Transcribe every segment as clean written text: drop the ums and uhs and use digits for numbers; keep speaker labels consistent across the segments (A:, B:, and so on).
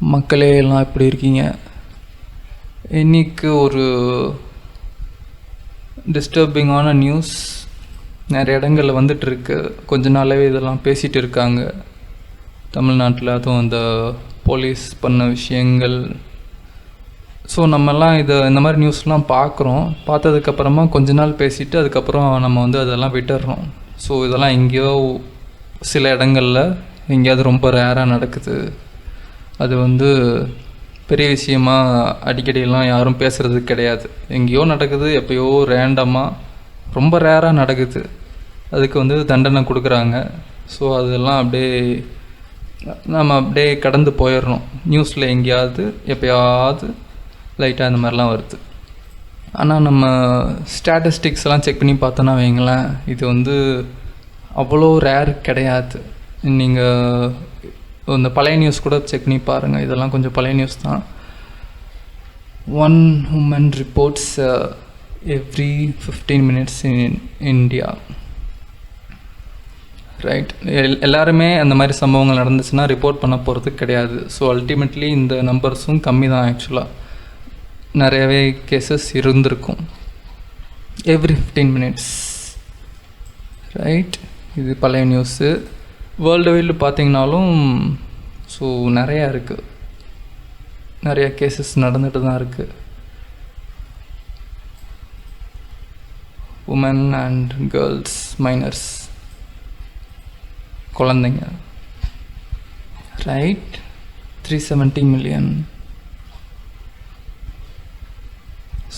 A: மக்களே எல்லாம் எப்படி இருக்கீங்க? இன்றைக்கி ஒரு டிஸ்டர்பிங்கான நியூஸ் நிறைய இடங்களில் வந்துட்டுருக்கு. கொஞ்ச நாளாகவே இதெல்லாம் பேசிகிட்டு இருக்காங்க தமிழ்நாட்டில். அதுவும் அந்த போலீஸ் பண்ண விஷயங்கள். ஸோ நம்மெல்லாம் இந்த மாதிரி நியூஸ்லாம் பார்க்குறோம். பார்த்ததுக்கப்புறமா கொஞ்ச நாள் பேசிவிட்டு அதுக்கப்புறம் நம்ம அதெல்லாம் விட்டுடுறோம். ஸோ இதெல்லாம் எங்கேயோ சில இடங்களில் எங்கேயாவது ரொம்ப ரேராக நடக்குது. அது பெரிய விஷயமாக அடிக்கடியெல்லாம் யாரும் பேசுகிறது கிடையாது. எங்கேயோ நடக்குது, எப்போயோ ரேண்டமாக ரொம்ப ரேராக நடக்குது. அதுக்கு தண்டனை கொடுக்குறாங்க. ஸோ அதெல்லாம் நம்ம அப்படியே கடந்து போயிடுறோம். நியூஸில் எங்கேயாவது எப்போயாவது லைட்டாக இந்த மாதிரிலாம் வருது. ஆனால் நம்ம ஸ்டாட்டிஸ்டிக்ஸ்லாம் செக் பண்ணி பார்த்தோன்னா வைங்களேன், இது அவ்வளோ ரேர் கிடையாது. நீங்கள் இந்த பழைய நியூஸ் கூட செக் பண்ணி பாருங்கள். இதெல்லாம் கொஞ்சம் பழைய நியூஸ் தான். 1 woman reports every 15 minutes in India. Right. எல்லாருமே அந்த மாதிரி சம்பவங்கள் நடந்துச்சுன்னா ரிப்போர்ட் பண்ண போகிறது கிடையாது. ஸோ அல்டிமேட்லி இந்த நம்பர்ஸும் கம்மி தான். ஆக்சுவலாக நிறையவே கேசஸ் இருந்திருக்கும். Every 15 minutes. ரைட். இது பழைய நியூஸு. வேர்ல்டு வைடு பார்த்திங்கனாலும் ஸோ நிறையா இருக்குது. நிறையா கேசஸ் நடந்துட்டு தான் இருக்குது. உமன் அண்ட் கேர்ள்ஸ், மைனர்ஸ், குழந்தைங்க. ரைட். 370 million.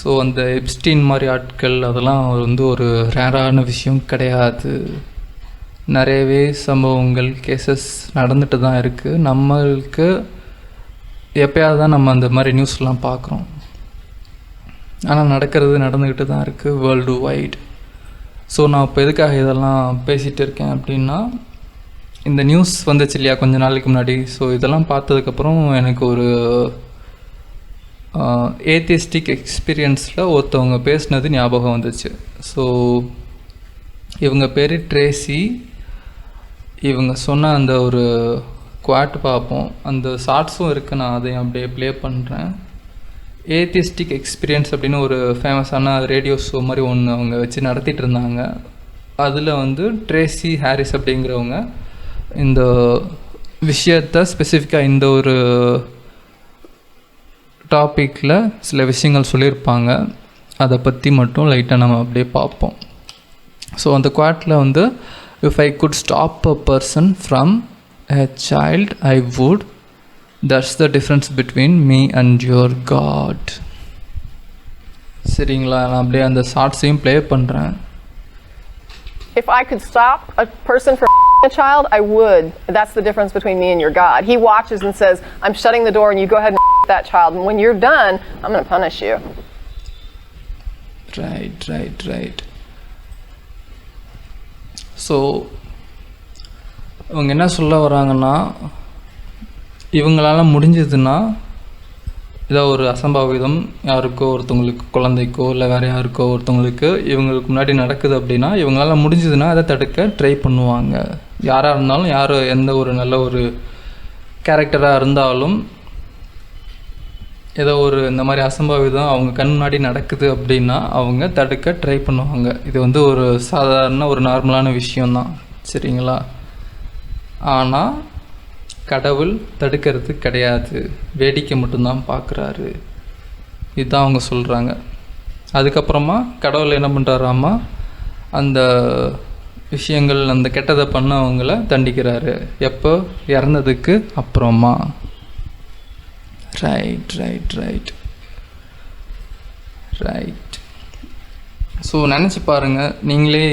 A: ஸோ அந்த எப்ஸ்டீன் மாதிரி ஆட்கள் அதெல்லாம் ஒரு ரேரான விஷயம் கிடையாது. நிறையவே சம்பவங்கள், கேசஸ் நடந்துட்டு தான் இருக்குது. நம்மளுக்கு எப்போயாவது தான் நம்ம அந்த மாதிரி நியூஸ்லாம் பார்க்குறோம். ஆனால் நடந்துக்கிட்டு தான் இருக்குது வேர்ல்டு வைட். ஸோ நான் இப்போ எதுக்காக இதெல்லாம் பேசிகிட்டு இருக்கேன் அப்படின்னா, இந்த நியூஸ் வந்துச்சு இல்லையா கொஞ்ச நாளைக்கு முன்னாடி. ஸோ இதெல்லாம் பார்த்ததுக்கப்புறம் எனக்கு ஒரு ஏத்திஸ்டிக் எக்ஸ்பீரியன்ஸில் ஒருத்தவங்க பேசினது ஞாபகம் வந்துச்சு. ஸோ இவங்க பேர் ட்ரேசி. இவங்க சொன்ன அந்த ஒரு குவாட் பார்ப்போம். அந்த ஷார்ட்ஸும் இருக்குது, நான் அதையும் அப்படியே ப்ளே பண்ணுறேன். ஏத்திஸ்டிக் எக்ஸ்பீரியன்ஸ் அப்படின்னு ஒரு ஃபேமஸான ரேடியோ ஷோ மாதிரி ஒன்று அவங்க வச்சு நடத்திட்டு இருந்தாங்க. அதில் ட்ரேசி ஹாரிஸ் அப்படிங்கிறவங்க இந்த விஷயத்தை ஸ்பெசிஃபிக்காக இந்த ஒரு டாப்பிக்கில் சில விஷயங்கள் சொல்லியிருப்பாங்க. அதை பற்றி மட்டும் லைட்டாக நம்ம அப்படியே பார்ப்போம். ஸோ அந்த குவாட்டில் if I could stop a person from a child, I would. That's the difference between me and your God. சரிங்களா? நான் அப்படியே அந்த ஷார்ட்ஸையும் ப்ளே பண்ணுறேன்.
B: If I could stop a person from a child, I would. That's the difference between me and your God. He watches and says, I'm shutting the door and you go ahead and that child. And when you're done, I'm going to punish you.
A: Right. So இவங்க என்ன சொல்ல வராங்கன்னா, இவங்களால் முடிஞ்சதுன்னா ஏதோ ஒரு அசம்பாவிதம் யாருக்கோ ஒருத்தவங்களுக்கு, குழந்தைக்கோ இல்லை வேறு யாருக்கோ ஒருத்தவங்களுக்கு இவங்களுக்கு முன்னாடி நடக்குது அப்படின்னா, இவங்களால் முடிஞ்சதுன்னா அதை தடுக்க ட்ரை பண்ணுவாங்க. யாராக இருந்தாலும், யார் எந்த ஒரு நல்ல ஒரு கேரக்டராக இருந்தாலும், ஏதோ ஒரு இந்த மாதிரி அசம்பாவிதம் அவங்க கண் முன்னாடி நடக்குது அப்படின்னா அவங்க தடுக்க ட்ரை பண்ணுவாங்க. இது ஒரு சாதாரண ஒரு நார்மலான விஷயந்தான். சரிங்களா? ஆனால் கடவுள் தடுக்கிறது கிடையாது, வேடிக்கை மட்டும்தான் பார்க்குறாரு. இதுதான் அவங்க சொல்கிறாங்க. அதுக்கப்புறமா கடவுள் என்ன பண்ணுறாராமா, அந்த விஷயங்கள், அந்த கெட்டதை பண்ணவங்களை தண்டிக்கிறாரு. எப்போ? இறந்ததுக்கு அப்புறமா. ரைட். ஸோ நினச்சி பாருங்கள், நீங்களே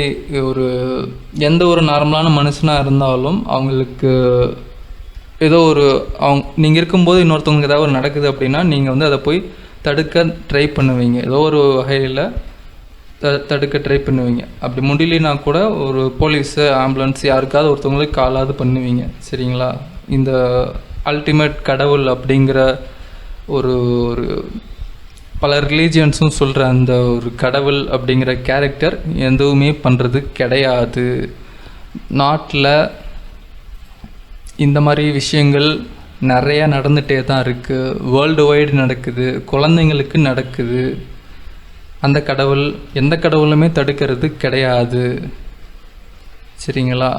A: எந்த ஒரு நார்மலான மனுஷனாக இருந்தாலும் அவங்களுக்கு ஏதோ நீங்கள் இருக்கும்போது இன்னொருத்தவங்களுக்கு ஏதாவது நடக்குது அப்படின்னா நீங்கள் அதை போய் தடுக்க ட்ரை பண்ணுவீங்க. ஏதோ ஒரு வகையில் தடுக்க ட்ரை பண்ணுவீங்க. அப்படி முடியலனா கூட ஒரு போலீஸு, ஆம்புலன்ஸ், யாருக்காவது ஒருத்தவங்களுக்கு காலாவது பண்ணுவீங்க. சரிங்களா? இந்த அல்டிமேட் கடவுள் அப்படிங்கிற ஒரு பல ரிலீஜியன்ஸும் சொல்கிற அந்த ஒரு கடவுள் அப்படிங்கிற கேரக்டர் எதுவுமே பண்ணுறது கிடையாது. நாட்டில் இந்த மாதிரி விஷயங்கள் நிறையா நடந்துகிட்டே தான் இருக்குது. வேர்ல்டு வைடு நடக்குது, குழந்தைங்களுக்கு நடக்குது. அந்த கடவுள் எந்த கடவுளுமே தடுக்கிறது கிடையாது. சரிங்களா?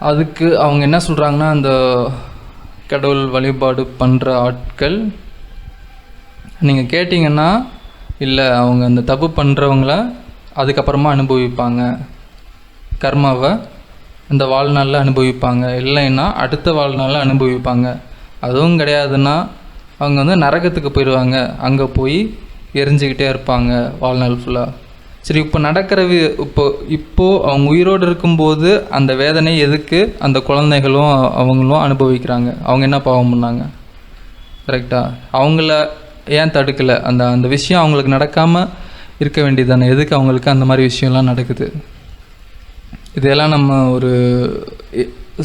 A: அதுக்கு அவங்க என்ன சொல்கிறாங்கன்னா, அந்த கடவுள் வழிபாடு பண்ணுற ஆட்கள் நீங்கள் கேட்டிங்கன்னா, இல்லை அவங்க அந்த தப்பு பண்ணுறவங்கள அதுக்கப்புறமா அனுபவிப்பாங்க, கர்மாவை அந்த வாழ்நாளில் அனுபவிப்பாங்க, இல்லைன்னா அடுத்த வாழ்நாளில் அனுபவிப்பாங்க. அதுவும் கிடையாதுன்னா அவங்க வந்து நரகத்துக்கு போயிடுவாங்க, அங்கே போய் எரிஞ்சிக்கிட்டே இருப்பாங்க வாழ்நாள் ஃபுல்லாக. சரி, இப்போ நடக்கிற இப்போது அவங்க உயிரோடு இருக்கும்போது அந்த வேதனை எதுக்கு அந்த குழந்தைகளும் அவங்களும் அனுபவிக்கிறாங்க? அவங்க என்ன பாவம் பண்ணாங்க? கரெக்டாக? அவங்கள ஏன் தடுக்கலை? அந்த அந்த விஷயம் அவங்களுக்கு நடக்காமல் இருக்க வேண்டியது தானே? எதுக்கு அவங்களுக்கு அந்த மாதிரி விஷயம்லாம் நடக்குது? இதெல்லாம் நம்ம ஒரு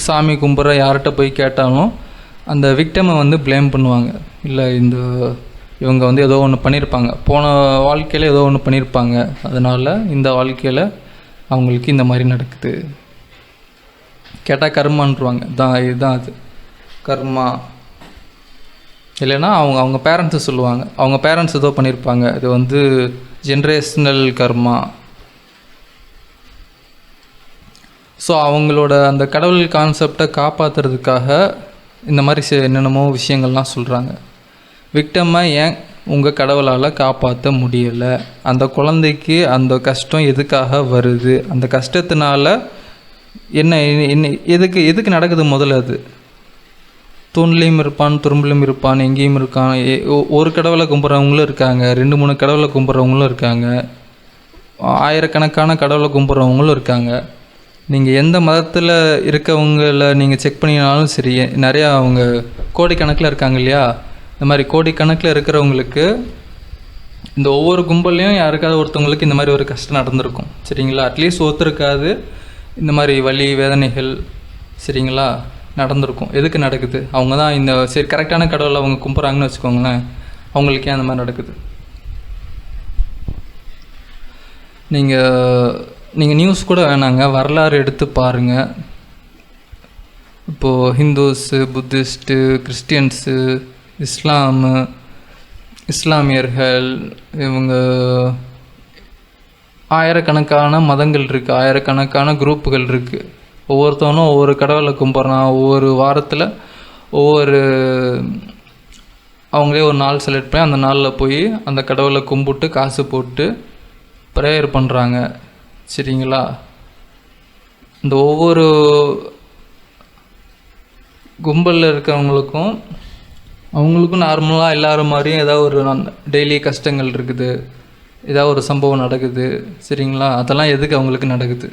A: சாமி கும்பிட்ற யார்கிட்ட போய் கேட்டாலும் அந்த விக்டமை வந்து ப்ளேம் பண்ணுவாங்க. இல்லை, இவங்க வந்து ஏதோ ஒன்று பண்ணியிருப்பாங்க, போன வாழ்க்கையில் ஏதோ ஒன்று பண்ணியிருப்பாங்க, அதனால் இந்த வாழ்க்கையில் அவங்களுக்கு இந்த மாதிரி நடக்குது. கேட்டால் கர்மான்றுவாங்க. இதுதான் அது கர்மா. இல்லைன்னா அவங்க பேரண்ட்ஸை சொல்லுவாங்க, அவங்க பேரண்ட்ஸ் ஏதோ பண்ணியிருப்பாங்க, இது வந்து ஜென்ரேஷ்னல் கர்மா. ஸோ அவங்களோட அந்த கடவுள் கான்செப்டை காப்பாற்றுறதுக்காக இந்த மாதிரி என்னென்னமோ விஷயங்கள்லாம் சொல்கிறாங்க. விக்டமை ஏன் உங்கள் கடவுளால் காப்பாற்ற முடியலை? அந்த குழந்தைக்கு அந்த கஷ்டம் எதுக்காக வருது? அந்த கஷ்டத்தினால என்ன என்ன எதுக்கு நடக்குது? முதல்ல அது தூண்லேயும் இருப்பான், துரும்புலையும் இருப்பான், எங்கேயும் இருக்கான். ஒரு கடவுளை கும்பிட்றவங்களும் இருக்காங்க, 2-3 கடவுளை கும்பிட்றவங்களும் இருக்காங்க, ஆயிரக்கணக்கான கடவுளை கும்பிட்றவங்களும் இருக்காங்க. நீங்கள் எந்த மதத்தில் இருக்கவங்கள நீங்கள் செக் பண்ணினாலும் சரி, நிறையா அவங்க கோடிக்கணக்கில் இருக்காங்க இல்லையா? இந்த மாதிரி கோடிக்கணக்கில் இருக்கிறவங்களுக்கு இந்த ஒவ்வொரு கும்பல்லையும் யாருக்காவது ஒருத்தவங்களுக்கு இந்த மாதிரி ஒரு கஷ்டம் நடந்திருக்கும். சரிங்களா? அட்லீஸ்ட் ஒருத்தருக்காவது இந்த மாதிரி வலி வேதனைகள் சரிங்களா நடந்திருக்கும். எதுக்கு நடக்குது? அவங்க தான் இந்த சரி கரெக்டான கடவுளை அவங்க கும்பிட்றாங்கன்னு வச்சுக்கோங்களேன், அவங்களுக்கு ஏன் அந்த மாதிரி நடக்குது? நீங்கள் நியூஸ் கூட வேணாங்க, வரலாறு எடுத்து பாருங்கள். இப்போது ஹிந்துஸு, புத்திஸ்ட்டு, கிறிஸ்டியன்ஸு, இஸ்லாமியர்கள், இவங்க ஆயிரக்கணக்கான மதங்கள் இருக்குது, ஆயிரக்கணக்கான குரூப்புகள் இருக்குது. ஒவ்வொருத்தவனும் ஒவ்வொரு கடவுளை கும்பிட்றான். ஒவ்வொரு வாரத்தில் அவங்களே ஒரு நாள் செலக்ட் பண்ணி அந்த நாளில் போய் அந்த கடவுளை கும்பிட்டு காசு போட்டு ப்ரேயர் பண்ணுறாங்க. சரிங்களா? இந்த ஒவ்வொரு கும்பலில் இருக்கிறவங்களுக்கும் அவங்களுக்கும் நார்மலாக எல்லோரும் மாதிரியும் ஏதாவது ஒரு டெய்லி கஷ்டங்கள் இருக்குது, ஏதாவது ஒரு சம்பவம் நடக்குது. சரிங்களா? அதெல்லாம் எதுக்கு அவங்களுக்கு நடக்குது?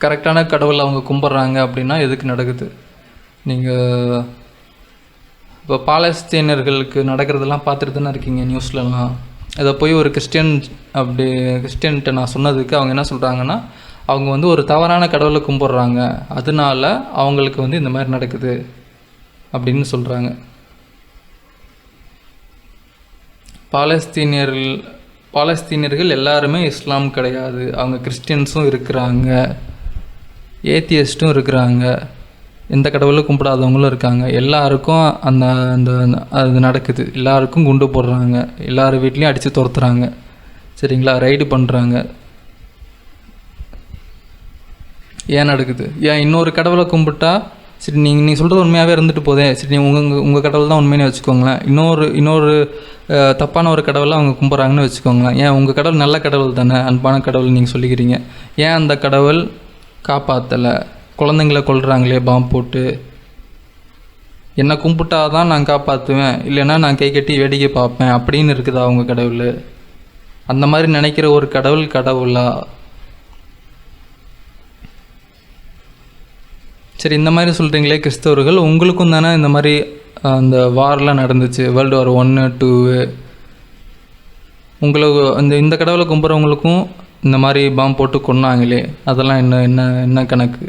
A: கரெக்டான கடவுளை அவங்க கும்பிட்றாங்க அப்படின்னா எதுக்கு நடக்குது? நீங்கள் இப்போ பாலஸ்தீனர்களுக்கு நடக்கிறதெல்லாம் பார்த்துட்டு தானே இருக்கீங்க நியூஸ்லலாம். அதை போய் ஒரு கிறிஸ்டியன்கிட்ட நான் சொன்னதுக்கு அவங்க என்ன சொல்கிறாங்கன்னா, அவங்க வந்து ஒரு தவறான கடவுளை கும்பிட்றாங்க, அதனால அவங்களுக்கு வந்து இந்த மாதிரி நடக்குது அப்படின்னு சொல்கிறாங்க. பாலஸ்தீனியர்கள் எல்லாருமே இஸ்லாம் கிடையாது, அவங்க கிறிஸ்டியன்ஸும் இருக்கிறாங்க, ஏத்தியஸ்ட்டும் இருக்கிறாங்க, எந்த கடவுளும் கும்பிடாதவங்களும் இருக்காங்க. எல்லாருக்கும் அது நடக்குது. எல்லாருக்கும் குண்டு போடுறாங்க, எல்லார் வீட்லேயும் அடித்து துரத்துறாங்க. சரிங்களா? ரைடு பண்ணுறாங்க. ஏன் நடக்குது? ஏன் இன்னொரு கடவுளை கும்பிட்டா சரி, நீங்கள் சொல்கிறது உண்மையாகவே இருந்துட்டு போதே, சரி உங்கள் கடவுள் தான் உண்மைன்னு வச்சுக்கோங்களேன். இன்னொரு தப்பான ஒரு கடவுளை அவங்க கும்பிட்றாங்கன்னு வச்சுக்கோங்களேன். ஏன் உங்கள் கடவுள் நல்ல கடவுள் தானே, அன்பான கடவுள் நீங்கள் சொல்லிக்கிறீங்க, ஏன் அந்த கடவுள் காப்பாற்றலை? குழந்தைங்கள கொல்றாங்களே பாம்பு போட்டு, என்னை கும்பிட்டா தான் நான் காப்பாற்றுவேன், இல்லைன்னா நான் கை கட்டி வேடிக்கை பார்ப்பேன் அப்படின்னு இருக்குதா அவங்க கடவுள்? அந்த மாதிரி நினைக்கிற ஒரு கடவுளா? சரி, இந்த மாதிரி சொல்கிறீங்களே கிறிஸ்தவர்கள், உங்களுக்கும் தானே இந்த மாதிரி அந்த வார்லாம் நடந்துச்சு, வேர்ல்டு வார் 1, 2. உங்களுக்கு இந்த கடவுளை கும்பிட்றவங்களுக்கும் இந்த மாதிரி பாம்பு போட்டு கொன்னாங்களே, அதெல்லாம் என்ன கணக்கு?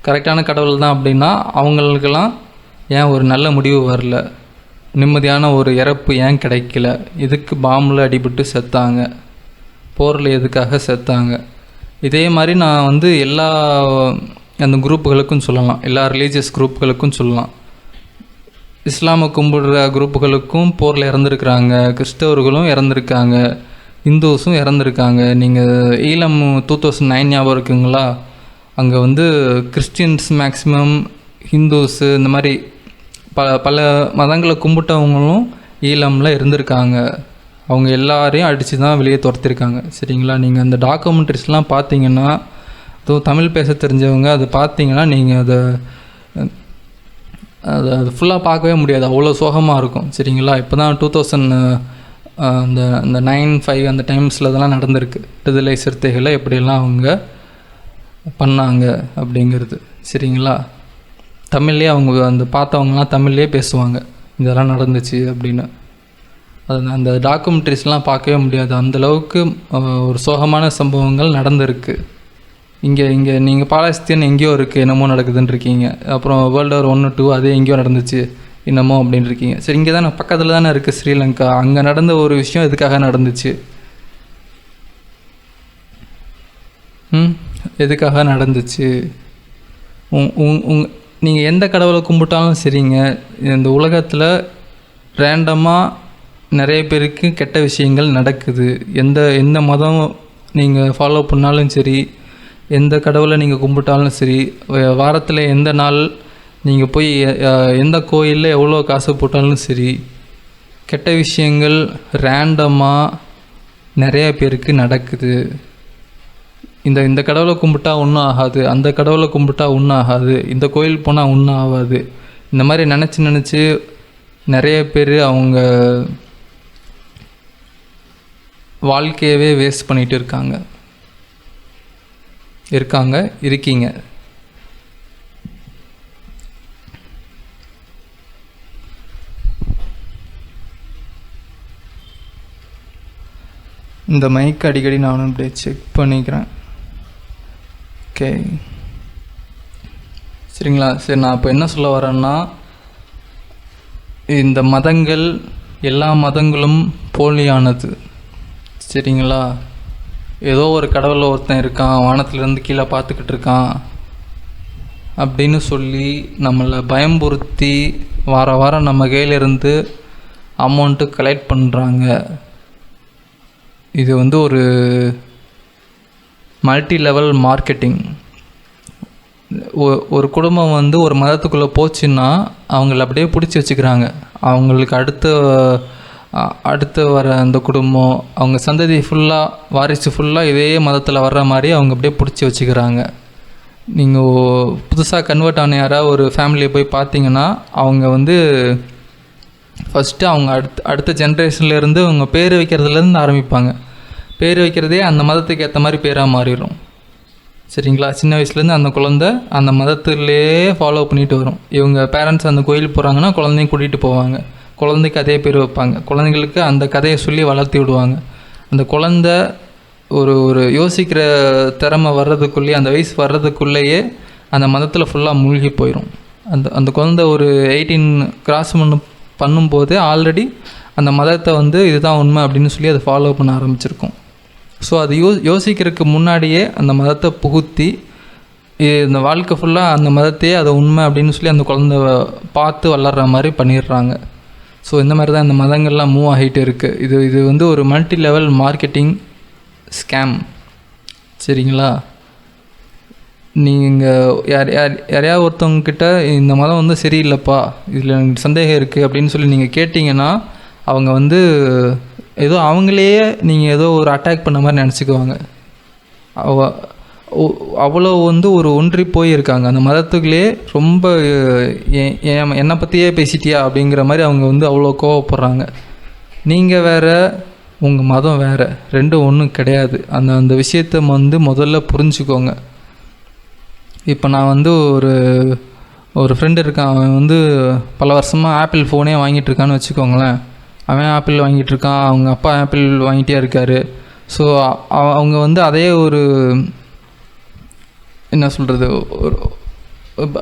A: கரெக்டான கடவுள் தான் அப்படின்னா அவங்களுக்கெல்லாம் ஏன் ஒரு நல்ல முடிவு வரல? நிம்மதியான ஒரு இறப்பு ஏன் கிடைக்கல? இதுக்கு பாம்பில் அடிபட்டு செத்தாங்க. போரில் எதுக்காக செத்தாங்க. இதே மாதிரி நான் வந்து எல்லா அந்த குரூப்புகளுக்கும் சொல்லலாம், எல்லா ரிலீஜியஸ் குரூப்புகளுக்கும் சொல்லலாம். இஸ்லாமை கும்பிடுற குரூப்புகளுக்கும் போரில் இறந்துருக்குறாங்க, கிறிஸ்தவர்களும் இறந்துருக்காங்க, இந்துஸும் இறந்துருக்காங்க. நீங்கள் ஈழம் 2009 ஞாபகம் இருக்குங்களா? அங்கே வந்து கிறிஸ்டியன்ஸ் மேக்ஸிமம், ஹிந்துஸு, இந்த மாதிரி பல மதங்களை கும்பிட்டவங்களும் ஈழமில் இருந்திருக்காங்க. அவங்க எல்லாரையும் அடித்து தான் வெளியே துரத்திருக்காங்க. சரிங்களா? நீங்கள் அந்த டாக்குமெண்ட்ரிஸ்லாம் பார்த்தீங்கன்னா, அதுவும் தமிழ் பேச தெரிஞ்சவங்க அதை பார்த்தீங்கன்னா நீங்கள் அதை அது ஃபுல்லாக பார்க்கவே முடியாது, அவ்வளோ சோகமாக இருக்கும். சரிங்களா? இப்போ தான் 2000 அந்த 9/5 அந்த டைம்ஸில் அதெல்லாம் நடந்திருக்கு. விடுதலை சிறுத்தைகளை எப்படியெல்லாம் அவங்க பண்ணாங்க அப்படிங்கிறது. சரிங்களா? தமிழ்லேயே அவங்க அந்த பார்த்தவங்கலாம் தமிழ்லேயே பேசுவாங்க, இதெல்லாம் நடந்துச்சு அப்படின்னு. அது அந்த டாக்குமெண்ட்ரிஸ்லாம் பார்க்கவே முடியாது, அந்தளவுக்கு ஒரு சோகமான சம்பவங்கள் நடந்திருக்கு. இங்கே நீங்கள் பாலஸ்தீன் எங்கேயோ இருக்குது, என்னமோ நடக்குதுன்னு இருக்கீங்க. அப்புறம் World War I, II அதே எங்கேயோ நடந்துச்சு என்னமோ அப்படின்னு இருக்கீங்க. சரி, இங்கே தானே பக்கத்தில் தானே இருக்குது ஸ்ரீலங்கா. அங்கே நடந்த ஒரு விஷயம் எதுக்காக நடந்துச்சு? எதுக்காக நடந்துச்சு? நீங்கள் எந்த கடவுளை கும்பிட்டாலும் சரிங்க, இந்த உலகத்தில் ரேண்டமாக நிறைய பேருக்கு கெட்ட விஷயங்கள் நடக்குது. எந்த மதம் நீங்கள் ஃபாலோ பண்ணாலும் சரி, எந்த கடவுளை நீங்கள் கும்பிட்டாலும் சரி, வாரத்தில் எந்த நாள் நீங்கள் போய் எந்த கோயிலில் எவ்வளோ காசு போட்டாலும் சரி, கெட்ட விஷயங்கள் ரேண்டமாக நிறைய பேருக்கு நடக்குது. இந்த கடவுளை கும்பிட்டா ஒன்றும் ஆகாது, அந்த கடவுளை கும்பிட்டா ஒன்றும் ஆகாது, இந்த கோயில் போனால் ஒன்றும் ஆகாது, இந்த மாதிரி நினச்சி நிறைய பேர் அவங்க வாழ்க்கையவே வேஸ்ட் பண்ணிகிட்டு இருக்கீங்க. இந்த மைக் அடிக்கடி நானும் இப்படியே செக் பண்ணிக்கிறேன். ஓகே, சரிங்களா? சரி, நான் இப்போ என்ன சொல்ல வரேன்னா, இந்த மதங்கள் எல்லா மதங்களும் போலியானது. சரிங்களா? ஏதோ ஒரு கடவுளில் ஒருத்தன் இருக்கான், வானத்திலேருந்து கீழே பார்த்துக்கிட்டு இருக்கான் அப்படின்னு சொல்லி நம்மளை பயம்புறுத்தி வாரம் நம்ம கையிலிருந்து அமௌண்ட்டு கலெக்ட் பண்ணுறாங்க. இது வந்து ஒரு மல்டி லெவல் மார்க்கெட்டிங். ஒரு குடும்பம் வந்து ஒரு மதத்துக்குள்ளே போச்சுன்னா அவங்கள அப்படியே பிடிச்சி வச்சுக்கிறாங்க. அவங்களுக்கு அடுத்து வர அந்த குடும்பம், அவங்க சந்ததி ஃபுல்லாக, வாரிசு ஃபுல்லாக இதே மதத்தில் வர்ற மாதிரி அவங்க அப்படியே பிடிச்சி வச்சுக்கிறாங்க. நீங்கள் புதுசாக கன்வெர்ட் ஆன யாராவது ஒரு ஃபேமிலியை போய் பார்த்தீங்கன்னா, அவங்க வந்து ஃபஸ்ட்டு அவங்க அடுத்த ஜென்ரேஷன்லேருந்து அவங்க பேர் வைக்கிறதுலேருந்து ஆரம்பிப்பாங்க. பேர் வைக்கிறதே அந்த மதத்துக்கு ஏற்ற மாதிரி பேராக மாறிடும். சரிங்களா? சின்ன வயசுலேருந்து அந்த குழந்தை அந்த மதத்துலேயே ஃபாலோ பண்ணிட்டு வரும். இவங்க பேரண்ட்ஸ் அந்த கோயிலுக்கு போகிறாங்கன்னா குழந்தையும் கூட்டிகிட்டு போவாங்க, குழந்தைக்கு அதே பேர் வைப்பாங்க, குழந்தைங்களுக்கு அந்த கதையை சொல்லி வளர்த்தி விடுவாங்க. அந்த குழந்தை ஒரு யோசிக்கிற திறமை வர்றதுக்குள்ளேயே, அந்த வயசு வர்றதுக்குள்ளேயே அந்த மதத்தில் ஃபுல்லாக மூழ்கி போயிடும். அந்த குழந்தை ஒரு 18 கிராஸ் பண்ணும்போது ஆல்ரெடி அந்த மதத்தை வந்து இதுதான் உண்மை அப்படின்னு சொல்லி அதை ஃபாலோ பண்ண ஆரம்பிச்சிருக்கும். ஸோ அது யோசிக்கிறதுக்கு முன்னாடியே அந்த மதத்தை புகுத்தி இந்த வாழ்க்கை ஃபுல்லாக அந்த மதத்தையே அதை உண்மை அப்படின்னு சொல்லி அந்த குழந்தை பார்த்து வளர்கிற மாதிரி பண்ணிடுறாங்க. ஸோ இந்த மாதிரி தான் இந்த மதங்கள்லாம் மூவ் ஆகிட்டு இருக்குது. இது வந்து ஒரு மல்டி லெவல் மார்க்கெட்டிங் ஸ்கேம். சரிங்களா? நீங்கள் யாரையாவது ஒருத்தவங்கக்கிட்ட இந்த மதம் வந்து சரியில்லைப்பா, இதில் எனக்கு சந்தேகம் இருக்குது அப்படின்னு சொல்லி நீங்கள் கேட்டிங்கன்னா, அவங்க வந்து ஏதோ அவங்களையே நீங்கள் ஏதோ ஒரு அட்டாக் பண்ண மாதிரி நினச்சிக்குவாங்க. அவ்வளோ வந்து ஒரு ஒன்றி போயிருக்காங்க அந்த மதத்துக்குள்ளே. ரொம்ப என்னை பற்றியே பேசிட்டியா அப்படிங்கிற மாதிரி அவங்க வந்து அவ்வளோ கோவப்படுறாங்க. நீங்கள் வேறு, உங்கள் மதம் வேறு, ரெண்டும் ஒன்றும் கிடையாது. அந்த விஷயத்தை வந்து முதல்ல புரிஞ்சுக்கோங்க. இப்போ நான் வந்து ஒரு ஃப்ரெண்டு இருக்கான், அவன் வந்து பல வருஷமாக ஆப்பிள் ஃபோனே வாங்கிட்டுருக்கான்னு வச்சுக்கோங்களேன். அவன் ஆப்பிள் வாங்கிட்டுருக்கான், அவங்க அப்பா ஆப்பிள் வாங்கிட்டே இருக்கார். ஸோ அவங்க வந்து அதே ஒரு என்ன சொல்கிறது,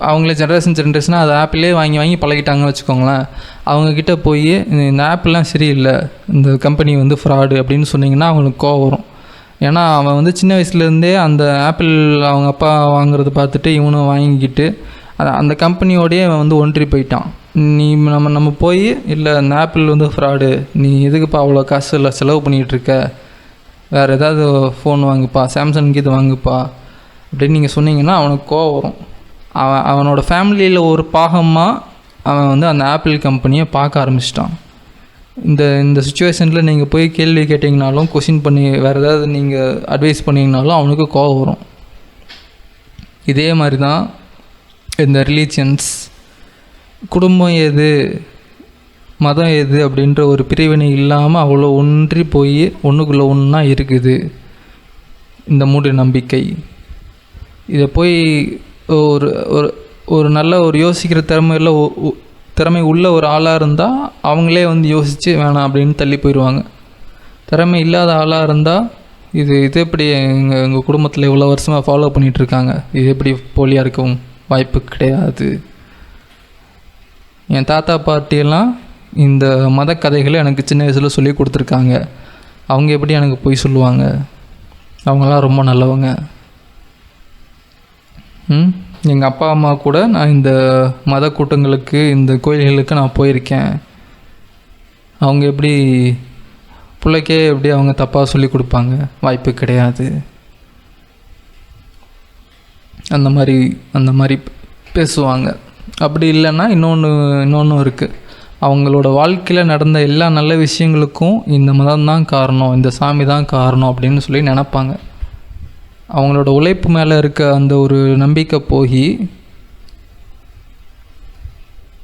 A: அவங்களே ஜென்ரேஷனாக அதை ஆப்பிளே வாங்கி பழகிட்டாங்கன்னு வச்சுக்கோங்களேன். அவங்கக்கிட்ட போய் இந்த ஆப்பிள்லாம் சரியில்லை, இந்த கம்பெனி வந்து ஃப்ராடு அப்படின்னு சொன்னிங்கன்னா அவங்களுக்கு கோவம் வரும். ஏன்னா அவன் வந்து சின்ன வயசுலேருந்தே அந்த ஆப்பிள் அவங்க அப்பா வாங்குறத பார்த்துட்டு இவனும் வாங்கிக்கிட்டு அந்த கம்பெனியோடையே அவன் வந்து ஒன்றி போயிட்டான். நீ நம்ம போய் இல்லை அந்த ஆப்பிள் வந்து ஃப்ராடு, நீ எதுக்குப்பா அவ்வளோ காசு இல்லை செலவு பண்ணிகிட்ருக்க, வேறு ஏதாவது ஃபோன் வாங்குப்பா, சாம்சங் இது வாங்குப்பா அப்படின்னு நீங்கள் சொன்னீங்கன்னா அவனுக்கு கோவம் வரும். அவனோட ஃபேமிலியில் ஒரு பாகமாக அவன் வந்து அந்த ஆப்பிள் கம்பெனியை பார்க்க ஆரம்பிச்சிட்டான். இந்த சுச்சுவேஷனில் நீங்கள் போய் கேள்வி கேட்டிங்கனாலும் கொஷின் பண்ணி வேறு ஏதாவது நீங்கள் அட்வைஸ் பண்ணிங்கனாலும் அவனுக்கு கோவம் வரும். இதே மாதிரி தான் இந்த ரிலீஜியன்ஸ், குடும்பம் எது மதம் எது அப்படின்ற ஒரு பிரிவினை இல்லாமல் அவ்வளோ ஒன்றி போய் ஒன்றுக்குள்ளே ஒன்றா இருக்குது இந்த மூட நம்பிக்கை. இதை போய் ஒரு ஒரு ஒரு நல்ல ஒரு யோசிக்கிற திறமை உள்ள ஒரு ஆளாக இருந்தால் அவங்களே வந்து யோசித்து வேணாம் அப்படின்னு தள்ளி போயிடுவாங்க. திறமை இல்லாத ஆளாக இருந்தால் இது எப்படி எங்கள் குடும்பத்தில் இவ்வளோ வருஷமாக ஃபாலோ பண்ணிகிட்ருக்காங்க, இது எப்படி போலியாக இருக்கவும் வாய்ப்பு கிடையாது. என் தாத்தா பாட்டியெல்லாம் இந்த மத கதைகளை எனக்கு சின்ன வயசில் சொல்லி கொடுத்துருக்காங்க. அவங்க எப்படி எனக்கு போய் சொல்லுவாங்க? அவங்களாம் ரொம்ப நல்லவங்க. எங்கள் அப்பா அம்மா கூட நான் இந்த மத கூட்டங்களுக்கு இந்த கோயில்களுக்கு நான் போயிருக்கேன். அவங்க எப்படி பிள்ளைக்கே எப்படி அவங்க தப்பாக சொல்லி கொடுப்பாங்க? வாய்ப்பு கிடையாது. அந்த மாதிரி பேசுவாங்க. அப்படி இல்லைன்னா இன்னொன்று இருக்குது. அவங்களோட வாழ்க்கையில் நடந்த எல்லா நல்ல விஷயங்களுக்கும் இந்த மதம் தான் காரணம், இந்த சாமி தான் காரணம் அப்படின்னு சொல்லி நினப்பாங்க. அவங்களோட உழைப்பு மேலே இருக்க அந்த ஒரு நம்பிக்கை போய்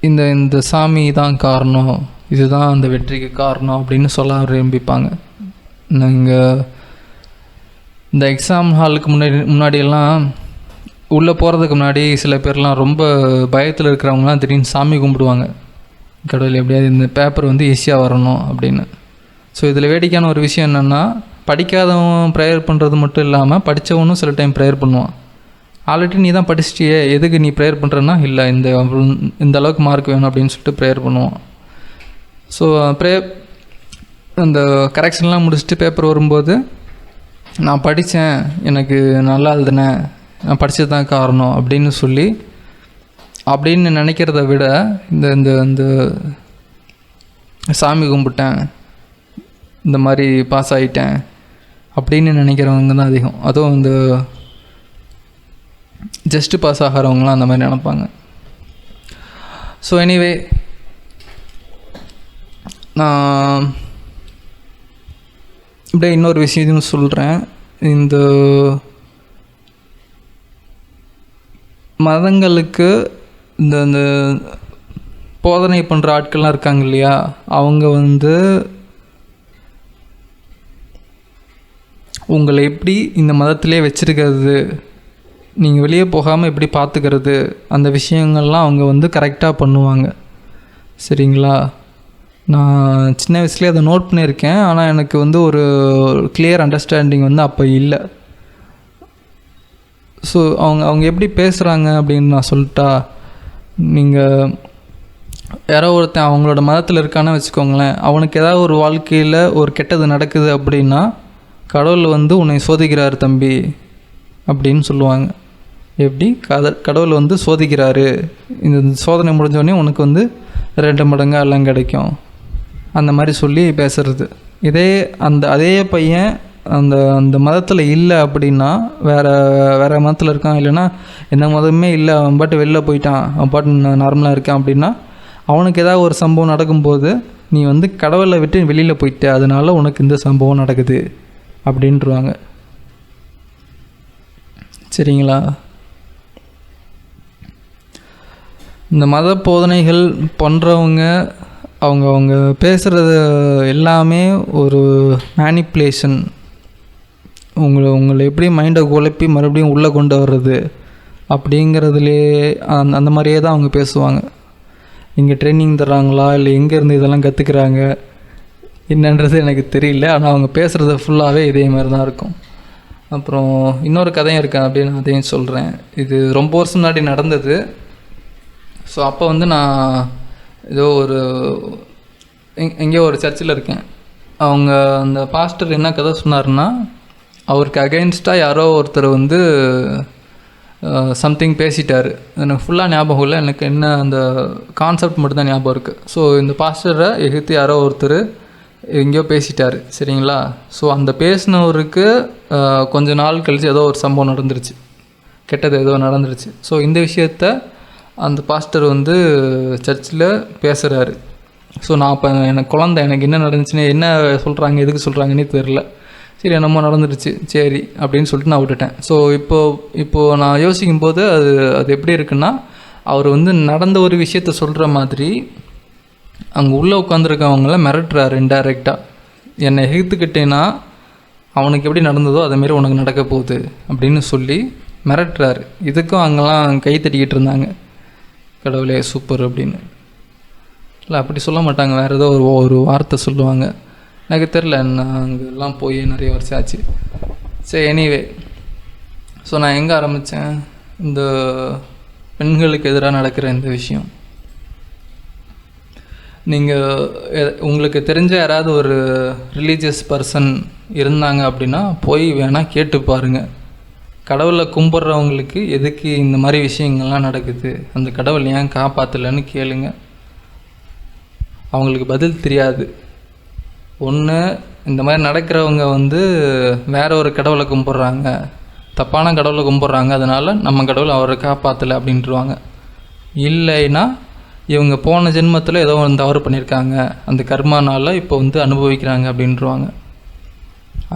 A: இந்த சாமி தான் காரணம், இதுதான் அந்த வெற்றிக்கு காரணம் அப்படின்னு சொல்ல ஆரம்பிப்பாங்க. நாங்கள் இந்த எக்ஸாம் ஹாலுக்கு முன்னாடியெல்லாம் உள்ளே போகிறதுக்கு முன்னாடி சில பேர்லாம் ரொம்ப பயத்தில் இருக்கிறவங்களாம் திடீர்னு சாமி கும்பிடுவாங்க. கடவுள் எப்படியாவது இந்த பேப்பர் வந்து ஈஸியாக வரணும் அப்படின்னு. ஸோ இதில் வேடிக்கையான ஒரு விஷயம் என்னென்னா, படிக்காதவன் ப்ரேயர் பண்ணுறது மட்டும் இல்லாமல் படித்தவனும் சில டைம் ப்ரேயர் பண்ணுவான். ஆல்ரெடி நீ தான் படிச்சிட்டியே, எதுக்கு நீ ப்ரேயர் பண்ணுறன்னா, இல்லை இந்த அளவுக்கு மார்க் வேணும் அப்படின்னு சொல்லிட்டு ப்ரேயர் பண்ணுவான். ஸோ அந்த கரெக்ஷன்லாம் முடிச்சுட்டு பேப்பர் வரும்போது, நான் படித்தேன், எனக்கு நல்லா எழுதுனேன், நான் படித்தது தான் காரணம் அப்படின்னு நினைக்கிறத விட இந்த சாமி கும்பிட்டேன், இந்த மாதிரி பாஸ் ஆகிட்டேன் அப்படின்னு நினைக்கிறவங்க தான் அதிகம். அதுவும் இந்த ஜஸ்ட்டு பாஸ் ஆகிறவங்களாம் அந்த மாதிரி நினைப்பாங்க. ஸோ எனிவே, நான் இப்படியே இன்னொரு விஷயம் சொல்கிறேன். இந்த மதங்களுக்கு இந்த போதனை பண்ணுற ஆட்கள்லாம் இருக்காங்க இல்லையா, அவங்க வந்து உங்களை எப்படி இந்த மதத்திலே வச்சுருக்கிறது, நீங்கள் வெளியே போகாமல் எப்படி பார்த்துக்கிறது, அந்த விஷயங்கள்லாம் அவங்க வந்து கரெக்டாக பண்ணுவாங்க. சரிங்களா? நான் சின்ன வயசுலேயே அதை நோட் பண்ணியிருக்கேன். ஆனால் எனக்கு வந்து ஒரு கிளியர் அண்டர்ஸ்டாண்டிங் வந்து அப்போ இல்லை. ஸோ அவங்க எப்படி பேசுகிறாங்க அப்படின்னு நான் சொல்லிட்டா, நீங்கள் யாரோ ஒருத்தன் அவங்களோட மதத்தில் இருக்கான்னு வச்சுக்கோங்களேன், அவனுக்கு ஏதாவது ஒரு வாழ்க்கையில் ஒரு கெட்டது நடக்குது அப்படின்னா, கடவுள் வந்து உன்னை சோதிக்கிறார் தம்பி அப்படின்னு சொல்லுவாங்க. எப்படி கடவுள் வந்து சோதிக்கிறாரு, இந்த சோதனை முடிஞ்சோடனே உனக்கு வந்து 2 மடங்கு எல்லாம் கிடைக்கும், அந்த மாதிரி சொல்லி பேசுகிறது. அதே பையன் அந்த மதத்தில் இல்லை அப்படின்னா, வேறு மதத்தில் இருக்கான், இல்லைன்னா எந்த மதமே இல்லை, அவன் பாட்டு வெளில போயிட்டான், அவன் பாட்டு நார்மலாக இருக்கான் அப்படின்னா, அவனுக்கு ஏதாவது ஒரு சம்பவம் நடக்கும்போது நீ வந்து கடவுளை விட்டு வெளியில் போயிட்ட, அதனால உனக்கு இந்த சம்பவம் நடக்குது அப்படின்ட்டுருவாங்க. சரிங்களா? இந்த மத போதனைகள் பண்ணுறவங்க அவங்க பேசுகிறது எல்லாமே ஒரு மேனிப்புலேஷன். உங்களை எப்படி மைண்டை குழப்பி மறுபடியும் உள்ளே கொண்டு வர்றது அப்படிங்கிறதுலே அந்த மாதிரியே தான் அவங்க பேசுவாங்க. இங்கே ட்ரைனிங் தர்றாங்களா இல்லை எங்கேருந்து இதெல்லாம் கற்றுக்குறாங்க என்னன்றது எனக்கு தெரியல. ஆனால் அவங்க பேசுகிறது ஃபுல்லாகவே இதே மாதிரி தான் இருக்கும். அப்புறம் இன்னொரு கதையும் இருக்குது, அப்படின்னு அதையும் சொல்கிறேன். இது ரொம்ப வருஷம் முன்னாடி நடந்தது. ஸோ அப்போ வந்து நான் ஏதோ எங்கேயோ ஒரு சர்ச்சில் இருக்கேன். அவங்க அந்த பாஸ்டர் என்ன கதை சொன்னார்னா, அவருக்கு அகெயின்ஸ்டாக யாரோ ஒருத்தர் வந்து சம்திங் பேசிட்டார். எனக்கு ஃபுல்லாக ஞாபகம் இல்லை, எனக்கு என்ன அந்த கான்செப்ட் மட்டும்தான் ஞாபகம் இருக்குது. ஸோ இந்த பாஸ்டரை எதிர்த்து யாரோ ஒருத்தர் எங்கேயோ பேசிட்டார், சரிங்களா. ஸோ அந்த பேசினவருக்கு கொஞ்ச நாள் கழித்து ஏதோ ஒரு சம்பவம் நடந்துருச்சு, கெட்டது ஏதோ நடந்துருச்சு. ஸோ இந்த விஷயத்த அந்த பாஸ்டர் வந்து சர்ச்சில் பேசுகிறாரு. ஸோ நான் இப்போ எனக்கு குழந்தை, எனக்கு என்ன நடந்துச்சுன்னு என்ன சொல்கிறாங்க எதுக்கு சொல்கிறாங்கன்னே தெரில. சரி என்னமோ நடந்துடுச்சு சரி அப்படின்னு சொல்லிட்டு நான் விட்டுட்டேன். ஸோ இப்போது நான் யோசிக்கும்போது அது எப்படி இருக்குன்னா, அவர் வந்து நடந்த ஒரு விஷயத்த சொல்கிற மாதிரி அங்கே உள்ளே உட்காந்துருக்கவங்கள மிரட்டுறாரு இன்டைரக்டாக. என்னை எதிர்த்துக்கிட்டேன்னா அவனுக்கு எப்படி நடந்ததோ அதேமாரி உனக்கு நடக்க போகுது அப்படின்னு சொல்லி மிரட்டுறாரு. இதுக்கும் அங்கெல்லாம் கை தட்டிக்கிட்டு இருந்தாங்க, கடவுளே சூப்பர் அப்படின்னு. இல்லை அப்படி சொல்ல மாட்டாங்க, வேறு ஏதோ ஒரு வார்த்தை சொல்லுவாங்க, எனக்கு தெரில. நான் அங்கெல்லாம் போய் நிறைய வருஷம் ஆச்சு. சரி எனிவே, ஸோ நான் எங்கே ஆரம்பித்தேன், இந்த பெண்களுக்கு எதிராக நடக்கிற இந்த விஷயம். நீங்கள் உங்களுக்கு தெரிஞ்ச யாராவது ஒரு ரிலீஜியஸ் பர்சன் இருந்தாங்க அப்படின்னா போய் வேணால் கேட்டு பாருங்கள். கடவுளை கும்பிட்றவங்களுக்கு எதுக்கு இந்த மாதிரி விஷயங்கள்லாம் நடக்குது, அந்த கடவுள் ஏன் காப்பாற்றலைன்னு கேளுங்க. அவங்களுக்கு பதில் தெரியாது. ஒன்று இந்த மாதிரி நடக்கிறவங்க வந்து வேற ஒரு கடவுளை கும்பிட்றாங்க, தப்பான கடவுளை கும்பிட்றாங்க, அதனால் நம்ம கடவுள் அவரை காப்பாற்றலை அப்படின்ட்டுருவாங்க. இல்லைன்னா இவங்க போன ஜென்மத்தில் ஏதோ ஒன்று தவறு பண்ணியிருக்காங்க, அந்த கர்மானால் இப்போ வந்து அனுபவிக்கிறாங்க அப்படின்ட்டுருவாங்க.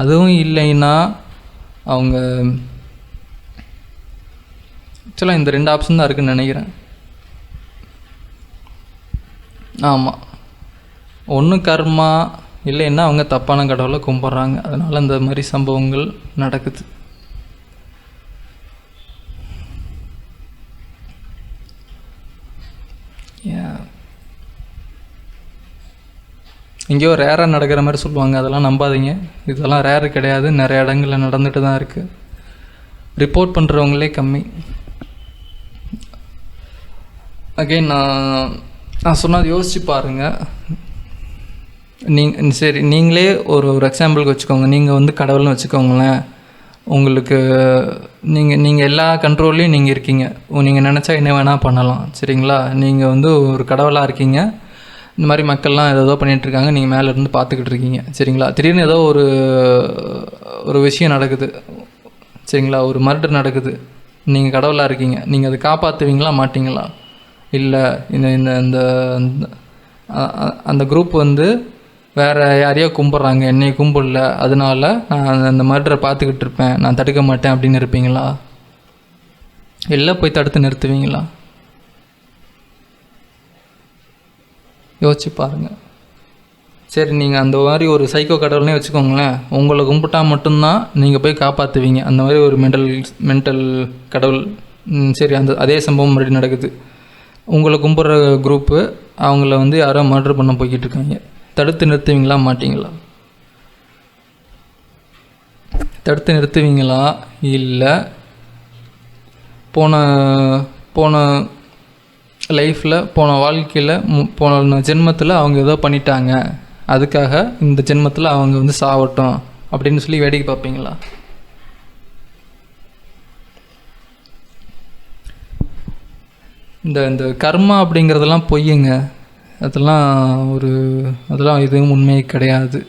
A: அதுவும் இல்லைன்னா அவங்க ஆக்சுவலாக இந்த 2 ஆப்ஷன் தான் இருக்குதுன்னு நினைக்கிறேன். ஆமாம், ஒன்று கர்மா, இல்லைன்னா அவங்க தப்பான கடவுளை கும்பிட்றாங்க, அதனால் இந்த மாதிரி சம்பவங்கள் நடக்குது. எங்கேயோ ரேராக நடக்கிற மாதிரி சொல்லுவாங்க, அதெல்லாம் நம்பாதீங்க. இதெல்லாம் ரேரு கிடையாது, நிறைய இடங்களில் நடந்துட்டு தான் இருக்குது. ரிப்போர்ட் பண்ணுறவங்களே கம்மி. அகெயின் நான் சொன்னது யோசிச்சு பாருங்கள். சரி நீங்களே ஒரு எக்ஸாம்பிளுக்கு வச்சுக்கோங்க. நீங்கள் வந்து கடவுள்னு வச்சுக்கோங்களேன். உங்களுக்கு நீங்கள் எல்லா கண்ட்ரோல்லையும் நீங்கள் இருக்கீங்க. நீங்கள் நினச்சா என்ன வேணால் பண்ணலாம், சரிங்களா. நீங்கள் வந்து ஒரு கடவுளாக இருக்கீங்க. இந்த மாதிரி மக்கள்லாம் ஏதோ பண்ணிகிட்ருக்காங்க, நீங்கள் மேலே இருந்து பார்த்துக்கிட்டு இருக்கீங்க, சரிங்களா. திடீர்னு ஏதோ ஒரு விஷயம் நடக்குது, சரிங்களா. ஒரு மர்டர் நடக்குது, நீங்கள் கடவுளாக இருக்கீங்க. நீங்கள் அதை காப்பாற்றுவீங்களா மாட்டிங்களா? இல்லை இந்த அந்த குரூப் வந்து வேறு யாரையோ கும்பிட்றாங்க, என்னையை கும்பிடல, அதனால் நான் அந்த மர்டரை பார்த்துக்கிட்டு இருப்பேன், நான் தடுக்க மாட்டேன் அப்படின்னு இருப்பீங்களா? இல்லை போய் தடுத்து நிறுத்துவீங்களா? யோசிச்சு பாருங்கள். சரி நீங்கள் அந்த மாதிரி ஒரு சைக்கோ கடவுள்னே வச்சுக்கோங்களேன். உங்களை கும்பிட்டா மட்டும்தான் நீங்கள் போய் காப்பாற்றுவீங்க, அந்த மாதிரி ஒரு மென்டல் கடவுள். சரி அதே சம்பவம் மறுபடியும் நடக்குது. உங்களை கும்பிட்ற குரூப்பு அவங்கள வந்து யாரோ மர்டர் பண்ண போய்கிட்டு இருக்காங்க, தடுத்து நிறுத்துவீங்களா மாட்டிங்களா? தடுத்து நிறுத்துவீங்களா? இல்லை போன லைஃப்பில் போன வாழ்க்கையில் போன ஜென்மத்தில் அவங்க ஏதோ பண்ணிட்டாங்க, அதுக்காக இந்த ஜென்மத்தில் அவங்க வந்து சாவட்டும் அப்படின்னு சொல்லி வேடிக்கை பார்ப்பீங்களா? இந்த கர்மா அப்படிங்கிறதெல்லாம் பொய்யுங்க. அதெல்லாம் எதுவும் உண்மை கிடையாது.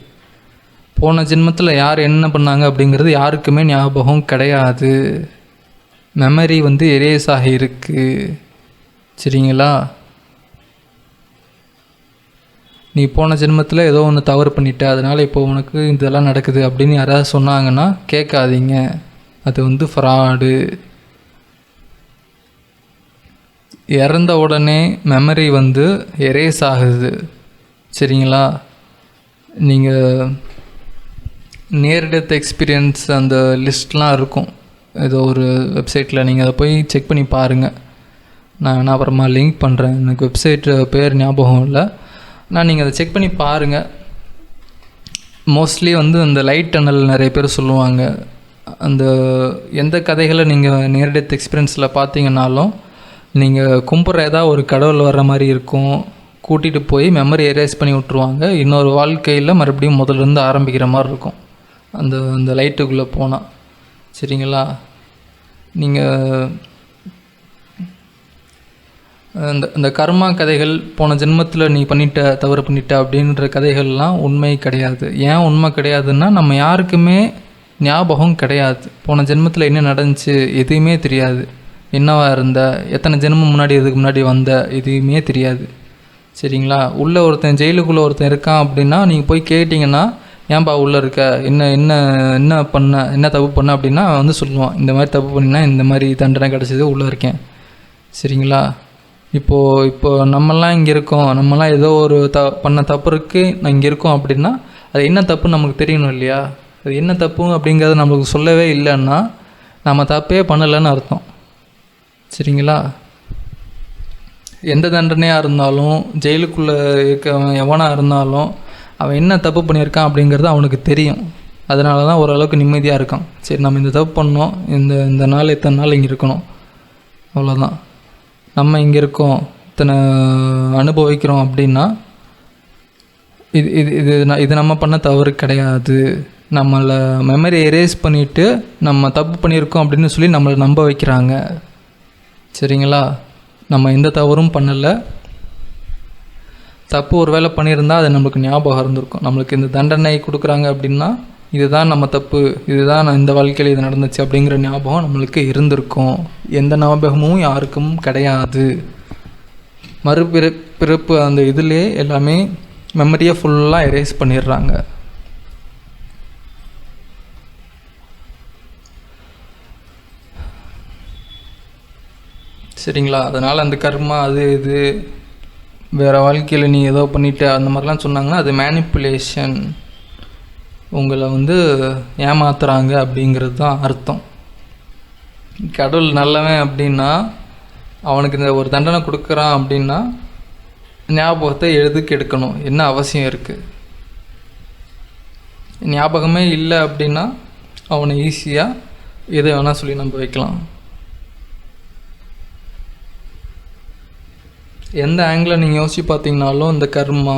A: போன ஜென்மத்தில் யார் என்ன பண்ணாங்க அப்படிங்கிறது யாருக்குமே ஞாபகம் கிடையாது. மெமரி வந்து எரேஸ் ஆகியிருக்கு, சரிங்களா. நீ போன ஜென்மத்தில் ஏதோ ஒன்று தவறு பண்ணிட்ட, அதனால் இப்போ உனக்கு இதெல்லாம் நடக்குது அப்படின்னு யாராவது சொன்னாங்கன்னா கேட்காதீங்க, அது வந்து ஃப்ராடு. இறந்த உடனே மெமரி வந்து எரேஸ் ஆகுது, சரிங்களா. நீங்கள் நியர் டெத் எக்ஸ்பீரியன்ஸ் அந்த லிஸ்ட்லாம் இருக்கும் ஏதோ ஒரு வெப்சைட்டில், நீங்கள் அதை போய் செக் பண்ணி பாருங்கள். நான் அப்புறமா லிங்க் பண்ணுறேன், எனக்கு வெப்சைட் பேர் ஞாபகம் இல்லை. நீங்கள் அதை செக் பண்ணி பாருங்கள். மோஸ்ட்லி வந்து அந்த லைட் டனல் நிறைய பேர் சொல்லுவாங்க. அந்த எந்த கதைகளை நீங்கள் நியர் டெத் எக்ஸ்பீரியன்ஸில் பார்த்தீங்கன்னாலும் நீங்கள் கும்பிட்ற ஏதாவது ஒரு கடவுள் வர்ற மாதிரி இருக்கும், கூட்டிகிட்டு போய் மெமரி எரேஸ் பண்ணி விட்ருவாங்க, இன்னொரு வாழ்க்கையில் மறுபடியும் முதல்லேருந்து ஆரம்பிக்கிற மாதிரி இருக்கும். அந்த அந்த லைட்டுக்குள்ளே போனால். சரிங்களா? நீங்கள் இந்த கர்மா கதைகள், போன ஜென்மத்தில் நீ பண்ணிட்ட தவறு பண்ணிட்ட அப்படின்ற கதைகள்லாம் உண்மை கிடையாது. ஏன் உண்மை கிடையாதுன்னா, நம்ம யாருக்குமே ஞாபகம் கிடையாது. போன ஜென்மத்தில் என்ன நடந்துச்சு எதுவுமே தெரியாது. என்னவா இருந்த, எத்தனை ஜென்மம் முன்னாடி இதுக்கு முன்னாடி வந்த, எதுவுமே தெரியாது. சரிங்களா? உள்ளே ஒருத்தன் ஜெயிலுக்குள்ளே ஒருத்தன் இருக்கான் அப்படின்னா நீங்கள் போய் கேட்டிங்கன்னா, ஏன்பா உள்ளே இருக்க, என்ன என்ன என்ன பண்ண, என்ன தப்பு பண்ண அப்படின்னா அவன் வந்து சொல்லுவான், இந்த மாதிரி தப்பு பண்ணினா இந்த மாதிரி தண்டனை கிடச்சிது, உள்ளே இருக்கேன். சரிங்களா? இப்போது நம்மலாம் இங்கே இருக்கோம், நம்மலாம் ஏதோ ஒரு பண்ண தப்புக்கு நான் இங்கே இருக்கோம் அப்படின்னா அது என்ன தப்புன்னு நமக்கு தெரியணும் இல்லையா? அது என்ன தப்பு அப்படிங்கிறத நம்மளுக்கு சொல்லவே இல்லைன்னா நம்ம தப்பே பண்ணலைன்னு அர்த்தம். சரிங்களா? எந்த தண்டனையாக இருந்தாலும், ஜெயிலுக்குள்ளே இருக்கவன் எவனாக இருந்தாலும் அவன் என்ன தப்பு பண்ணியிருக்கான் அப்படிங்கிறது அவனுக்கு தெரியும். அதனால தான் ஓரளவுக்கு நிம்மதியாக இருக்கான். சரி, நம்ம இந்த தப்பு பண்ணோம், இந்த நாள் இத்தனை நாள் இங்கே இருக்கணும், அவ்வளோதான். நம்ம இங்கே இருக்கோம், இத்தனை அனுபவிக்கிறோம் அப்படின்னா இது இது இது இது நம்ம பண்ண தவறு கிடையாது. நம்மளை மெமரி எரேஸ் பண்ணிவிட்டு நம்ம தப்பு பண்ணியிருக்கோம் அப்படின்னு சொல்லி நம்மளை நம்ப வைக்கிறாங்க. சரிங்களா? நம்ம எந்த தவறும் பண்ணலை. தப்பு ஒரு வேளை பண்ணியிருந்தால் அது நம்மளுக்கு ஞாபகம் இருந்திருக்கும். நம்மளுக்கு இந்த தண்டனை கொடுக்குறாங்க அப்படின்னா இதுதான் நம்ம தப்பு, இதுதான் நான் இந்த வாழ்க்கையில் இது நடந்துச்சு அப்படிங்கிற ஞாபகம் நம்மளுக்கு இருந்திருக்கும். எந்த ஞாபகமும் யாருக்கும் கிடையாது. மறுபிறப்பு அந்த இதிலே எல்லாமே மெமரியை ஃபுல்லாக எரேஸ் பண்ணிடுறாங்க. சரிங்களா? அதனால் அந்த கர்மா அது இது வேறு வாழ்க்கையில் நீ ஏதோ பண்ணிட்ட அந்த மாதிரிலாம் சொன்னாங்கன்னா அது மேனிப்புலேஷன், உங்களை வந்து ஏமாத்துறாங்க அப்படிங்கிறது தான் அர்த்தம். கடவுள் நல்லவன் அப்படின்னா அவனுக்கு இந்த ஒரு தண்டனை கொடுக்குறான் அப்படின்னா ஞாபகத்தை எதுக்கு எடுக்கணும், என்ன அவசியம் இருக்குது? ஞாபகமே இல்லை அப்படின்னா அவனை ஈஸியாக எதை வேணால் சொல்லி நம்ப வைக்கலாம். எந்த ஆங்கிளில் நீங்கள் யோசிச்சு பார்த்தீங்கனாலும் இந்த கர்மா,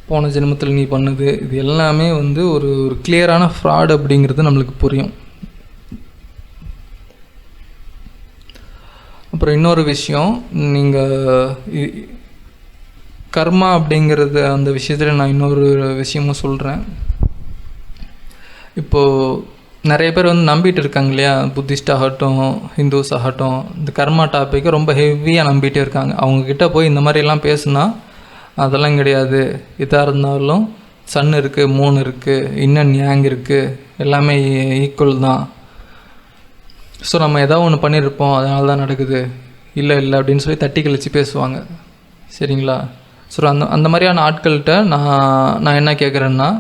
A: போன ஜென்மத்தில் நீ பண்ணுது, இது எல்லாமே வந்து ஒரு கிளியரான ஃப்ராட் அப்படிங்கிறது நம்மளுக்கு புரியும். அப்புறம் இன்னொரு விஷயம், நீங்கள் கர்மா அப்படிங்கிறது அந்த விஷயத்தில் நான் இன்னொரு விஷயமும் சொல்கிறேன். இப்போது நிறைய பேர் வந்து நம்பிட்டு இருக்காங்க இல்லையா, புத்திஸ்ட் ஆகட்டும் ஹிந்துஸ் ஆகட்டும், இந்த கர்மா டாப்பிக்கை ரொம்ப ஹெவியாக நம்பிகிட்டே இருக்காங்க. அவங்கக்கிட்ட போய் இந்த மாதிரிலாம் பேசுனா அதெல்லாம் கிடையாது, இதாக இருந்தாலும் சன் இருக்குது, மூன் இருக்குது, இன்னன் யாங் இருக்குது, எல்லாமே ஈக்குவல் தான். ஸோ நம்ம ஏதாவது ஒன்று பண்ணியிருப்போம் அதனால தான் நடக்குது, இல்லை அப்படின்னு சொல்லி தட்டி கழித்து பேசுவாங்க. சரிங்களா? ஸோ அந்த மாதிரியான ஆட்கள்கிட்ட நான் என்ன கேட்குறேன்னா,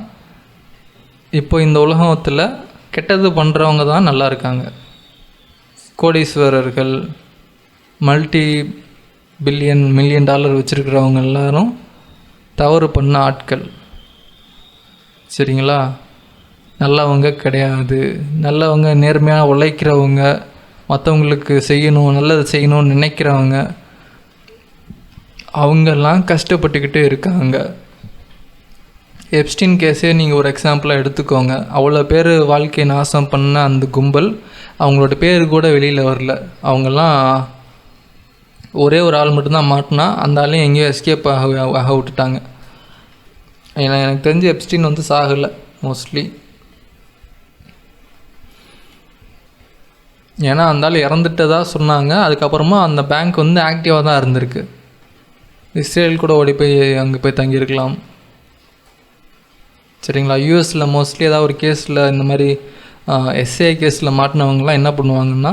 A: இப்போ இந்த உலகத்தில் கெட்டது பண்ணுறவங்க தான் நல்லா இருக்காங்க. கோடீஸ்வரர்கள், மல்டி பில்லியன் மில்லியன் டாலர் வச்சுருக்கிறவங்க எல்லாரும் தவறு பண்ண ஆட்கள். சரிங்களா? நல்லவங்க கிடையாது. நல்லவங்க நேர்மையாக உழைக்கிறவங்க, மற்றவங்களுக்கு செய்யணும், நல்லது செய்யணும்னு நினைக்கிறவங்க, அவங்கெல்லாம் கஷ்டப்பட்டுக்கிட்டு இருக்காங்க. எப்ஸ்டீன் கேஸே நீங்கள் ஒரு எக்ஸாம்பிளாக எடுத்துக்கோங்க. அவ்வளோ பேர் வாழ்க்கையை நாசம் பண்ண அந்த கும்பல், அவங்களோட பேர் கூட வெளியில் வரல. அவங்கெல்லாம் ஒரே ஒரு ஆள் மட்டும்தான் மாட்டினா, அந்த ஆளையும் எங்கேயோ எஸ்கேப் ஆக விட்டுட்டாங்க. எனக்கு தெரிஞ்சு எப்ஸ்டீன் வந்து சாகலை மோஸ்ட்லி. ஏன்னா அந்த ஆள் இறந்துட்டதாக சொன்னாங்க. அதுக்கப்புறமா அந்த பேங்க் வந்து ஆக்டிவாக தான் இருந்திருக்கு. இஸ்ரேல் கூட ஓடி போய் அங்கே போய் தங்கியிருக்கலாம். சரிங்களா? யூஎஸில் மோஸ்ட்லி ஏதாவது ஒரு கேஸில் இந்த மாதிரி எஸ்ஏ கேஸில் மாட்டினவங்களாம் என்ன பண்ணுவாங்கன்னா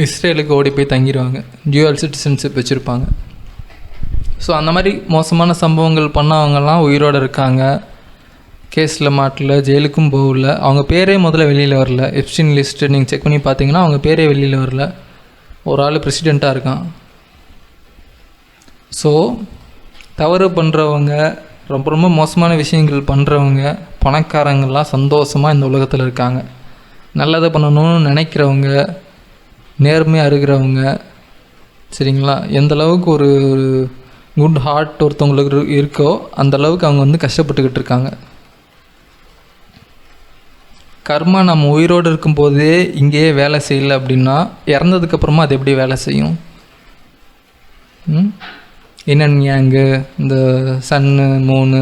A: இஸ்ரேலுக்கு ஓடி போய் தங்கிடுவாங்க, டியூவல் சிட்டிசன்ஷிப் வச்சுருப்பாங்க. ஸோ அந்த மாதிரி மோசமான சம்பவங்கள் பண்ணவங்கலாம் உயிரோடு இருக்காங்க, கேஸில் மாட்டல, ஜெயிலுக்கும் போகல. அவங்க பேரே முதல்ல வெளியில் வரல. எப்ஸ்டீன் லிஸ்ட்டு நீங்கள் செக் பண்ணி பார்த்தீங்கன்னா அவங்க பேரே வெளியில் வரல. ஒரு ஆள் பிரசிடெண்ட்டாக இருக்கான். ஸோ தவறு பண்ணுறவங்க, ரொம்ப ரொம்ப மோசமான விஷயங்கள் பண்ணுறவங்க, பணக்காரங்கள்லாம் சந்தோஷமாக இந்த உலகத்தில் இருக்காங்க. நல்லதை பண்ணணும்னு நினைக்கிறவங்க, நேர்மையாக இருக்கிறவங்க, சரிங்களா, எந்த அளவுக்கு ஒரு குட் ஹார்ட் ஒருத்தவங்களுக்கு இருக்கோ அந்த அளவுக்கு அவங்க வந்து கஷ்டப்பட்டுக்கிட்டு இருக்காங்க. கர்மா நம்ம உயிரோடு இருக்கும்போதே இங்கேயே வேலை செய்யலை அப்படின்னா இறந்ததுக்கப்புறமா அது எப்படி வேலை செய்யும்? என்னன்னு அங்கே இந்த சன்னு மூணு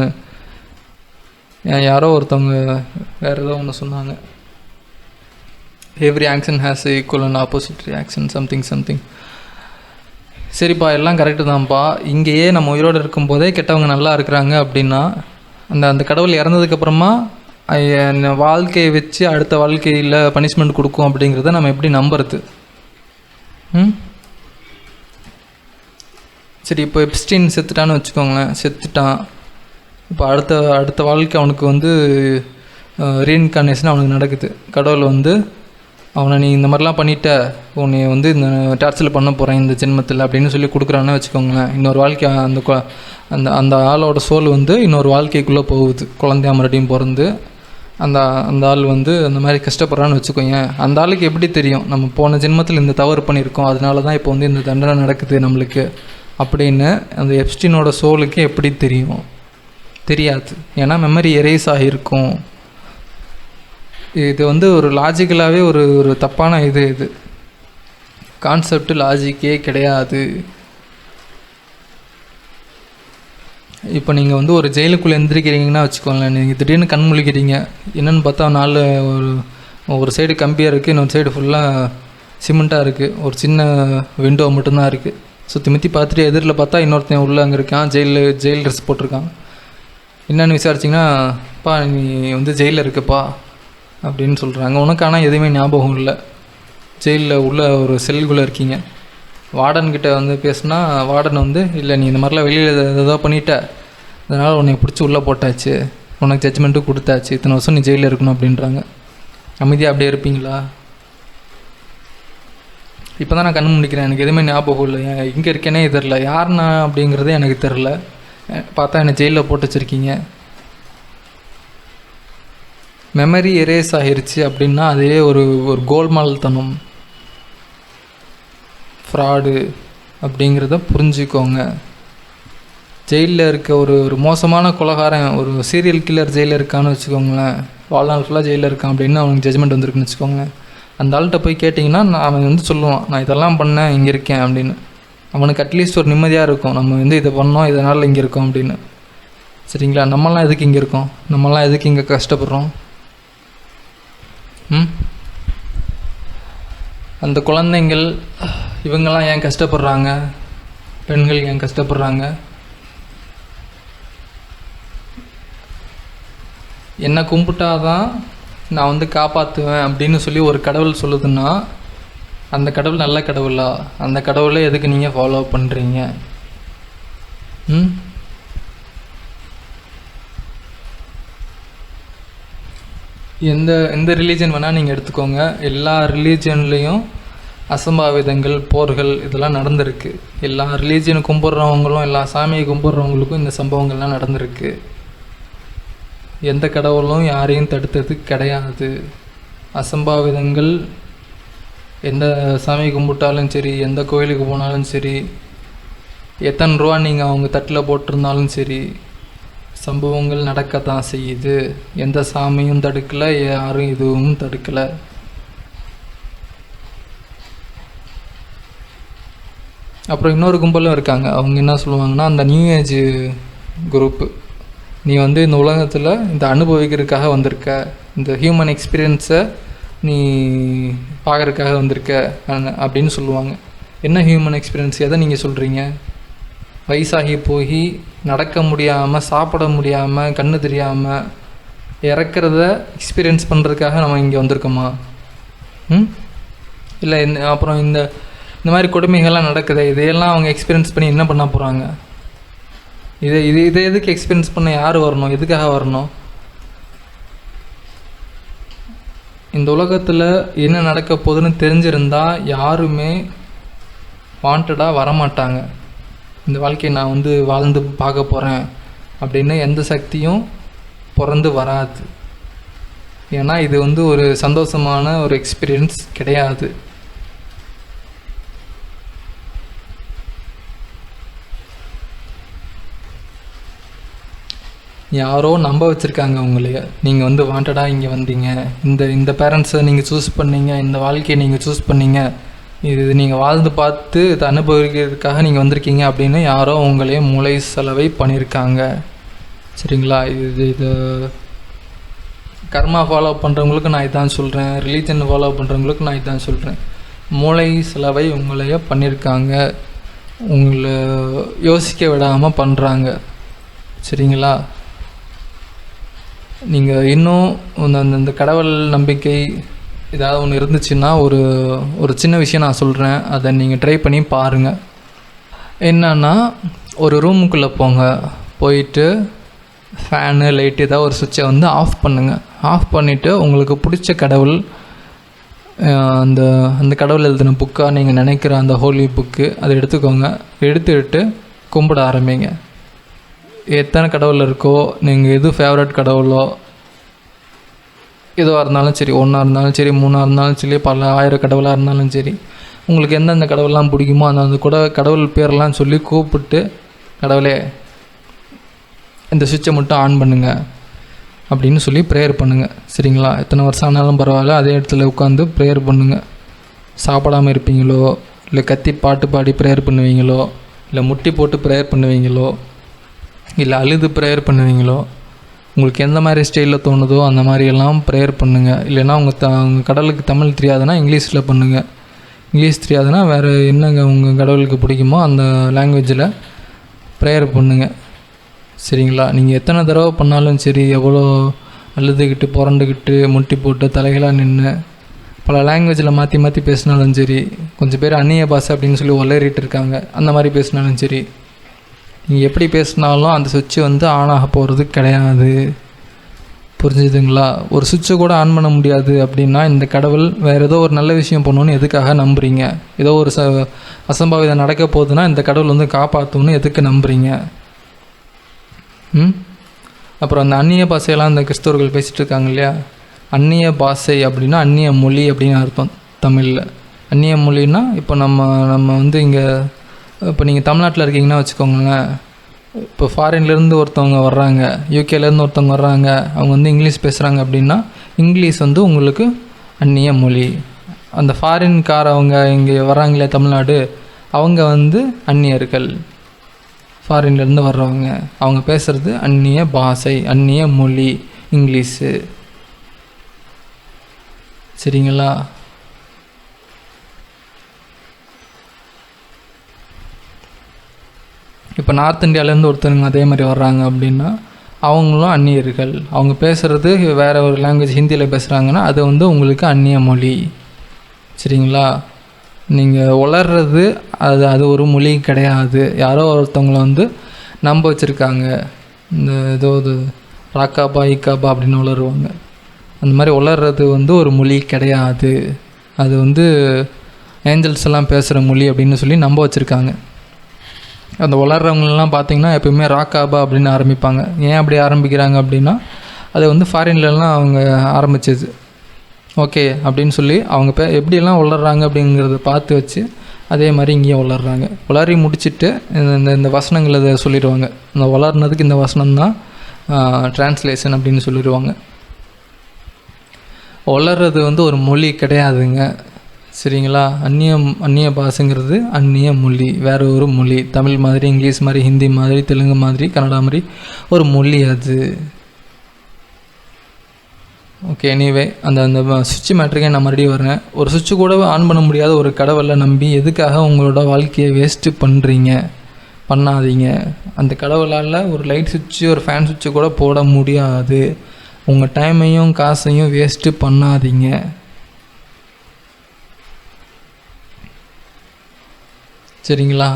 A: யாரோ ஒருத்தவங்க வேறு ஏதோ ஒன்று சொன்னாங்க, every action has equal and opposite reaction something. சரிப்பா, எல்லாம் கரெக்டு தான்ப்பா. இங்கேயே நம்ம உயிரோடு இருக்கும்போதே கெட்டவங்க நல்லா இருக்கிறாங்க அப்படின்னா அந்த கடவுள் இறந்ததுக்கப்புறமா வாழ்க்கையை வச்சு அடுத்த வாழ்க்கையில் பனிஷ்மெண்ட் கொடுக்கும் அப்படிங்கிறத நம்ம எப்படி நம்புறது? சரி, இப்போ எப்ஸ்டீன் செத்துட்டான்னு வச்சுக்கோங்களேன். செத்துட்டான். இப்போ அடுத்த வாழ்க்கை அவனுக்கு ரீஇன்கார்னேஷன் அவனுக்கு நடக்குது. கடவுள் அவனை நீ இந்த மாதிரிலாம் பண்ணிட்ட, உன்னை இந்த டார்ச்சரில் பண்ண போகிறேன் இந்த ஜென்மத்தில் அப்படின்னு சொல்லி கொடுக்குறான்னு வச்சுக்கோங்களேன். இன்னொரு வாழ்க்கை அந்த அந்த ஆளோட சோல் இன்னொரு வாழ்க்கைக்குள்ளே போகுது. குழந்தையா மறுபடியும் பிறந்து அந்த ஆள் அந்த மாதிரி கஷ்டப்படுறான்னு வச்சுக்கோங்க. அந்த ஆளுக்கு எப்படி தெரியும் நம்ம போன ஜென்மத்தில் இந்த தவறு பண்ணியிருக்கோம், அதனால தான் இப்போ இந்த தண்டனை நடக்குது நம்மளுக்கு அப்படின்னு அந்த எப்ஸ்டீனோட சோலுக்கு எப்படி தெரியும்? தெரியாது. ஏன்னா மெமரி எரேஸ் ஆகியிருக்கும். இது ஒரு லாஜிக்கலாகவே ஒரு தப்பான இது கான்செப்ட், லாஜிக்கே கிடையாது. இப்போ நீங்கள் ஒரு ஜெயிலுக்குள்ளே எந்திரிக்கிறீங்கன்னா வச்சுக்கோங்களேன். நீங்கள் திடீர்னு கண் முழிக்கிறீங்க. என்னென்னு பார்த்தா நாலு ஒரு சைடு கம்பியாக இருக்குது, இன்னொரு சைடு ஃபுல்லாக சிமெண்ட்டாக இருக்குது. ஒரு சின்ன விண்டோ மட்டும்தான் இருக்குது. சுற்றி முற்றி பார்த்துட்டு எதிரில் பார்த்தா இன்னொருத்தன் உள்ளே அங்கே இருக்கான், ஜெயில் ட்ரெஸ் போட்டிருக்கான். என்னென்னு விசாரிச்சிங்கன்னா, பா நீ ஜெயிலில் இருக்குப்பா அப்படின்னு சொல்கிறாங்க. உனக்கு ஆனால் எதுவுமே ஞாபகம் இல்லை. ஜெயிலில் உள்ள ஒரு செல்குள்ளே இருக்கீங்க. வார்டன்கிட்ட பேசுனா வார்டன் இல்லை நீ இந்த மாதிரிலாம் வெளியில் ஏதோ பண்ணிட்ட, அதனால் உன்னை பிடிச்சி உள்ளே போட்டாச்சு, உனக்கு ஜட்ஜ்மெண்ட்டும் கொடுத்தாச்சு, இத்தனை வருஷம் நீ ஜெயிலில் இருக்கணும் அப்படின்றாங்க. அமைதியாக அப்படியே இருப்பீங்களா? இப்போ தான் நான் கண்ணு முடிக்கிறேன், எனக்கு எதுவுமே ஞாபகம் இல்லை, எங்கே இருக்கேனே தெரில, யாருண்ணா அப்படிங்கிறதே எனக்கு தெரில, பார்த்தா என்னை ஜெயிலில் போட்டு வச்சுருக்கீங்க. மெமரி எரேஸ் ஆகிருச்சு அப்படின்னா அதே ஒரு கோல்மால்தனம், ஃப்ராடு அப்படிங்கிறத புரிஞ்சுக்கோங்க. ஜெயிலில் இருக்க ஒரு மோசமான கொலைகாரன், ஒரு சீரியல் கில்லர் ஜெயிலில் இருக்கான்னு வச்சுக்கோங்களேன், வாழ்நாள் ஃபுல்லாக ஜெயிலில் இருக்கான் அப்படின்னு அவனுக்கு ஜட்ஜ்மெண்ட் வந்திருக்குன்னு வச்சுக்கோங்களேன். அந்த ஆள்கிட்ட போய் கேட்டிங்கன்னா அவன் சொல்லுவான், நான் இதெல்லாம் பண்ணேன், இங்கே இருக்கேன் அப்படின்னு. அவனுக்கு அட்லீஸ்ட் ஒரு நிம்மதியாக இருக்கும், நம்ம இதை பண்ணோம், இதனால் இங்கே இருக்கோம் அப்படின்னு. சரிங்களா? நம்மளாம் எதுக்கு இங்கே இருக்கோம்? நம்மளாம் எதுக்கு இங்கே கஷ்டப்படுறோம்? அந்த குழந்தைங்கள் இவங்கெல்லாம் ஏன் கஷ்டப்படுறாங்க? பெண்கள் ஏன் கஷ்டப்படுறாங்க? என்னை கும்பிட்டாதான் நான் காப்பாற்றுவேன் அப்படின்னு சொல்லி ஒரு கடவுள் சொல்லுதுன்னா அந்த கடவுள் நல்ல கடவுளா? அந்த கடவுளை எதுக்கு நீங்கள் ஃபாலோ பண்ணுறீங்க? எந்த ரிலீஜன் வேணால் நீங்கள் எடுத்துக்கோங்க. எல்லா ரிலீஜன்லேயும் அசம்பாவிதங்கள், போர்கள் இதெல்லாம் நடந்திருக்கு. எல்லா ரிலீஜனை கும்பிட்றவங்களும் எல்லா சாமியை கும்பிட்றவங்களுக்கும் இந்த சம்பவங்கள்லாம் நடந்திருக்கு. எந்த கடவுளும் யாரையும் தடுத்தது கிடையாது. அசம்பாவிதங்கள் எந்த சாமி கும்பிட்டாலும் சரி, எந்த கோயிலுக்கு போனாலும் சரி, எத்தனை ரூபா நீங்கள் அவங்க தட்டில் போட்டிருந்தாலும் சரி, சம்பவங்கள் நடக்கத்தான் செய்யுது. எந்த சாமியும் தடுக்கலை, யாரும் இதுவும் தடுக்கலை. அப்புறம் இன்னொரு கும்பலும் இருக்காங்க. அவங்க என்ன சொல்லுவாங்கன்னா, அந்த நியூ ஏஜ் குரூப்பு, நீ இந்த உலகத்தில் இந்த அனுபவிக்கிறதுக்காக வந்திருக்க, இந்த ஹியூமன் எக்ஸ்பீரியன்ஸை நீ பார்க்குறதுக்காக வந்திருக்க அப்படின்னு சொல்லுவாங்க. என்ன ஹியூமன் எக்ஸ்பீரியன்ஸ்? எதை நீங்கள் சொல்கிறீங்க? வயசாகி போய் நடக்க முடியாமல், சாப்பிட முடியாமல், கண்ணு தெரியாமல் இறக்கிறத எக்ஸ்பீரியன்ஸ் பண்ணுறதுக்காக நம்ம இங்கே வந்திருக்கோமா? இல்லை அப்புறம் இந்த மாதிரி கொடுமைகள்லாம் நடக்குது, இதையெல்லாம் அவங்க எக்ஸ்பீரியன்ஸ் பண்ணி என்ன பண்ண போகிறாங்க? இதை எதுக்கு எக்ஸ்பீரியன்ஸ் பண்ண யார் வரணும்? எதுக்காக வரணும்? இந்த உலகத்தில் என்ன நடக்க போகுதுன்னு தெரிஞ்சிருந்தால் யாருமே வாண்டடாக வரமாட்டாங்க. இந்த வாழ்க்கையை நான் வாழ்ந்து பார்க்க போகிறேன் அப்படின்னு எந்த சக்தியும் பிறந்து வராது. ஏன்னா இது ஒரு சந்தோஷமான ஒரு எக்ஸ்பீரியன்ஸ் கிடையாது. யாரோ நம்ப வச்சுருக்காங்க உங்களைய. நீங்கள் வந்து வாண்டடாக இங்கே வந்தீங்க, இந்த பேரண்ட்ஸை நீங்கள் சூஸ் பண்ணீங்க, இந்த வாழ்க்கையை நீங்கள் சூஸ் பண்ணீங்க, இது நீங்கள் வாழ்ந்து பார்த்து இதை அனுபவிக்கிறதுக்காக நீங்கள் வந்திருக்கீங்க அப்படின்னு யாரோ உங்களையே மூளை செலவை பண்ணியிருக்காங்க. சரிங்களா? இது கர்மா ஃபாலோ பண்ணுறவங்களுக்கு நான் இதான் சொல்கிறேன், ரிலீஜன் ஃபாலோ பண்ணுறவங்களுக்கு நான் இதான் சொல்கிறேன். மூளை செலவை உங்களையே பண்ணியிருக்காங்க, உங்களை யோசிக்க விடாமல் பண்ணுறாங்க. சரிங்களா? நீங்கள் இன்னும் இந்த கடவுள் நம்பிக்கை ஏதாவது ஒன்று இருந்துச்சுன்னா ஒரு சின்ன விஷயம் நான் சொல்கிறேன், அதை நீங்கள் ட்ரை பண்ணி பாருங்கள். என்னன்னா, ஒரு ரூமுக்குள்ளே போங்க, போயிட்டு ஃபேனு லைட்டு ஏதாவது ஒரு சுவிட்சை வந்து ஆஃப் பண்ணுங்கள். ஆஃப் பண்ணிவிட்டு உங்களுக்கு பிடிச்ச கடவுள், அந்த கடவுள் எழுதின புக்காக நீங்கள் நினைக்கிற அந்த ஹோலி புக்கு அதை எடுத்துக்கோங்க. எடுத்துக்கிட்டு கும்பிட ஆரம்பிங்க. எத்தனை கடவுள் இருக்கோ, நீங்கள் எது ஃபேவரட் கடவுளோ, எதுவாக இருந்தாலும் சரி, 1 இருந்தாலும் சரி, 3 இருந்தாலும் சரி, பல 1000 கடவுளாக இருந்தாலும் சரி, உங்களுக்கு எந்தெந்த கடவுள்லாம் பிடிக்குமோ அந்த கூட கடவுள் பேரெல்லாம் சொல்லி கூப்பிட்டு, கடவுளே இந்த சுவிட்சை மட்டும் ஆன் பண்ணுங்க அப்படின்னு சொல்லி ப்ரேயர் பண்ணுங்கள். சரிங்களா? எத்தனை வருஷம் ஆனாலும் பரவாயில்ல, அதே இடத்துல உட்காந்து ப்ரேயர் பண்ணுங்கள். சாப்பிடாமல் இருப்பீங்களோ, இல்லை கத்தி பாட்டு பாடி ப்ரேயர் பண்ணுவீங்களோ, இல்லை முட்டி போட்டு ப்ரேயர் பண்ணுவீங்களோ, இல்லை அழுது ப்ரேயர் பண்ணுவீங்களோ, உங்களுக்கு எந்த மாதிரி ஸ்டைலில் தோணுதோ அந்த மாதிரியெல்லாம் ப்ரேயர் பண்ணுங்கள். இல்லைன்னா உங்கள் கடவுளுக்கு தமிழ் தெரியாதுன்னா இங்கிலீஷில் பண்ணுங்கள். இங்கிலீஷ் தெரியாதுன்னா வேறு என்னங்க உங்கள் கடவுளுக்கு பிடிக்குமோ அந்த லாங்குவேஜில் ப்ரேயர் பண்ணுங்கள். சரிங்களா? நீங்கள் எத்தனை தடவை பண்ணாலும் சரி, எவ்வளோ அழுதுகிட்டு புரண்டுக்கிட்டு முட்டி போட்டு தலைகளாக நின்று பல லாங்குவேஜில் மாற்றி மாற்றி பேசினாலும் சரி, கொஞ்சம் பேர் அந்நிய பாஷை அப்படின்னு சொல்லி உளறிட்டு இருக்காங்க, அந்த மாதிரி பேசினாலும் சரி, நீங்கள் எப்படி பேசினாலும் அந்த சுவிட்சு வந்து ஆன் ஆக போகிறது கிடையாது. புரிஞ்சுதுங்களா? ஒரு சுவிட்சை கூட ஆன் பண்ண முடியாது அப்படின்னா இந்த கடவுள் வேறு ஏதோ ஒரு நல்ல விஷயம் பண்ணணுன்னு எதுக்காக நம்புறீங்க? ஏதோ ஒரு அசம்பாவிதம் நடக்க போகுதுன்னா இந்த கடவுள் வந்து காப்பாற்றணும்னு எதுக்கு நம்புறீங்க? அப்புறம் அந்த அந்நிய பாஷையெல்லாம் இந்த கிறிஸ்தவர்கள் பேசிகிட்டு இருக்காங்க இல்லையா? அந்நிய பாஷை அப்படின்னா அந்நிய மொழி அப்படின்னு அர்த்தம் தமிழில். அந்நிய மொழின்னா இப்போ நம்ம வந்து இங்கே இப்போ நீங்கள் தமிழ்நாட்டில் இருக்கீங்கன்னா வச்சுக்கோங்களேன், இப்போ ஃபாரின்லேருந்து ஒருத்தவங்க வர்றாங்க, யூகேலேருந்து ஒருத்தவங்க வர்றாங்க, அவங்க வந்து இங்கிலீஷ் பேசுகிறாங்க அப்படின்னா இங்கிலீஷ் வந்து உங்களுக்கு அந்நிய மொழி. அந்த ஃபாரின்காரவங்க இங்கே வர்றாங்களே தமிழ்நாடு, அவங்க வந்து அந்நியர்கள், ஃபாரின்லேருந்து வர்றவங்க, அவங்க பேசுகிறது அந்நிய பாஷை, அந்நிய மொழி, இங்கிலீஷு. சரிங்களா? இப்போ நார்த் இந்தியாவிலேருந்து ஒருத்தருங்க அதே மாதிரி வர்றாங்க அப்படின்னா அவங்களும் அந்நியர்கள். அவங்க பேசுகிறது வேறு ஒரு லாங்குவேஜ், ஹிந்தியில் பேசுகிறாங்கன்னா அது வந்து உங்களுக்கு அந்நிய மொழி. சரிங்களா? நீங்கள் உளர்றது அது ஒரு மொழி கிடையாது. யாரோ ஒருத்தவங்களை வந்து நம்ப வச்சுருக்காங்க. இந்த ஏதோ இது ராக்காபா ஈக்காபா அப்படின்னு உளருவாங்க. அந்த மாதிரி உளர்றது வந்து ஒரு மொழி கிடையாது. அது வந்து ஏஞ்சல்ஸ் எல்லாம் பேசுகிற மொழி அப்படின்னு சொல்லி நம்ப வச்சுருக்காங்க. அந்த உளர்றவங்களெலாம் பார்த்திங்கன்னா எப்போயுமே ராக்காபா அப்படின்னு ஆரம்பிப்பாங்க. ஏன் அப்படி ஆரம்பிக்கிறாங்க அப்படின்னா அது வந்து ஃபாரின்லலாம் அவங்க ஆரம்பித்தது. ஓகே அப்படின்னு சொல்லி அவங்க எப்படியெல்லாம் உளர்றாங்க அப்படிங்கிறத பார்த்து வச்சு அதே மாதிரி இங்கேயும் உளர்றாங்க. உளறி முடிச்சுட்டு இந்த வசனங்களை இதை சொல்லிடுவாங்க. இந்த உளர்னதுக்கு இந்த வசனம் தான் டிரான்ஸ்லேஷன் அப்படின்னு சொல்லிடுவாங்க. உளர்றது வந்து ஒரு மொழி கிடையாதுங்க. சரிங்களா? அந்நிய பாஷைங்கிறது அந்நிய மொழி, வேறு ஒரு மொழி. தமிழ் மாதிரி, இங்கிலீஷ் மாதிரி, ஹிந்தி மாதிரி, தெலுங்கு மாதிரி, கன்னடா மாதிரி ஒரு மொழி அது. ஓகே, எனிவே அந்த சுவிட்ச் மேட்ருக்கே நான் மறுபடியும் வரேன். ஒரு சுவிட்சு கூட ஆன் பண்ண முடியாத ஒரு கடவுளை நம்பி எதுக்காக உங்களோட வாழ்க்கையை வேஸ்ட்டு பண்ணுறீங்க? பண்ணாதீங்க. அந்த கடவுளால் ஒரு லைட் சுவிட்சு, ஒரு ஃபேன் சுவிட்சு கூட போட முடியாது. உங்கள் டைமையும் காசையும் வேஸ்ட்டு பண்ணாதீங்க. சரிங்களா?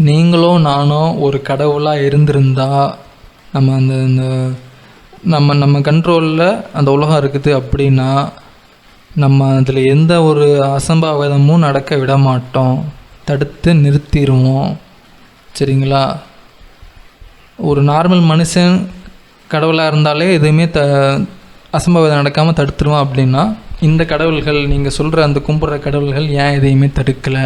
A: நீங்களோ நானோ ஒரு கடவுளாக இருந்திருந்தா நம்ம கண்ட்ரோலில் அந்த உலகம் இருக்குது அப்படின்னா நம்ம அதில் எந்த ஒரு அசம்பாவிதமும் நடக்க விட மாட்டோம், தடுத்து நிறுத்திடுவோம். சரிங்களா? ஒரு நார்மல் மனுஷன் கடவுளாக இருந்தாலே எதுவுமே அசம்பாவிதம் நடக்காமல் தடுத்துருவான். அப்படின்னா இந்த கடவுள்கள், நீங்கள் சொல்கிற அந்த கும்பிட்ற கடவுள்கள் ஏன் எதையுமே தடுக்கலை?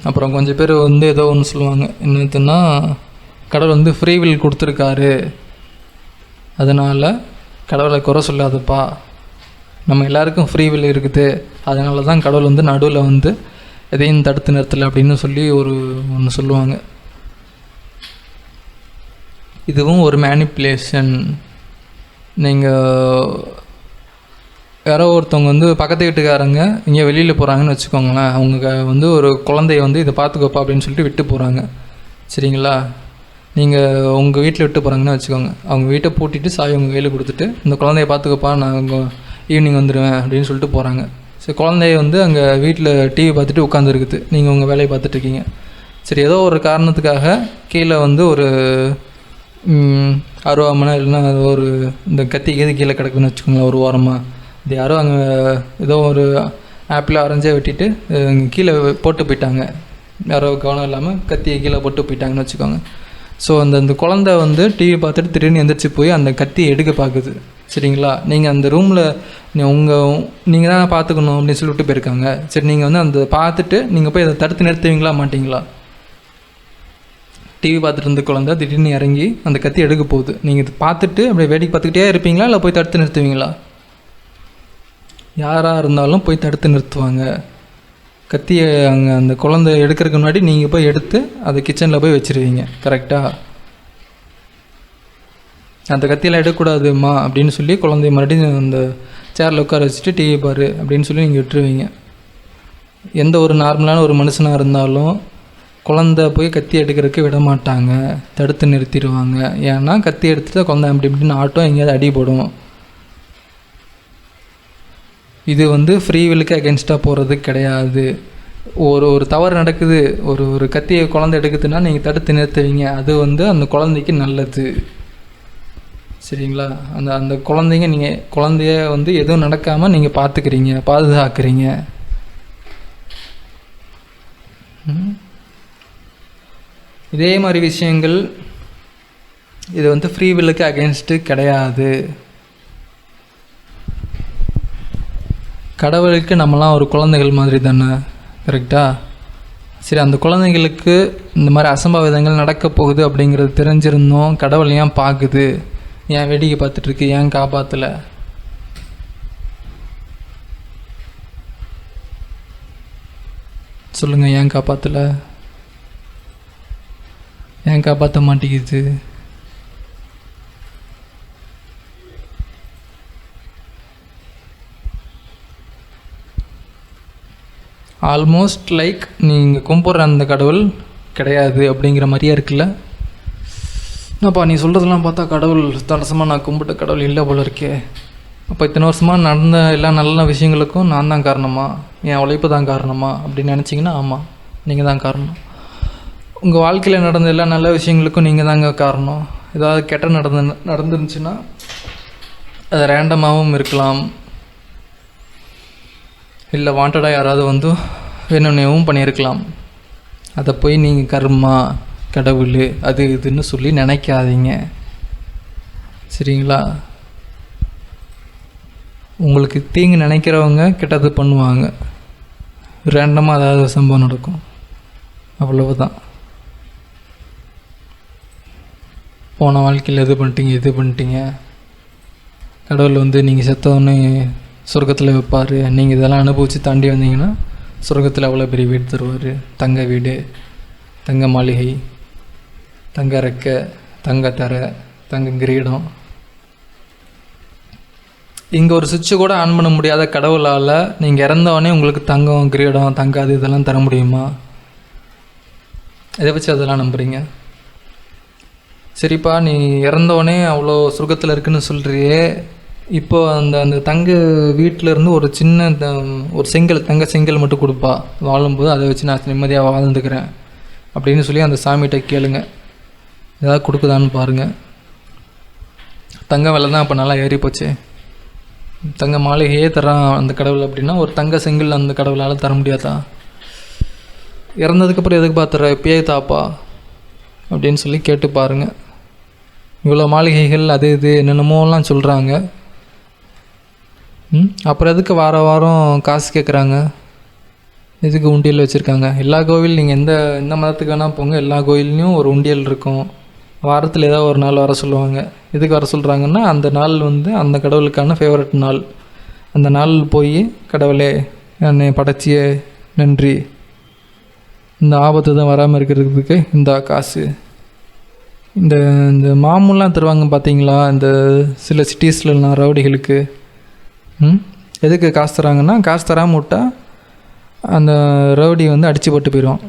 A: அப்புறம் கொஞ்சம் பேர் வந்து ஏதோ ஒன்று சொல்லுவாங்க, என்னதுன்னா கடவுள் வந்து ஃப்ரீ வில் கொடுத்துருக்காரு, அதனால் கடவுளை குறை சொல்லாதப்பா, நம்ம எல்லாருக்கும் ஃப்ரீ வில் இருக்குது, அதனால தான் கடவுள் வந்து நடுவில் வந்து எதையும் தடுத்து நிறுத்தலை அப்படின்னு சொல்லி ஒன்று சொல்லுவாங்க. இதுவும் ஒரு மேனிப்புலேஷன். நீங்கள் யாரோ ஒருத்தவங்க வந்து பக்கத்து வீட்டுக்காரங்க இங்கே வெளியில் போகிறாங்கன்னு வச்சுக்கோங்களேன், அவங்க வந்து ஒரு குழந்தைய வந்து இதை பார்த்துக்கோப்பா அப்படின்னு சொல்லிட்டு விட்டு போகிறாங்க, சரிங்களா? நீங்கள் உங்கள் வீட்டில் விட்டு போகிறாங்கன்னு வச்சுக்கோங்க, அவங்க வீட்டை பூட்டிட்டு சாவி உங்கள் கையில் கொடுத்துட்டு இந்த குழந்தைய பார்த்துக்கப்பா, நான் உங்கள் ஈவினிங் வந்துடுவேன் அப்படின்னு சொல்லிட்டு போகிறாங்க. சரி, குழந்தைய வந்து அங்கே வீட்டில் டிவி பார்த்துட்டு உட்காந்துருக்குது, நீங்கள் உங்கள் வேலையை பார்த்துட்ருக்கீங்க. சரி, ஏதோ ஒரு காரணத்துக்காக கீழே வந்து ஒரு அருவாமனை இல்லைன்னா ஒரு இந்த கத்தி கீழே கிடக்குன்னு வச்சுக்கோங்களேன், ஒரு ஓரமாக. இது யாரோ அங்கே ஏதோ ஒரு ஆப்பிள் ஆரஞ்சே வெட்டிட்டு கீழே போட்டு போயிட்டாங்க, யாரோ கவனம் இல்லாமல் கத்தியை கீழே போட்டு போயிட்டாங்கன்னு வச்சுக்கோங்க. ஸோ அந்த குழந்தை வந்து டிவி பார்த்துட்டு திடீர்னு எந்திரிச்சு போய் அந்த கத்தியை எடுக்க பார்க்குது, சரிங்களா? நீங்கள் அந்த ரூமில் நீங்கள் தான் பார்த்துக்கணும் அப்படின்னு சொல்லிட்டு போயிருக்காங்க. சரி, நீங்கள் வந்து அந்த பார்த்துட்டு நீங்கள் போய் அதை தடுத்து நிறுத்துவீங்களா மாட்டிங்களா? டிவி பார்த்துட்டு இருந்த குழந்தை திடீர்னு இறங்கி அந்த கத்தி எடுக்க போகுது, நீங்கள் இது பார்த்துட்டு அப்படியே வேடிக்கை பார்த்துக்கிட்டே இருப்பீங்களா, இல்லை போய் தடுத்து நிறுத்துவீங்களா? யாராக இருந்தாலும் போய் தடுத்து நிறுத்துவாங்க. கத்தியை அங்கே அந்த குழந்தை எடுக்கிறதுக்கு முன்னாடி நீங்கள் போய் எடுத்து அதை கிச்சனில் போய் வச்சுருவீங்க, கரெக்டாக? அந்த கத்தியெல்லாம் எடுக்கக்கூடாதும்மா அப்படின்னு சொல்லி குழந்தைய மறுபடியும் அந்த சேரில் உட்கார வச்சுட்டு டிவி பாரு அப்படின்னு சொல்லி நீங்கள் விட்டுருவீங்க. எந்த ஒரு நார்மலான ஒரு மனுஷனாக இருந்தாலும் குழந்தை போய் கத்தி எடுக்கிறதுக்கு விட மாட்டாங்க, தடுத்து நிறுத்திடுவாங்க. ஏன்னா கத்தி எடுத்துகிட்டு குழந்தை அப்படி இப்படின்னு ஆட்டம் எங்கேயாவது அடி போடும். இது வந்து ஃப்ரீ வில்லுக்கு அகென்ஸ்டாக போகிறது கிடையாது. ஒரு தவறு நடக்குது, ஒரு கத்தியை குழந்தை எடுக்குதுன்னா நீங்கள் தடுத்து நிறுத்துவீங்க, அது வந்து அந்த குழந்தைக்கு நல்லது, சரிங்களா? அந்த குழந்தைய வந்து எதுவும் நடக்காமல் நீங்கள் பார்த்துக்கிறீங்க, பாதுகாக்கிறீங்க. இதே மாதிரி விஷயங்கள் இது வந்து ஃப்ரீ வில்லுக்கு அகென்ஸ்ட்டு கிடையாது. கடவுளுக்கு நம்மலாம் ஒரு குழந்தைகள் மாதிரி தானே, கரெக்டாக? சரி, அந்த குழந்தைங்களுக்கு இந்த மாதிரி அசம்பாவிதங்கள் நடக்க போகுது அப்படிங்கிறது தெரிஞ்சிருந்தோம், கடவுள் ஏன் பார்க்குது, ஏன் வேடிக்கை பார்த்துட்ருக்கு, ஏன் காப்பாற்றலை? சொல்லுங்கள், ஏன் காப்பாற்றலை? ஏன் காப்பாற்ற மாட்டேங்குது? ஆல்மோஸ்ட் லைக் நீங்கள் கும்பிட்ற அந்த கடவுள் கிடையாது அப்படிங்கிற மாதிரியே இருக்குல்ல. அப்பா நீ சொல்கிறதெல்லாம் பார்த்தா கடவுள் தடசமாக நான் கும்பிட்ட கடவுள் இல்லை போல இருக்கே. அப்போ இத்தனை வருஷமாக நடந்த எல்லா நல்ல விஷயங்களுக்கும் நான் தான் காரணமா, என் உழைப்பு தான் காரணமா அப்படின்னு நினச்சிங்கன்னா ஆமாம், நீங்கள் தான் காரணம். உங்கள் வாழ்க்கையில் நடந்த எல்லா நல்ல விஷயங்களுக்கும் நீங்கள் தாங்க காரணம். ஏதாவது கெட்ட நடந்துருந்துச்சுன்னா அது ரேண்டமாகவும் இருக்கலாம், இல்லை வாண்டடாக யாராவது வந்து வேணும்னேவும் பண்ணியிருக்கலாம். அதை போய் நீங்கள் கர்மா, கடவுள், அது இதுன்னு சொல்லி நினைக்காதீங்க, சரிங்களா? உங்களுக்கு தீங்கு நினைக்கிறவங்க கெட்டது பண்ணுவாங்க, ரேண்டமாக ஏதாவது சம்பவம் நடக்கும், அவ்வளவுதான். போன வாழ்க்கையில் இது பண்ணிட்டீங்க, கடவுள் வந்து நீங்கள் செத்தவொன்னே சொர்க்கத்தில் வைப்பார், நீங்கள் இதெல்லாம் அனுபவித்து தாண்டி வந்தீங்கன்னா சொர்க்கத்தில் அவ்வளோ பெரிய வீடு தருவார், தங்க வீடு, தங்க மாளிகை, தங்க ரெக்கை, தங்க தரை, தங்க கிரீடம். இங்கே ஒரு சுவிட்சு கூட ஆன் பண்ண முடியாத கடவுளால் நீங்கள் இறந்தவொடனே உங்களுக்கு தங்கம், கிரீடம், தங்க அது இதெல்லாம் தர முடியுமா? இதை வச்சு அதெல்லாம் நம்புறீங்க? சரிப்பா, நீ இறந்தவொடனே அவ்வளோ சொர்க்கத்தில் இருக்குன்னு சொல்கிறியே, இப்போ அந்த தங்க வீட்டிலேருந்து ஒரு சின்ன ஒரு தங்க செங்கல் மட்டும் கொடுப்பா, வாழும்போது அதை வச்சு நான் நிம்மதியாக வாழ்ந்துக்கிறேன் அப்படின்னு சொல்லி அந்த சாமிகிட்ட கேளுங்க, ஏதாவது கொடுக்குதான்னு பாருங்கள். தங்க விலை தான் அப்போ நல்லா ஏறி போச்சு, தங்க மாளிகையே தரான் அந்த கடவுள் அப்படின்னா ஒரு தங்க செங்கல் அந்த கடவுளால் தர முடியாதா? இறந்ததுக்கப்புறம் எதுக்கு பார்த்துற, இப்பயே தாப்பா அப்படின்னு சொல்லி கேட்டு பாருங்கள். இவ்வளோ மாளிகைகள் அது இது என்னென்னமோலாம் சொல்கிறாங்க, அப்புறம் எதுக்கு வாரம் காசு கேட்குறாங்க? எதுக்கு உண்டியல் வச்சுருக்காங்க? எல்லா கோவில் நீங்கள் எந்த மதத்துக்கு வேணால் போங்க, எல்லா கோயில்லையும் ஒரு உண்டியல் இருக்கும். வாரத்தில் ஏதாவது ஒரு நாள் வர சொல்லுவாங்க. எதுக்கு வர சொல்கிறாங்கன்னா, அந்த நாள் வந்து அந்த கடவுளுக்கான ஃபேவரட் நாள். அந்த நாள் போய் கடவுளே என்னை படைச்சியே நன்றி, இந்த ஆபத்து தான் வராமல் இருக்கிறதுக்கு இந்த காசு, இந்த இந்த மாமூலாம் தருவாங்க பார்த்தீங்களா, இந்த சில சிட்டிஸ்லாம் ரவுடிகளுக்கு. எதுக்கு காசு தராங்கன்னா, காசு தராமல் விட்டால் அந்த ரவுடி வந்து அடித்து போட்டு போயிடுவான்.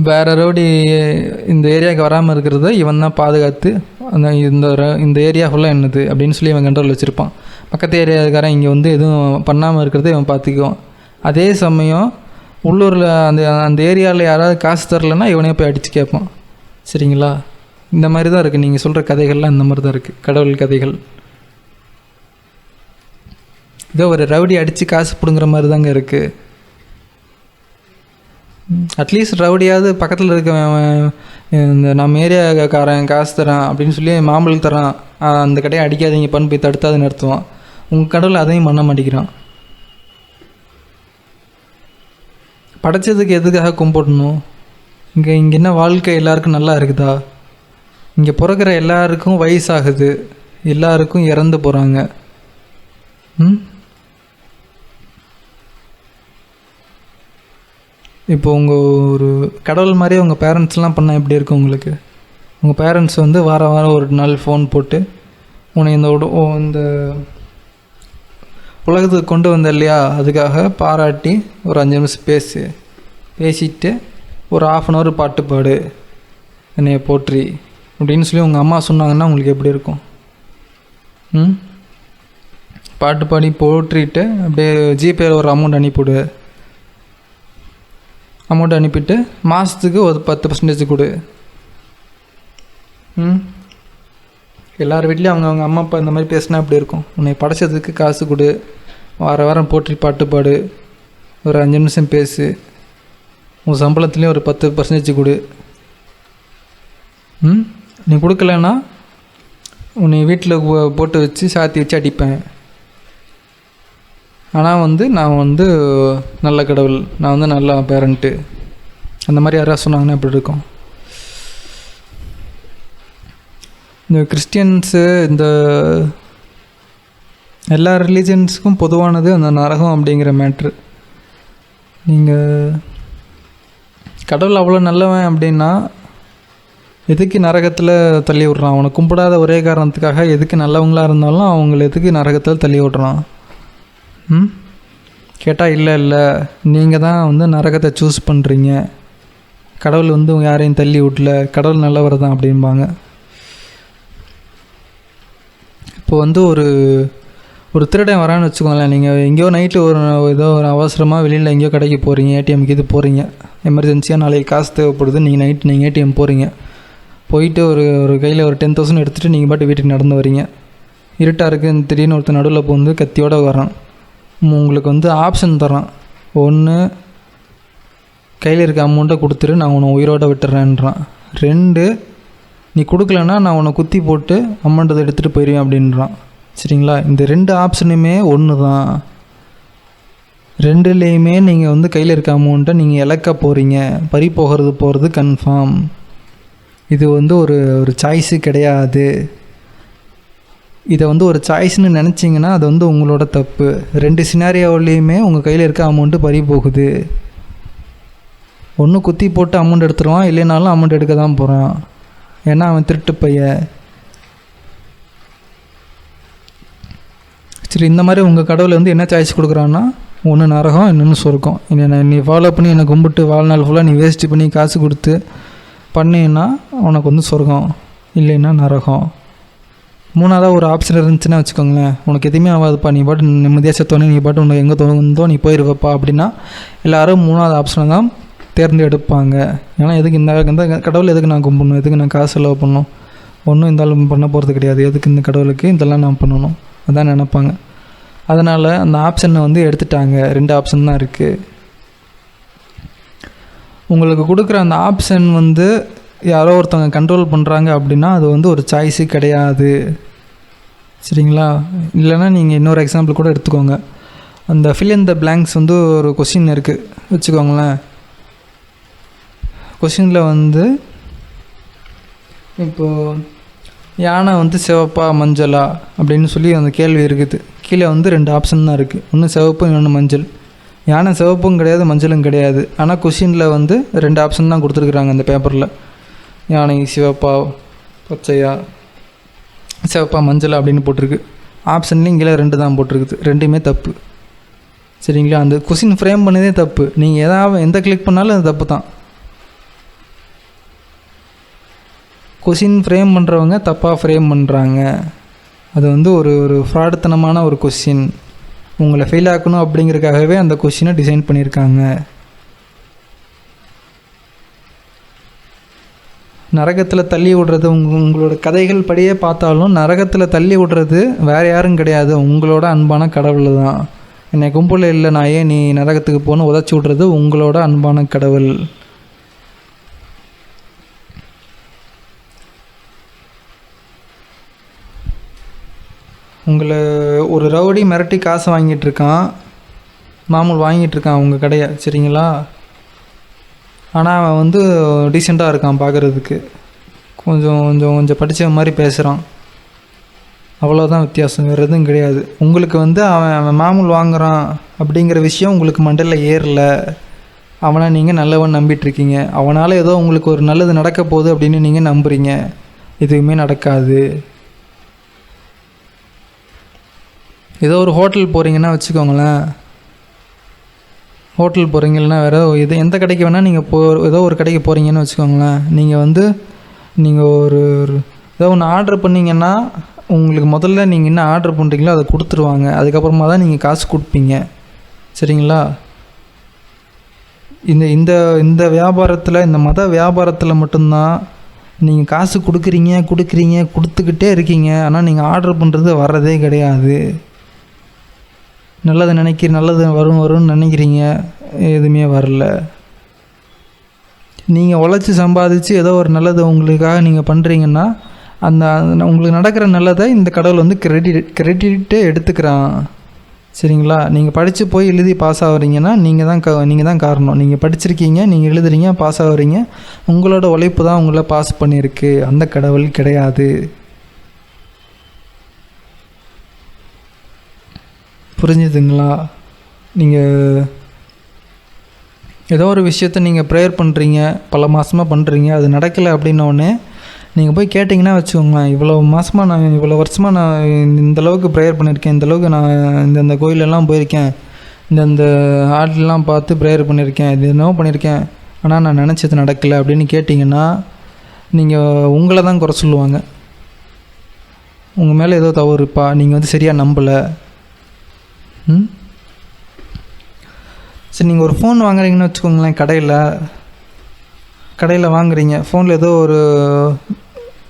A: வேறு ரவுடி இந்த ஏரியாவுக்கு வராமல் இருக்கிறத இவன் தான் பாதுகாத்து இந்த ஏரியா ஃபுல்லாக என்னது அப்படின்னு சொல்லி இவன் கண்ட்ரோல் வச்சுருப்பான். பக்கத்து ஏரியாக்காரன் இங்கே வந்து எதுவும் பண்ணாமல் இருக்கிறத இவன் பார்த்துக்குவான். அதே சமயம் உள்ளூரில் அந்த ஏரியாவில் யாராவது காசு தரலைன்னா இவனே போய் அடித்து கேட்பான். சரிங்களா? இந்த மாதிரி தான் இருக்குது. நீங்கள் சொல்கிற கதைகள்லாம் இந்த மாதிரி தான் இருக்குது, கடவுள் கதைகள். இதோ ஒரு ரவுடி அடித்து காசு பிடுங்குற மாதிரி தாங்க இருக்குது. அட்லீஸ்ட் ரவுடியாவது பக்கத்தில் இருக்க இந்த நம்ம ஏரியாக்காரன் காசு தரான் அப்படின்னு சொல்லி மாம்பழம் தரான், அந்த கடையை அடிக்காதீங்க பண்ணு போய் தடுத்தாது நிறுத்துவான். உங்கள் கடவுள் அதையும் பண்ண மாட்டேங்கிறான். படைச்சதுக்கு எதுக்காக கும்பிடணும்? இங்கே என்ன வாழ்க்கை எல்லாருக்கும் நல்லா இருக்குதா? இங்கே பிறக்கிற எல்லாருக்கும் வயசாகுது, எல்லாருக்கும் இறந்து போகிறாங்க. இப்போ உங்கள் ஒரு கடவுள் மாதிரியே உங்கள் பேரண்ட்ஸ்லாம் பண்ணால் எப்படி இருக்கும் உங்களுக்கு? உங்கள் பேரண்ட்ஸ் வந்து வாரம் ஒரு நாள் ஃபோன் போட்டு உன்னை இந்த உலகத்துக்கு கொண்டு வந்த இல்லையா, அதுக்காக பாராட்டி ஒரு 5 நிமிஷம் பேசிட்டு ஒரு 1/2 hour பாட்டு பாடு என்னைய போற்றி அப்படின்னு சொல்லி உங்கள் அம்மா சொன்னாங்கன்னா உங்களுக்கு எப்படி இருக்கும்? பாட்டு பாடி போற்றிட்டு அப்படியே ஜிபேயில் ஒரு அமௌண்ட் அனுப்பிவிடு. அமௌண்ட் அனுப்பிட்டு மாதத்துக்கு ஒரு 10% கொடு. எல்லார் வீட்லேயும் அவங்க அம்மா அப்பா இந்த மாதிரி பேசினா எப்படி இருக்கும்? உன்னை படைச்சதுக்கு காசு கொடு, வாரம் போற்றி பாட்டு பாடு, ஒரு 5 நிமிஷம் பேசு, உன் சம்பளத்துலேயும் ஒரு 10% கொடு. நீ கொடுக்கலன்னா உன்னை வீட்டில் போட்டு வச்சு சாத்தி வச்சு அடிப்பேன். ஆனால் நான் நல்ல கடவுள், நான் நல்ல பேரண்ட்டு, அந்த மாதிரி யாராவது சொன்னாங்கன்னா எப்படி இருக்கும்? இந்த கிறிஸ்டியன்ஸு, இந்த எல்லா ரிலீஜன்ஸுக்கும் பொதுவானது அந்த நரகம் அப்படிங்கிற மேட்ரு. நீங்கள் கடவுள் அவ்வளோ நல்லவன் அப்படின்னா எதுக்கு நரகத்தில் தள்ளி விட்றான்? அவனை கும்பிடாத ஒரே காரணத்துக்காக எதுக்கு நல்லவங்களாக இருந்தாலும் அவங்கள எதுக்கு நரகத்தில் தள்ளி விட்றான்? கேட்டால் இல்லை நீங்கள் தான் நரகத்தை சூஸ் பண்ணுறீங்க, கடவுள் யாரையும் தள்ளி விடல, கடவுள் நல்லவர் தான் அப்படின்பாங்க. இப்போ ஒரு திருடன் வரான்னு வச்சுக்கோங்களேன். நீங்கள் எங்கேயோ நைட்டு ஏதோ ஒரு அவசரமாக வெளியில் எங்கேயோ கடைக்கு போகிறீங்க, ஏடிஎம்க்கு இது போகிறீங்க, எமர்ஜென்சியாக நாளைக்கு காசு தேவைப்படுது, நீங்கள் ஏடிஎம் போகிறீங்க. போயிட்டு ஒரு கையில் ஒரு 10,000 எடுத்துகிட்டு நீங்கள் பாட்டு வீட்டுக்கு நடந்து வரீங்க. இருட்டாக இருக்குன்னு திடீர்னு ஒருத்தர் நடுவில் கத்தியோடு வரான். உங்களுக்கு ஆப்ஷன் தரான். 1, கையில் இருக்க அமௌண்ட்டை கொடுத்துரு, நான் உன்னை உயிரோடு விட்டுறேன்றான். 2, நீ கொடுக்கலன்னா நான் உன்னை குத்தி போட்டு அமௌண்ட்டை எடுத்துகிட்டு போயிடுவேன் அப்படின்றான். சரிங்களா? இந்த 2 ஆப்ஷனுமே ஒன்று தான். 2லேயுமே நீங்கள் கையில் இருக்க அமௌண்ட்டை நீங்கள் இழக்க போகிறீங்க, பறி போகிறது கன்ஃபார்ம். இது ஒரு சாய்ஸு கிடையாது. இதை ஒரு சாய்ஸ்னு நினச்சிங்கன்னா அது உங்களோட தப்பு. 2 சினாரியோவிலையுமே உங்கள் கையில் இருக்க அமௌண்ட்டு பறி போகுது. ஒன்று குத்தி போட்டு அமௌண்ட் எடுத்துருவான், இல்லைனாலும் அமௌண்ட் எடுக்க தான் போகிறான். ஏன்னா அவன் திருட்டு பையன். சரி, இந்த மாதிரி உங்கள் கடவுள் என்ன சாய்ஸ் கொடுக்குறான்னா, ஒன்று நரகம், இன்னொன்று சொர்க்கம். நீ ஃபாலோ பண்ணி என்னை கும்பிட்டு வாழ்நாள் ஃபுல்லாக நீ வேஸ்ட் பண்ணி காசு கொடுத்து பண்ணின்னா உனக்கு சொர்க்கம், இல்லைன்னா நரகம். 3ஆவதாக ஒரு ஆப்ஷன் இருந்துச்சுன்னா வச்சுக்கோங்களேன், உனக்கு எதுவுமே ஆகாதுப்பா, நீ பாட்டு நிம்மதியாக செத்தோன்னே நீ பாட்டு உனக்கு எங்கே தோணுதோ நீ போயிடுவப்பா அப்படின்னா எல்லோரும் 3ஆவது ஆப்ஷனை தான் தேர்ந்தெடுப்பாங்க. ஏன்னா எதுக்கு இந்த கடவுள் எதுக்கு நான் கும்பிடணும், எதுக்கு நான் காசு செலவு பண்ணணும், ஒன்றும் இந்த பண்ண போகிறது கிடையாது, எதுக்கு இந்த கடவுளுக்கு இதெல்லாம் நான் பண்ணணும், அதான் நினைப்பாங்க. அதனால் அந்த ஆப்ஷனை எடுத்துட்டாங்க. 2 ஆப்ஷன் தான் இருக்குது. உங்களுக்கு கொடுக்குற அந்த ஆப்ஷன் யாரோ ஒருத்தவங்க கண்ட்ரோல் பண்ணுறாங்க அப்படின்னா அது ஒரு சாய்ஸு கிடையாது. சரிங்களா? இல்லைன்னா நீங்கள் இன்னொரு எக்ஸாம்பிள் கூட எடுத்துக்கோங்க. அந்த ஃபில் இன் த பிளாங்க்ஸ் வந்து ஒரு கொஷின் இருக்குது வச்சுக்கோங்களேன். கொஷினில் வந்து இப்போது யானை வந்து சிவப்பா மஞ்சளா அப்படின்னு சொல்லி அந்த கேள்வி இருக்குது. கீழே வந்து 2 ஆப்ஷன் தான் இருக்குது, ஒன்று சிவப்பு இன்னொன்று மஞ்சள். யானை சிவப்பும் கிடையாது மஞ்சளும் கிடையாது, ஆனால் கொஷினில் வந்து 2 ஆப்ஷன் தான் கொடுத்துருக்குறாங்க அந்த பேப்பரில். யானை சிவப்பா பச்சையா சிவப்பா மஞ்சள் அப்படின்னு போட்டிருக்கு. ஆப்ஷன்லேயும் கீழே 2 தான் போட்டிருக்குது, 2மே தப்பு. சரிங்களா? அந்த கொஷின் ஃப்ரேம் பண்ணதே தப்பு. நீங்கள் எந்த கிளிக் பண்ணாலும் அது தப்பு தான். கொஷின் ஃப்ரேம் பண்ணுறவங்க தப்பாக ஃப்ரேம் பண்ணுறாங்க. அது வந்து ஒரு ஃப்ராடுத்தனமான ஒரு கொஷின். உங்களை ஃபெயில் ஆக்கணும் அப்படிங்கிறதுக்காகவே அந்த கொஷினை டிசைன் பண்ணியிருக்காங்க. நரகத்தில் தள்ளி விடுறது உங்களோட கதைகள் படியே பார்த்தாலும் நரகத்தில் தள்ளி விடுறது வேறு யாரும் கிடையாது, உங்களோட அன்பான கடவுள் தான். என்னை கும்பல இல்லை நான் ஏன் நீ நரகத்துக்கு போகணும் உதச்சி விட்றது உங்களோட அன்பான கடவுள். உங்களை ஒரு ரவுடி மிரட்டி காசு வாங்கிட்டுருக்கான், மாமூல் வாங்கிட்டுருக்கான் உங்கள் கடையை. சரிங்களா? ஆனால் அவன் வந்து டீசெண்டாக இருக்கான், பார்க்குறதுக்கு கொஞ்சம் கொஞ்சம் கொஞ்சம் படித்த மாதிரி பேசுகிறான். அவ்வளோதான் வித்தியாசம், வேறு எதுவும் கிடையாது. உங்களுக்கு வந்து அவன் மாமூல் வாங்குகிறான் அப்படிங்கிற விஷயம் உங்களுக்கு மண்டையில் ஏறல. அவனை நீங்கள் நல்லவன் நம்பிட்டுருக்கீங்க. அவனால் ஏதோ உங்களுக்கு ஒரு நல்லது நடக்க போகுது அப்படின்னு நீங்கள் நம்புகிறீங்க. எதுவுமே நடக்காது. ஏதோ ஒரு ஹோட்டல் போகிறீங்கன்னா வச்சுக்கோங்களேன், ஹோட்டல் போகிறீங்கன்னா வேறு எந்த கடைக்கு வேணால் நீங்கள் ஏதோ ஒரு கடைக்கு போகிறீங்கன்னு வச்சுக்கோங்களேன். நீங்கள் ஒரு ஏதோ ஒன்று ஆர்டர் பண்ணிங்கன்னா உங்களுக்கு முதல்ல நீங்கள் என்ன ஆர்டர் பண்ணுறீங்களோ அதை கொடுத்துருவாங்க. அதுக்கப்புறமா தான் நீங்கள் காசு கொடுப்பீங்க. சரிங்களா? இந்த இந்த வியாபாரத்தில், இந்த மத வியாபாரத்தில் மட்டும்தான் நீங்கள் காசு கொடுத்துக்கிட்டே இருக்கீங்க. ஆனால் நீங்கள் ஆர்டர் பண்ணுறது வர்றதே கிடையாது. நல்லது வரும்னு நினைக்கிறீங்க, எதுவுமே வரல. நீங்கள் உழைச்சி சம்பாதிச்சு ஏதோ ஒரு நல்லது உங்களுக்காக நீங்கள் பண்ணுறீங்கன்னா அந்த உங்களுக்கு நடக்கிற நல்லதை இந்த கடவுள் வந்து கிரெடிட்டே எடுத்துக்கிறான். சரிங்களா? நீங்கள் படித்து போய் எழுதி பாஸ் ஆகுறீங்கன்னா நீங்கள் தான் காரணம். நீங்கள் படிச்சிருக்கீங்க, நீங்கள் எழுதுறீங்க, பாஸ் ஆகுறீங்க. உங்களோட உழைப்பு தான் உங்களை பாஸ் பண்ணியிருக்கு, அந்த கடவுள் கிடையாது. புரிஞ்சுதுங்களா? நீங்கள் ஏதோ ஒரு விஷயத்த நீங்கள் ப்ரேயர் பண்ணுறீங்க, பல மாதமாக பண்ணுறீங்க, அது நடக்கலை அப்படின்னோடனே நீங்கள் போய் கேட்டிங்கன்னா வச்சுக்கோங்களேன், இவ்வளோ வருஷமாக நான் இந்தளவுக்கு ப்ரேயர் பண்ணியிருக்கேன், இந்தளவுக்கு நான் இந்த கோயிலெல்லாம் போயிருக்கேன், இந்த ஆட்லாம் பார்த்து ப்ரேயர் பண்ணியிருக்கேன், இது என்னவோ பண்ணியிருக்கேன், ஆனால் நான் நினச்சது நடக்கலை அப்படின்னு கேட்டிங்கன்னா நீங்கள் உங்களை தான் குறை சொல்லுவாங்க. உங்கள் மேலே ஏதோ தவறு இருப்பா, நீங்கள் வந்து சரியாக நம்பலை. சரி, நீங்கள் ஒரு ஃபோன் வாங்குறீங்கன்னு வச்சுக்கோங்களேன், கடையில் வாங்குறீங்க, ஃபோனில் ஏதோ ஒரு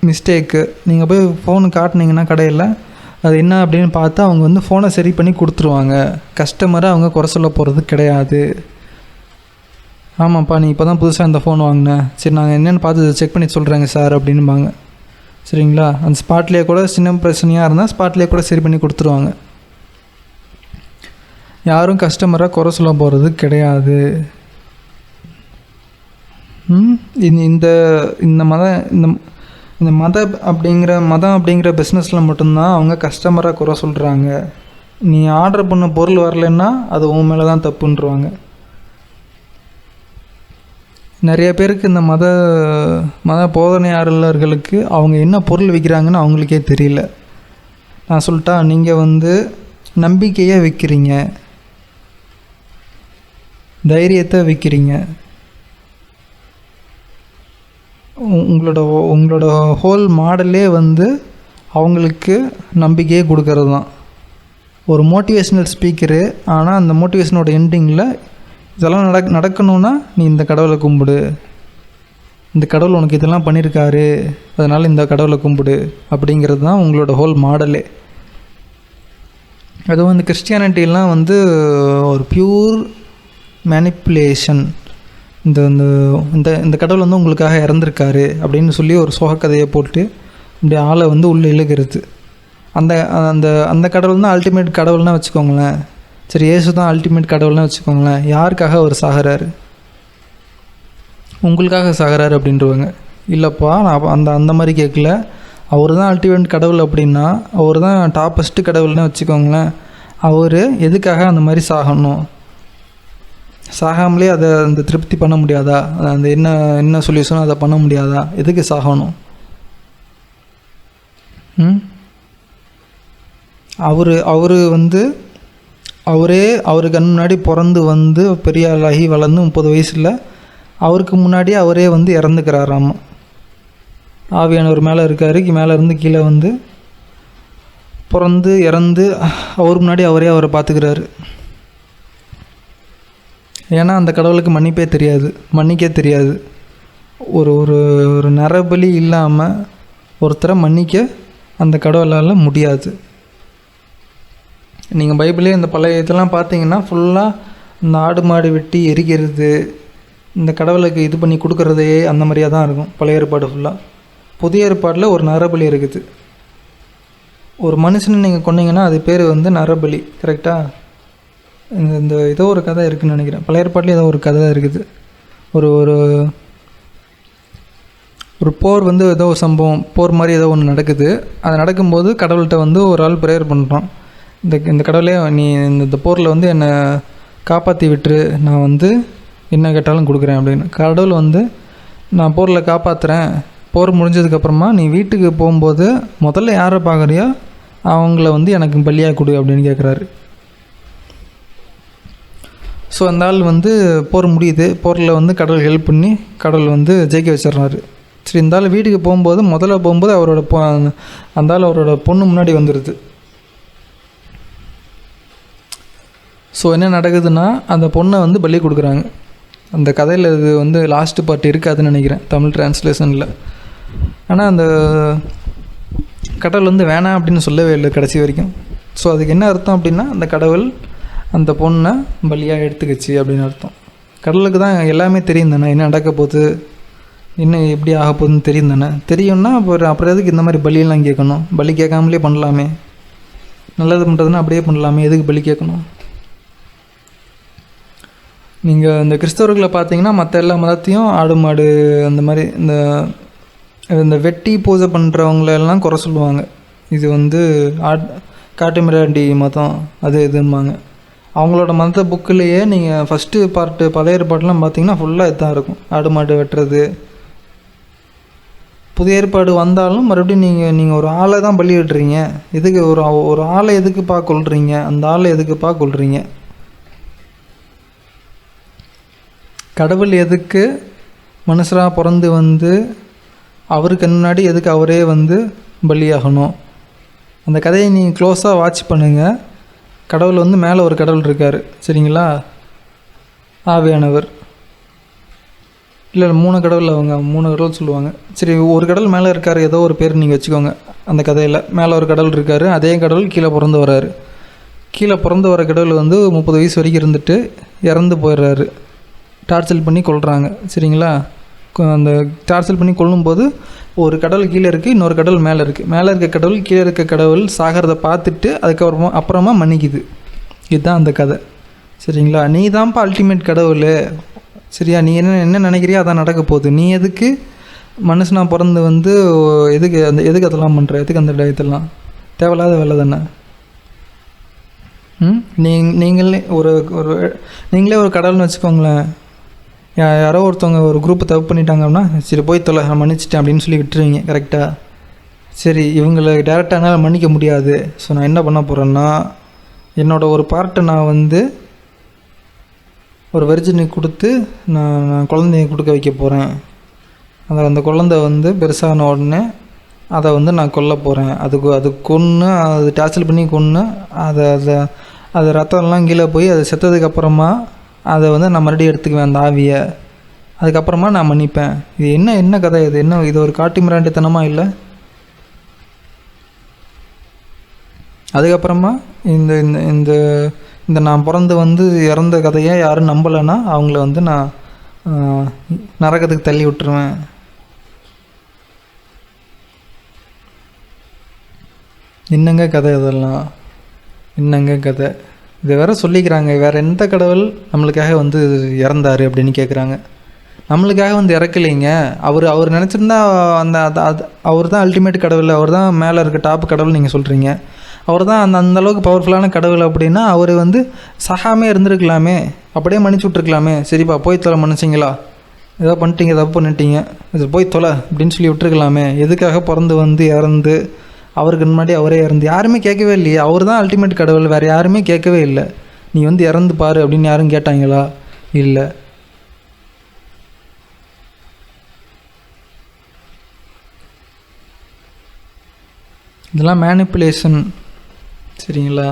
A: மிஸ்டேக்கு, நீங்கள் போய் ஃபோனு காட்டினீங்கன்னா கடையில் அது என்ன அப்படின்னு பார்த்தா அவங்க வந்து ஃபோனை சரி பண்ணி கொடுத்துருவாங்க. கஸ்டமரை அவங்க குறை சொல்ல போகிறது கிடையாது. ஆமாப்பா நீ இப்போ தான் புதுசாக இந்த ஃபோன் வாங்கினேன், சரி நாங்கள் என்னென்னு பார்த்து செக் பண்ணி சொல்கிறேங்க சார் அப்படின்பாங்க. சரிங்களா? அந்த ஸ்பாட்லேயே கூட சின்ன பிரச்சனையாக இருந்தால் ஸ்பாட்லேயே கூட சரி பண்ணி கொடுத்துருவாங்க. யாரும் கஸ்டமரை குறை சொல்ல போகிறது கிடையாது. இந்த மதம் அப்படிங்கிற பிஸ்னஸில் மட்டும்தான் அவங்க கஸ்டமரை குறை சொல்கிறாங்க. நீ ஆர்டர் பண்ண பொருள் வரலைன்னா அது உன் மேலே தான் தப்புன்றுவாங்க. நிறைய பேருக்கு இந்த மத போதனையாளர்களுக்கு அவங்க என்ன பொருள் விற்கிறாங்கன்னு அவங்களுக்கே தெரியல. நான் சொல்லிட்டா, நீங்கள் வந்து நம்பிக்கையை விற்கிறீங்க, தைரியத்தை விற்கிறீங்க. உங்களோட ஹோல் மாடலே வந்து அவங்களுக்கு நம்பிக்கையே கொடுக்கறது தான். ஒரு மோட்டிவேஷ்னல் ஸ்பீக்கரு, ஆனால் அந்த மோட்டிவேஷனோட எண்டிங்கில் இதெல்லாம் நடக்கணும்னா நீ இந்த கடவுளை கும்பிடு, இந்த கடவுள் உனக்கு இதெல்லாம் பண்ணியிருக்காரு, அதனால் இந்த கடவுளை கும்பிடு அப்படிங்கிறது தான் உங்களோட ஹோல் மாடலே. அதுவும் இந்த கிறிஸ்டியானிட்டிலாம் வந்து ஒரு பியூர் மேனிப்புலேஷன். இந்த இந்த கடவுள் வந்து உங்களுக்காக இறந்துருக்காரு அப்படின்னு சொல்லி ஒரு சோகக்கதையை போட்டு இப்படி ஆளை வந்து உள்ளே இழுக்கிறது. அந்த அந்த அந்த கடவுள் தான் அல்டிமேட் கடவுள்னா வச்சுக்கோங்களேன்.
C: சரி, இயேசு தான் அல்டிமேட் கடவுள்னு வச்சுக்கோங்களேன். யாருக்காக அவர் சாகிறாரு? உங்களுக்காக சாகிறாரு அப்படின்றவங்க. இல்லைப்பா, நான் அந்த மாதிரி கேட்கல. அவர் தான் அல்டிமேட் கடவுள் அப்படின்னா அவர் தான் டாப்பஸ்ட்டு கடவுள்னு வச்சுக்கோங்களேன். அவர் எதுக்காக அந்த மாதிரி சாகணும்? சாகாமலே அதை அந்த திருப்தி பண்ண முடியாதா? அந்த என்ன சொல்யூஷனோ அதை பண்ண முடியாதா? எதுக்கு சாகணும்? அவர் வந்து அவரு கண் முன்னாடி பிறந்து வந்து பெரிய ஆளாகி வளர்ந்து 30 வயசில் அவருக்கு முன்னாடியே அவரே வந்து இறந்துக்கிறாராம். ஆவியானவர் மேலே இருக்காரு, மேலே இருந்து கீழே வந்து பிறந்து இறந்து அவர் முன்னாடி அவரை பார்த்துக்கிறாரு. ஏன்னா அந்த கடவுளுக்கு மன்னிக்கே தெரியாது. ஒரு நரபலி இல்லாமல் ஒருத்தரை மன்னிக்க அந்த கடவுளால் முடியாது. நீங்கள் பைபிளே இந்த பழைய இதெல்லாம் பார்த்தீங்கன்னா ஃபுல்லாக இந்த ஆடு மாடு வெட்டி எரிக்கிறது, இந்த கடவுளுக்கு இது பண்ணி கொடுக்குறதே அந்த மாதிரியாக தான் இருக்கும் பழைய ஏற்பாடு ஃபுல்லாக. புதிய ஏற்பாடில் ஒரு நரபலி இருக்குது. ஒரு மனுஷனை நீங்கள் கொன்னீங்கன்னா அது பேர் வந்து நரபலி. கரெக்டாக? இந்த ஏதோ ஒரு கதை இருக்குதுன்னு நினைக்கிறேன். பழைய ஏற்பாட்டில் ஏதோ ஒரு கதை இருக்குது. ஒரு போர் வந்து ஏதோ ஒரு சம்பவம், போர் மாதிரி ஏதோ ஒன்று நடக்குது. அது நடக்கும்போது கடவுள்கிட்ட வந்து ஒரு ஆள் ப்ரேயர் பண்ணுறான். இந்த கடவுளே, நீ இந்த போரில் வந்து என்னை காப்பாற்றி விட்டுரு, நான் வந்து என்ன கேட்டாலும் கொடுக்குறேன் அப்படின்னு. கடவுள் வந்து, நான் போரில் காப்பாற்றுறேன், போர் முடிஞ்சதுக்கப்புறமா நீ வீட்டுக்கு போகும்போது முதல்ல யாரை பார்க்குறியோ அவங்கள வந்து எனக்கு பலியாக கொடு அப்படின்னு கேட்குறாரு. ஸோ அந்த ஆள் வந்து போர் முடியுது. போரில் வந்து கடவுள் ஹெல்ப் பண்ணி கடவுள் வந்து ஜெயிக்க வச்சிடுறாரு. சரி, இந்த ஆள் வீட்டுக்கு முதல்ல போகும்போது அந்த ஆள் அவரோட பொண்ணு முன்னாடி வந்துடுது. ஸோ என்ன நடக்குதுன்னா, அந்த பொண்ணை வந்து பலி கொடுக்குறாங்க. அந்த கதையில் இது வந்து லாஸ்ட்டு பார்ட் இருக்காதுன்னு நினைக்கிறேன் தமிழ் டிரான்ஸ்லேஷனில். ஆனால் அந்த கடவுள் வந்து வேணாம் அப்படின்னு சொல்லவே இல்லை கடைசி வரைக்கும். ஸோ அதுக்கு என்ன அர்த்தம் அப்படின்னா, அந்த கடவுள் அந்த பொண்ணை பலியாக எடுத்துக்கிச்சு அப்படின்னு அர்த்தம். கடவுளுக்கு தான் எல்லாமே தெரியும் தானே, என்ன நடக்க போகுது, என்ன எப்படி ஆக போகுதுன்னு தெரியும் தானே. தெரியும்னா அப்புறம் எதுக்கு இந்த மாதிரி பலியெல்லாம் கேட்கணும்? பலி கேட்காமலே பண்ணலாமே. நல்லது பண்ணுறதுன்னா அப்படியே பண்ணலாமே, எதுக்கு பலி கேட்கணும்? நீங்கள் இந்த கிறிஸ்தவர்களை பார்த்தீங்கன்னா மற்ற எல்லா மதத்தையும் ஆடு மாடு அந்த மாதிரி இந்த வெட்டி பூஜை பண்ணுறவங்களெல்லாம் குறை சொல்லுவாங்க. இது வந்து காட்டு மிராண்டி மதம் அது இதும்பாங்க. அவங்களோட மத புக்கிலேயே நீங்கள் ஃபஸ்ட்டு பார்ட்டு பழைய ஏற்பாடுலாம் பார்த்தீங்கன்னா ஃபுல்லாக இதுதான் இருக்கும், ஆடு மாடு வெட்டுறது. புதிய ஏற்பாடு வந்தாலும் மறுபடியும் நீங்கள் ஒரு ஆளை தான் பலி விட்டுறீங்க. எதுக்கு ஒரு ஆளை எதுக்குப்பா கொள்றீங்க? அந்த ஆளை எதுக்குப்பா கொள்றீங்க? கடவுள் எதுக்கு மனுஷராக பிறந்து வந்து அவருக்கு முன்னாடி எதுக்கு அவரே வந்து பலியாகணும்? அந்த கதையை நீங்கள் க்ளோஸாக வாட்ச் பண்ணுங்கள். கடவுள் வந்து மேலே ஒரு கடவுள் இருக்கார், சரிங்களா? ஆவியானவர். இல்லை 3 கடவுள், அவங்க 3 கடவுள் சொல்லுவாங்க. சரி, ஒரு கடவுள் மேலே இருக்கார், ஏதோ ஒரு பேர் நீங்கள் வச்சுக்கோங்க. அந்த கதையில் மேலே ஒரு கடவுள் இருக்கார், அதே கடவுள் கீழே பிறந்து வர்றாரு. கீழே பிறந்து வர கடவுள் வந்து 30 வயசு வரைக்கும் இருந்துட்டு இறந்து போயிடுறாரு. டார்ச்சல் பண்ணி கொள்கிறாங்க, சரிங்களா? அந்த டார்ச்சல் பண்ணி கொல்லும்போது ஒரு கடவுள் கீழே இருக்குது, இன்னொரு கடவுள் மேலே இருக்குது. மேலே இருக்க கடவுள் கீழே இருக்க கடவுள் சாகிறத பார்த்துட்டு அப்புறமா மன்னிக்குது. இதுதான் அந்த கதை, சரிங்களா? நீ தான்ப்பா அல்டிமேட் கடவுள், சரியா? நீ என்ன நினைக்கிறியோ அதான் நடக்க போகுது. நீ எதுக்கு மனுஷனாக பிறந்து வந்து எதுக்கு அதெல்லாம் பண்ணுற? எதுக்கு அந்த இதெல்லாம் தேவையில்லாத வேலை தானே. நீங்களே ஒரு கடவுள்னு வச்சுக்கோங்களேன். யாரோ ஒருத்தவங்க ஒரு குரூப்பை தப்பு பண்ணிட்டாங்கன்னா, சரி போய் தொலை, மன்னிச்சிட்டேன் அப்படின்னு சொல்லி விட்டுருவீங்க, கரெக்டாக? சரி, இவங்களை டேரெக்டாக என்னால் மன்னிக்க முடியாது. ஸோ நான் என்ன பண்ண போகிறேன்னா, என்னோடய ஒரு பார்ட்டை நான் வந்து ஒரு வெர்ஜினுக்கு கொடுத்து நான் குழந்தைய கொடுக்க வைக்க போகிறேன். அந்த குழந்தை வந்து பெருசான உடனே அதை வந்து நான் கொல்ல போகிறேன். அது கொன்று, அது டார்ச்சல் பண்ணி கொன்று, அது ரத்தம்லாம் கீழே போய் அது செத்ததுக்கப்புறமா அதை வந்து நான் மறுபடியும் எடுத்துக்குவேன் அந்த ஆவியை. அதுக்கப்புறமா நான் மன்னிப்பேன். இது என்ன கதை? இது ஒரு காட்டு மிராண்டித்தனமாக இல்லை? அதுக்கப்புறமா இந்த நான் பிறந்து வந்து இறந்த கதையை யாரும் நம்பலைன்னா அவங்கள வந்து நான் நரகத்துக்கு தள்ளி விட்டுருவேன். என்னங்க கதை இதெல்லாம்? என்னங்க கதை? இதை வேற சொல்லிக்கிறாங்க, வேறு எந்த கடவுள் நம்மளுக்காக வந்து இறந்தார் அப்படின்னு கேட்குறாங்க. நம்மளுக்காக வந்து இறக்கலைங்க. அவர் நினச்சிருந்தா அந்த அவர் தான் அல்டிமேட் கடவுள், அவர் தான் மேலே இருக்க டாப் கடவுள் நீங்கள் சொல்கிறீங்க. அவர் தான் அந்த அளவுக்கு பவர்ஃபுல்லான கடவுள் அப்படின்னா அவர் வந்து சகாமே இருந்திருக்கலாமே, அப்படியே மன்னிச்சு விட்ருக்கலாமே. சரிப்பா போய் தொலை மன்னிச்சிங்களா, ஏதோ பண்ணிட்டீங்க, தப்பு பண்ணிட்டீங்க, இது போய் தொலை அப்படின்னு சொல்லி விட்டுருக்கலாமே. எதுக்காக பிறந்து வந்து இறந்து அவருக்கு முன்னாடி அவரே இறந்து யாருமே கேட்கவே இல்லையே. அவர் தான் அல்டிமேட் கடவுள், வேறு யாருமே கேட்கவே இல்லை. நீ வந்து இறந்து பாரு அப்படின்னு யாரும் கேட்டாங்களா? இல்லை. இதெல்லாம் மேனிப்புலேஷன். சரிங்களா?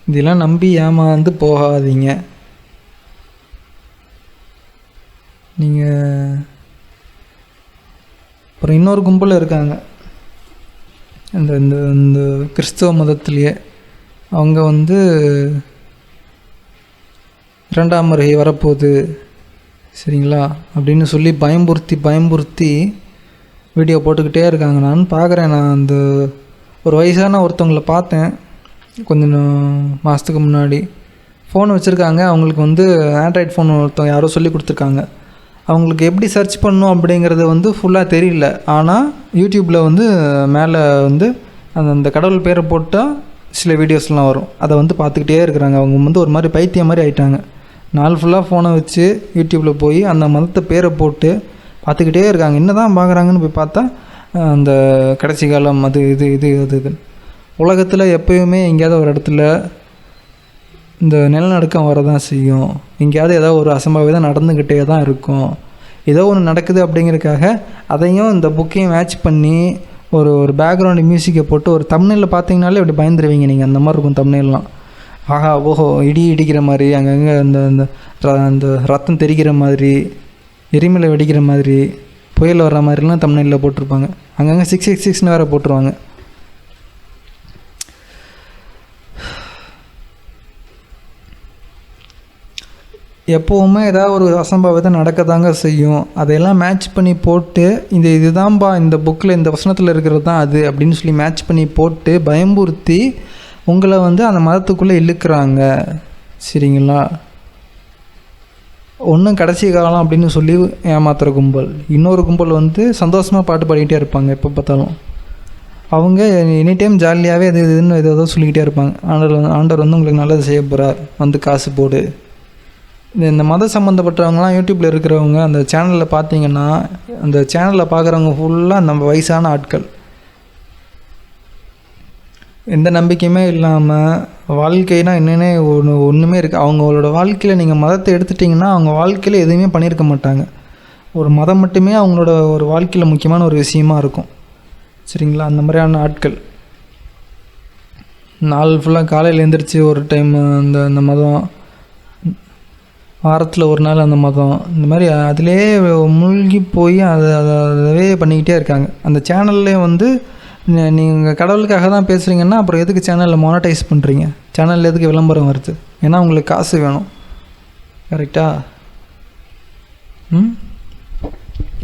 C: இதெல்லாம் நம்பி ஏமாந்து போகாதீங்க. நீங்கள் அப்புறம் இன்னொரு கும்பல் இருக்காங்க இந்த இந்த இந்த கிறிஸ்தவ மதத்திலேயே. அவங்க வந்து 2ஆம் வருகை வரப்போகுது சரிங்களா அப்படின்னு சொல்லி பயம்புறுத்தி வீடியோ போட்டுக்கிட்டே இருக்காங்க. நான் பார்க்குறேன். நான் அந்த ஒரு வயசான ஒருத்தவங்களை பார்த்தேன் கொஞ்சம் மாதத்துக்கு முன்னாடி. ஃபோன் வச்சுருக்காங்க. அவங்களுக்கு வந்து ஆண்ட்ராய்ட் ஃபோன் ஒருத்தவங்க யாரோ சொல்லி கொடுத்துருக்காங்க. அவங்களுக்கு எப்படி சர்ச் பண்ணணும் அப்படிங்கிறது வந்து ஃபுல்லாக தெரியல. ஆனால் யூடியூப்பில் வந்து மேலே வந்து அந்த கடவுள் பேரை போட்டால் சில வீடியோஸ்லாம் வரும். அதை வந்து பார்த்துக்கிட்டே இருக்கிறாங்க. அவங்க வந்து ஒரு மாதிரி பைத்தியம் மாதிரி ஆகிட்டாங்க. நாள் ஃபுல்லாக ஃபோனை வச்சு யூடியூப்பில் போய் அந்த மதத்தை பேரை போட்டு பார்த்துக்கிட்டே இருக்காங்க. என்ன தான் பார்க்குறாங்கன்னு போய் பார்த்தா அந்த கடைசி காலம் அது இது. உலகத்தில் எப்போயுமே எங்கேயாவது ஒரு இடத்துல இந்த நிலநடுக்கம் வரதான் செய்யும். எங்கேயாவது ஏதோ ஒரு அசம்பாவிதம் நடந்துக்கிட்டே தான் இருக்கும். ஏதோ ஒன்று நடக்குது அப்படிங்கிறதுக்காக அதையும் இந்த புக்கையும் மேட்ச் பண்ணி ஒரு பேக்ரவுண்டு மியூசிக்கை போட்டு ஒரு தம்ப்நெயிலில் பார்த்தீங்கனாலே அப்படி பயந்துருவீங்க நீங்கள். அந்த மாதிரி இருக்கும் தம்ப்நெயில்லாம். ஆஹா ஓஹோ இடிக்கிற மாதிரி, அங்கங்கே அந்த ரத்தம் தெரிக்கிற மாதிரி, எரிமலை வெடிக்கிற மாதிரி, புயல் வர்ற மாதிரிலாம் தம்ப்நெயிலில் போட்டிருப்பாங்க. அங்கங்கே 666ன்னு வேறு போட்டுருவாங்க. எப்போவுமே ஏதாவது ஒரு அசம்பாவிதம் நடக்க தாங்க செய்யும். அதையெல்லாம் மேட்ச் பண்ணி போட்டு இதுதான்பா இந்த புக்கில் இந்த வசனத்தில் இருக்கிறது தான் அது அப்படின்னு சொல்லி மேட்ச் பண்ணி போட்டு பயம்புறுத்தி உங்களை வந்து அந்த மதத்துக்குள்ளே இழுக்கிறாங்க. சரிங்களா? ஒன்றும் கடைசி காலம் அப்படின்னு சொல்லி ஏமாத்துகிற கும்பல். இன்னொரு கும்பல் வந்து சந்தோஷமாக பாட்டு பாடிக்கிட்டே இருப்பாங்க. எப்போ பார்த்தாலும் அவங்க எனி டைம் ஜாலியாகவே இதுன்னு ஏதோ சொல்லிக்கிட்டே இருப்பாங்க. ஆண்டவர் வந்து உங்களுக்கு நல்லது செய்ய போகிறார், வந்து காசு போடு. இந்த மத சம்மந்தப்பட்டவங்களாம் யூடியூப்பில் இருக்கிறவங்க அந்த சேனலில் பார்த்தீங்கன்னா அந்த சேனலில் பார்க்குறவங்க ஃபுல்லாக நம்ம வயசான ஆட்கள். எந்த நம்பிக்கையுமே இல்லாமல் வாழ்க்கைனா என்னென்ன ஒன்றுமே இருக்குது. அவங்களோட வாழ்க்கையில் நீங்கள் மதத்தை எடுத்துட்டிங்கன்னா அவங்க வாழ்க்கையில் எதுவுமே பண்ணியிருக்க மாட்டாங்க. ஒரு மதம் மட்டுமே அவங்களோட ஒரு வாழ்க்கையில் முக்கியமான ஒரு விஷயமா இருக்கும். சரிங்களா? அந்த மாதிரியான ஆட்கள் நாள் ஃபுல்லாக காலையில் எழுந்திரிச்சு ஒரு டைம் அந்த மதம், வாரத்தில் ஒரு நாள் அந்த மதம், இந்த மாதிரி அதிலே மூழ்கி போய் அதவே பண்ணிக்கிட்டே இருக்காங்க. அந்த சேனல்லே வந்து நீங்கள் கடவுளுக்காக தான் பேசுகிறீங்கன்னா அப்புறம் எதுக்கு சேனலில் மானிட்டைஸ் பண்ணுறீங்க? சேனலில் எதுக்கு விளம்பரம் வருது? ஏன்னா உங்களுக்கு காசு வேணும். கரெக்டாக?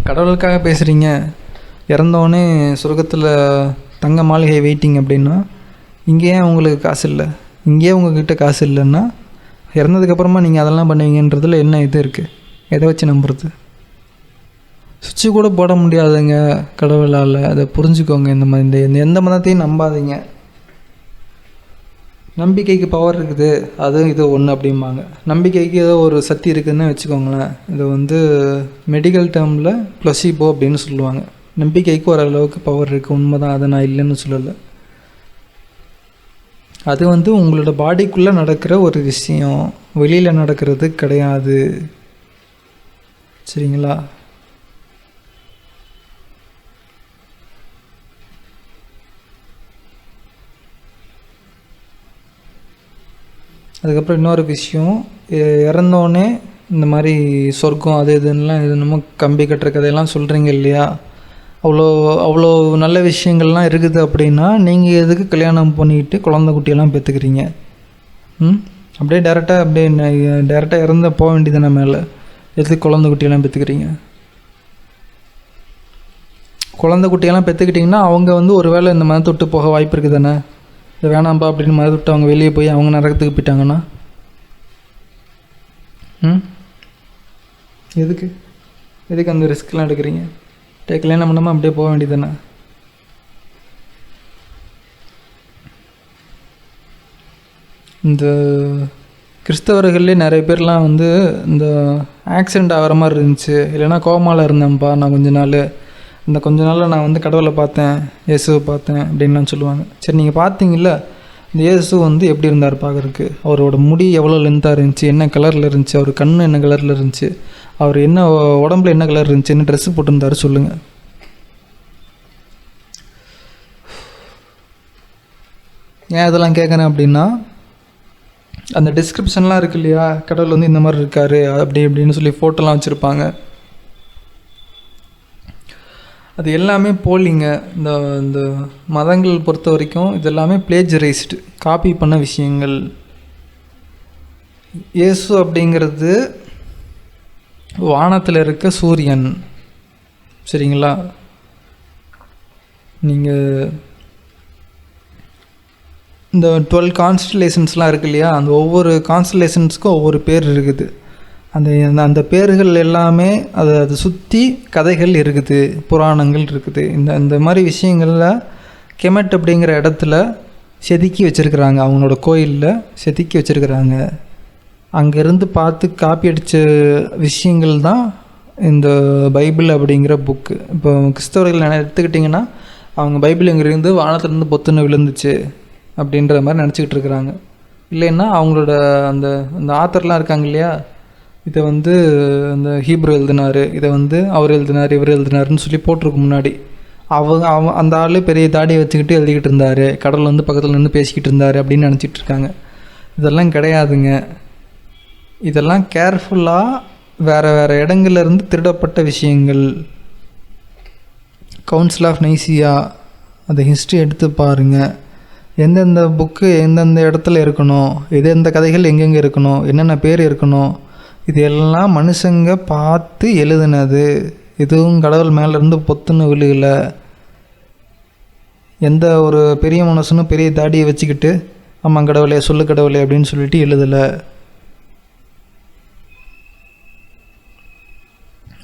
C: கடவுளுக்காக பேசுகிறீங்க, இறந்தோடனே சொர்க்கத்தில் தங்க மாளிகை வெயிட்டிங் அப்படின்னா இங்கேயே உங்களுக்கு காசு இல்லை, இங்கேயே உங்கள்கிட்ட காசு இல்லைன்னா இறந்ததுக்கப்புறமா நீங்கள் அதெல்லாம் பண்ணுவீங்கன்றதில் என்ன இது இருக்குது? எதை வச்சு நம்புறது? சுவிட்சு கூட போட முடியாதுங்க கடவுளால். அதை புரிஞ்சுக்கோங்க. இந்த எந்த மதத்தையும் நம்பாதீங்க. நம்பிக்கைக்கு பவர் இருக்குது, அது இது ஒன்று அப்படிம்பாங்க. நம்பிக்கைக்கு ஏதோ ஒரு சக்தி இருக்குதுன்னு வச்சுக்கோங்களேன். இது வந்து மெடிக்கல் டேர்மில் ப்ளசிபோ அப்படின்னு சொல்லுவாங்க. நம்பிக்கைக்கு ஓரளவுக்கு பவர் இருக்குது, உண்மை தான், அதை நான் இல்லைன்னு சொல்லலை. அது வந்து உங்களோட பாடிக்குள்ளே நடக்கிற ஒரு விஷயம், வெளியில் நடக்கிறது கிடையாது. சரிங்களா? அதுக்கப்புறம் இன்னொரு விஷயம், இறந்தோடனே இந்த மாதிரி சொர்க்கம் அது இதுன்னெலாம் என்னமோ கம்பி கட்டுற கதையெல்லாம் சொல்கிறீங்க இல்லையா? அவ்வளோ நல்ல விஷயங்கள்லாம் இருக்குது அப்படின்னா நீங்கள் எதுக்கு கல்யாணம் பண்ணிக்கிட்டு குழந்தை குட்டியெல்லாம் பெற்றுக்கிறீங்க? அப்படியே டேரெக்டாக இறந்து போக வேண்டியதானே மேலே. எதுக்கு குழந்தை குட்டியெல்லாம் பெற்றுக்கிறீங்க? குழந்தை குட்டியெல்லாம் பெற்றுக்கிட்டிங்கன்னா அவங்க வந்து ஒரு வேளை இந்த மதத்தை விட்டு போக வாய்ப்பு இருக்குது தானே. இது வேணாம்பா அப்படின்னு மதத்தை விட்டு அவங்க வெளியே போய் அவங்க நரகத்துக்கு போயிட்டாங்கன்னா எதுக்கு அந்த ரிஸ்க்லாம் எடுக்கிறீங்க? கல்யாணம் பண்ணாமல் அப்படியே போக வேண்டியதானே? இந்த கிறிஸ்தவர்கள்லேயே நிறைய பேர்லாம் வந்து இந்த ஆக்சிடெண்ட் ஆகிற மாதிரி இருந்துச்சு, இல்லைன்னா கோமாவில் இருந்தேன்ப்பா நான் கொஞ்ச நாளில் நான் வந்து கடவுளை பார்த்தேன், இயேசுவை பார்த்தேன் அப்படின்லாம் சொல்லுவாங்க. சரி, நீங்கள் பார்த்தீங்கள இந்த இயேசு வந்து எப்படி இருந்தார் பார்க்குறதுக்கு? அவரோட முடி எவ்வளோ லென்த்தாக இருந்துச்சு, என்ன கலரில் இருந்துச்சு, அவர் கண் என்ன கலரில் இருந்துச்சு, அவர் என்ன உடம்புல என்ன கலர் இருந்துச்சு, என்ன ட்ரெஸ்ஸு போட்டிருந்தாரு சொல்லுங்கள். ஏன் இதெல்லாம் கேட்குறேன் அப்படின்னா, அந்த டிஸ்கிரிப்ஷன்லாம் இருக்கு இல்லையா, கடவுள் வந்து இந்த மாதிரி இருக்கார் அப்படி அப்படின்னு சொல்லி ஃபோட்டோலாம் வச்சுருப்பாங்க. அது எல்லாமே போலிங்க. இந்த மதங்கள் பொறுத்த வரைக்கும் இது எல்லாமே பிளேஜரைஸ்டு, காப்பி பண்ண விஷயங்கள். இயேசு அப்படிங்கிறது வானத்தில் இருக்க சூரியன், சரிங்களா? நீங்கள் இந்த 12 கான்ஸ்டலேஷன்ஸ்லாம் இருக்கு இல்லையா, அந்த ஒவ்வொரு கான்ஸ்டலேஷன்ஸுக்கும் ஒவ்வொரு பேர் இருக்குது. அந்த பேர்கள் எல்லாமே அதை சுற்றி கதைகள் இருக்குது, புராணங்கள் இருக்குது. இந்த மாதிரி விஷயங்களில் கெமெட் அப்படிங்கிற இடத்துல செதுக்கி வச்சுருக்குறாங்க, அவங்களோட கோயிலில் செதுக்கி வச்சுருக்குறாங்க. அங்கேருந்து பார்த்து காப்பி அடித்த விஷயங்கள் தான் இந்த பைபிள் அப்படிங்கிற புக்கு. இப்போ கிறிஸ்தவர்கள் எடுத்துக்கிட்டிங்கன்னா, அவங்க பைபிள் இங்கேருந்து வானத்துலேருந்து பொத்துன்னு விழுந்துச்சு அப்படின்ற மாதிரி நினச்சிக்கிட்டு இருக்கிறாங்க. இல்லைன்னா அவங்களோட அந்த ஆத்தர்லாம் இருக்காங்க இல்லையா, இதை வந்து அந்த ஹீப்ரு எழுதினார், இதை வந்து அவர் எழுதினார், இவர் எழுதினாருன்னு சொல்லி போட்டிருக்கு முன்னாடி. அந்த ஆள் பெரிய தாடியை வச்சுக்கிட்டு எழுதிக்கிட்டு இருந்தார், கடவுள் வந்து பக்கத்தில் நின்று பேசிக்கிட்டு இருந்தார் அப்படின்னு நினச்சிட்டு இருக்காங்க. இதெல்லாம் கிடையாதுங்க. இதெல்லாம் கேர்ஃபுல்லாக வேறு இடங்கள்லேருந்து திருடப்பட்ட விஷயங்கள். கவுன்சில் ஆஃப் நைசியா அந்த ஹிஸ்ட்ரி எடுத்து பாருங்கள். எந்தெந்த புக்கு எந்தெந்த இடத்துல இருக்கணும், எந்த கதைகள் எங்கெங்கே இருக்கணும், என்னென்ன பேர் இருக்கணும், இது எல்லாம் மனுஷங்க பார்த்து எழுதுனது. எதுவும் கடவுள் மேலேருந்து பொத்துன்னு விழுகலை. எந்த ஒரு பெரிய மனுஷனும் பெரிய தாடியை வச்சுக்கிட்டு ஆமாம் கடவுளே சொல்லு கடவுளே அப்படின்னு சொல்லிட்டு எழுதலை.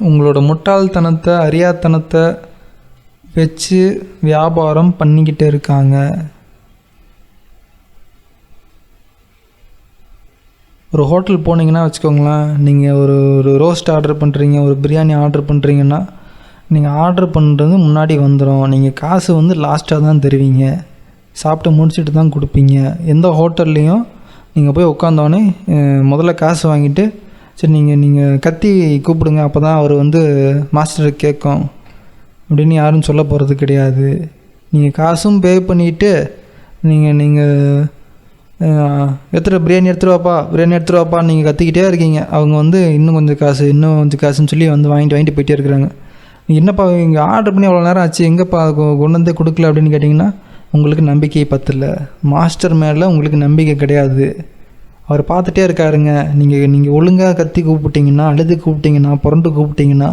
C: உங்களோட முட்டாள்தனத்தை அறியாத்தனத்தை வச்சு வியாபாரம் பண்ணிக்கிட்டு இருக்காங்க. ஒரு ஹோட்டல் போனீங்கன்னா வச்சுக்கோங்களேன், நீங்கள் ஒரு ரோஸ்ட் ஆர்டர் பண்ணுறீங்க, ஒரு பிரியாணி ஆர்டர் பண்ணுறீங்கன்னா, நீங்கள் ஆர்டர் பண்ணுறது முன்னாடி வந்துடும். நீங்கள் காசு வந்து லாஸ்ட்டாக தான் தருவீங்க, சாப்பிட்டு முடிச்சுட்டு தான் கொடுப்பீங்க. எந்த ஹோட்டல்லையும் நீங்கள் போய் உட்காந்தோடனே முதல்ல காசு வாங்கிட்டு சரி நீங்கள் கத்தி கூப்பிடுங்க, அப்போ தான் அவர் வந்து மாஸ்டருக்கு கேட்கும் அப்படின்னு யாரும் சொல்ல போகிறது கிடையாது. நீங்கள் காசும் பே பண்ணிவிட்டு நீங்கள் பிரியாணி எடுத்துகிட்டு வாப்பா நீங்கள் கத்திக்கிட்டே இருக்கீங்க. அவங்க வந்து இன்னும் கொஞ்சம் காசுன்னு சொல்லி வந்து வாங்கிட்டு போயிட்டே இருக்கிறாங்க. என்னப்பா இங்கே ஆர்டர் பண்ணி அவ்வளோ நேரம் ஆச்சு, எங்கேப்பா கொண்டு வந்து கொடுக்கல அப்படின்னு கேட்டிங்கன்னா, உங்களுக்கு நம்பிக்கை பத்தல. மாஸ்டர் மேலே உங்களுக்கு நம்பிக்கை கிடையாது. அவர் பார்த்துட்டே இருக்காருங்க. நீங்கள் ஒழுங்காக கத்தி கூப்பிட்டிங்கன்னா, அழுது கூப்பிட்டிங்கன்னா, புரண்டு கூப்பிட்டிங்கன்னா,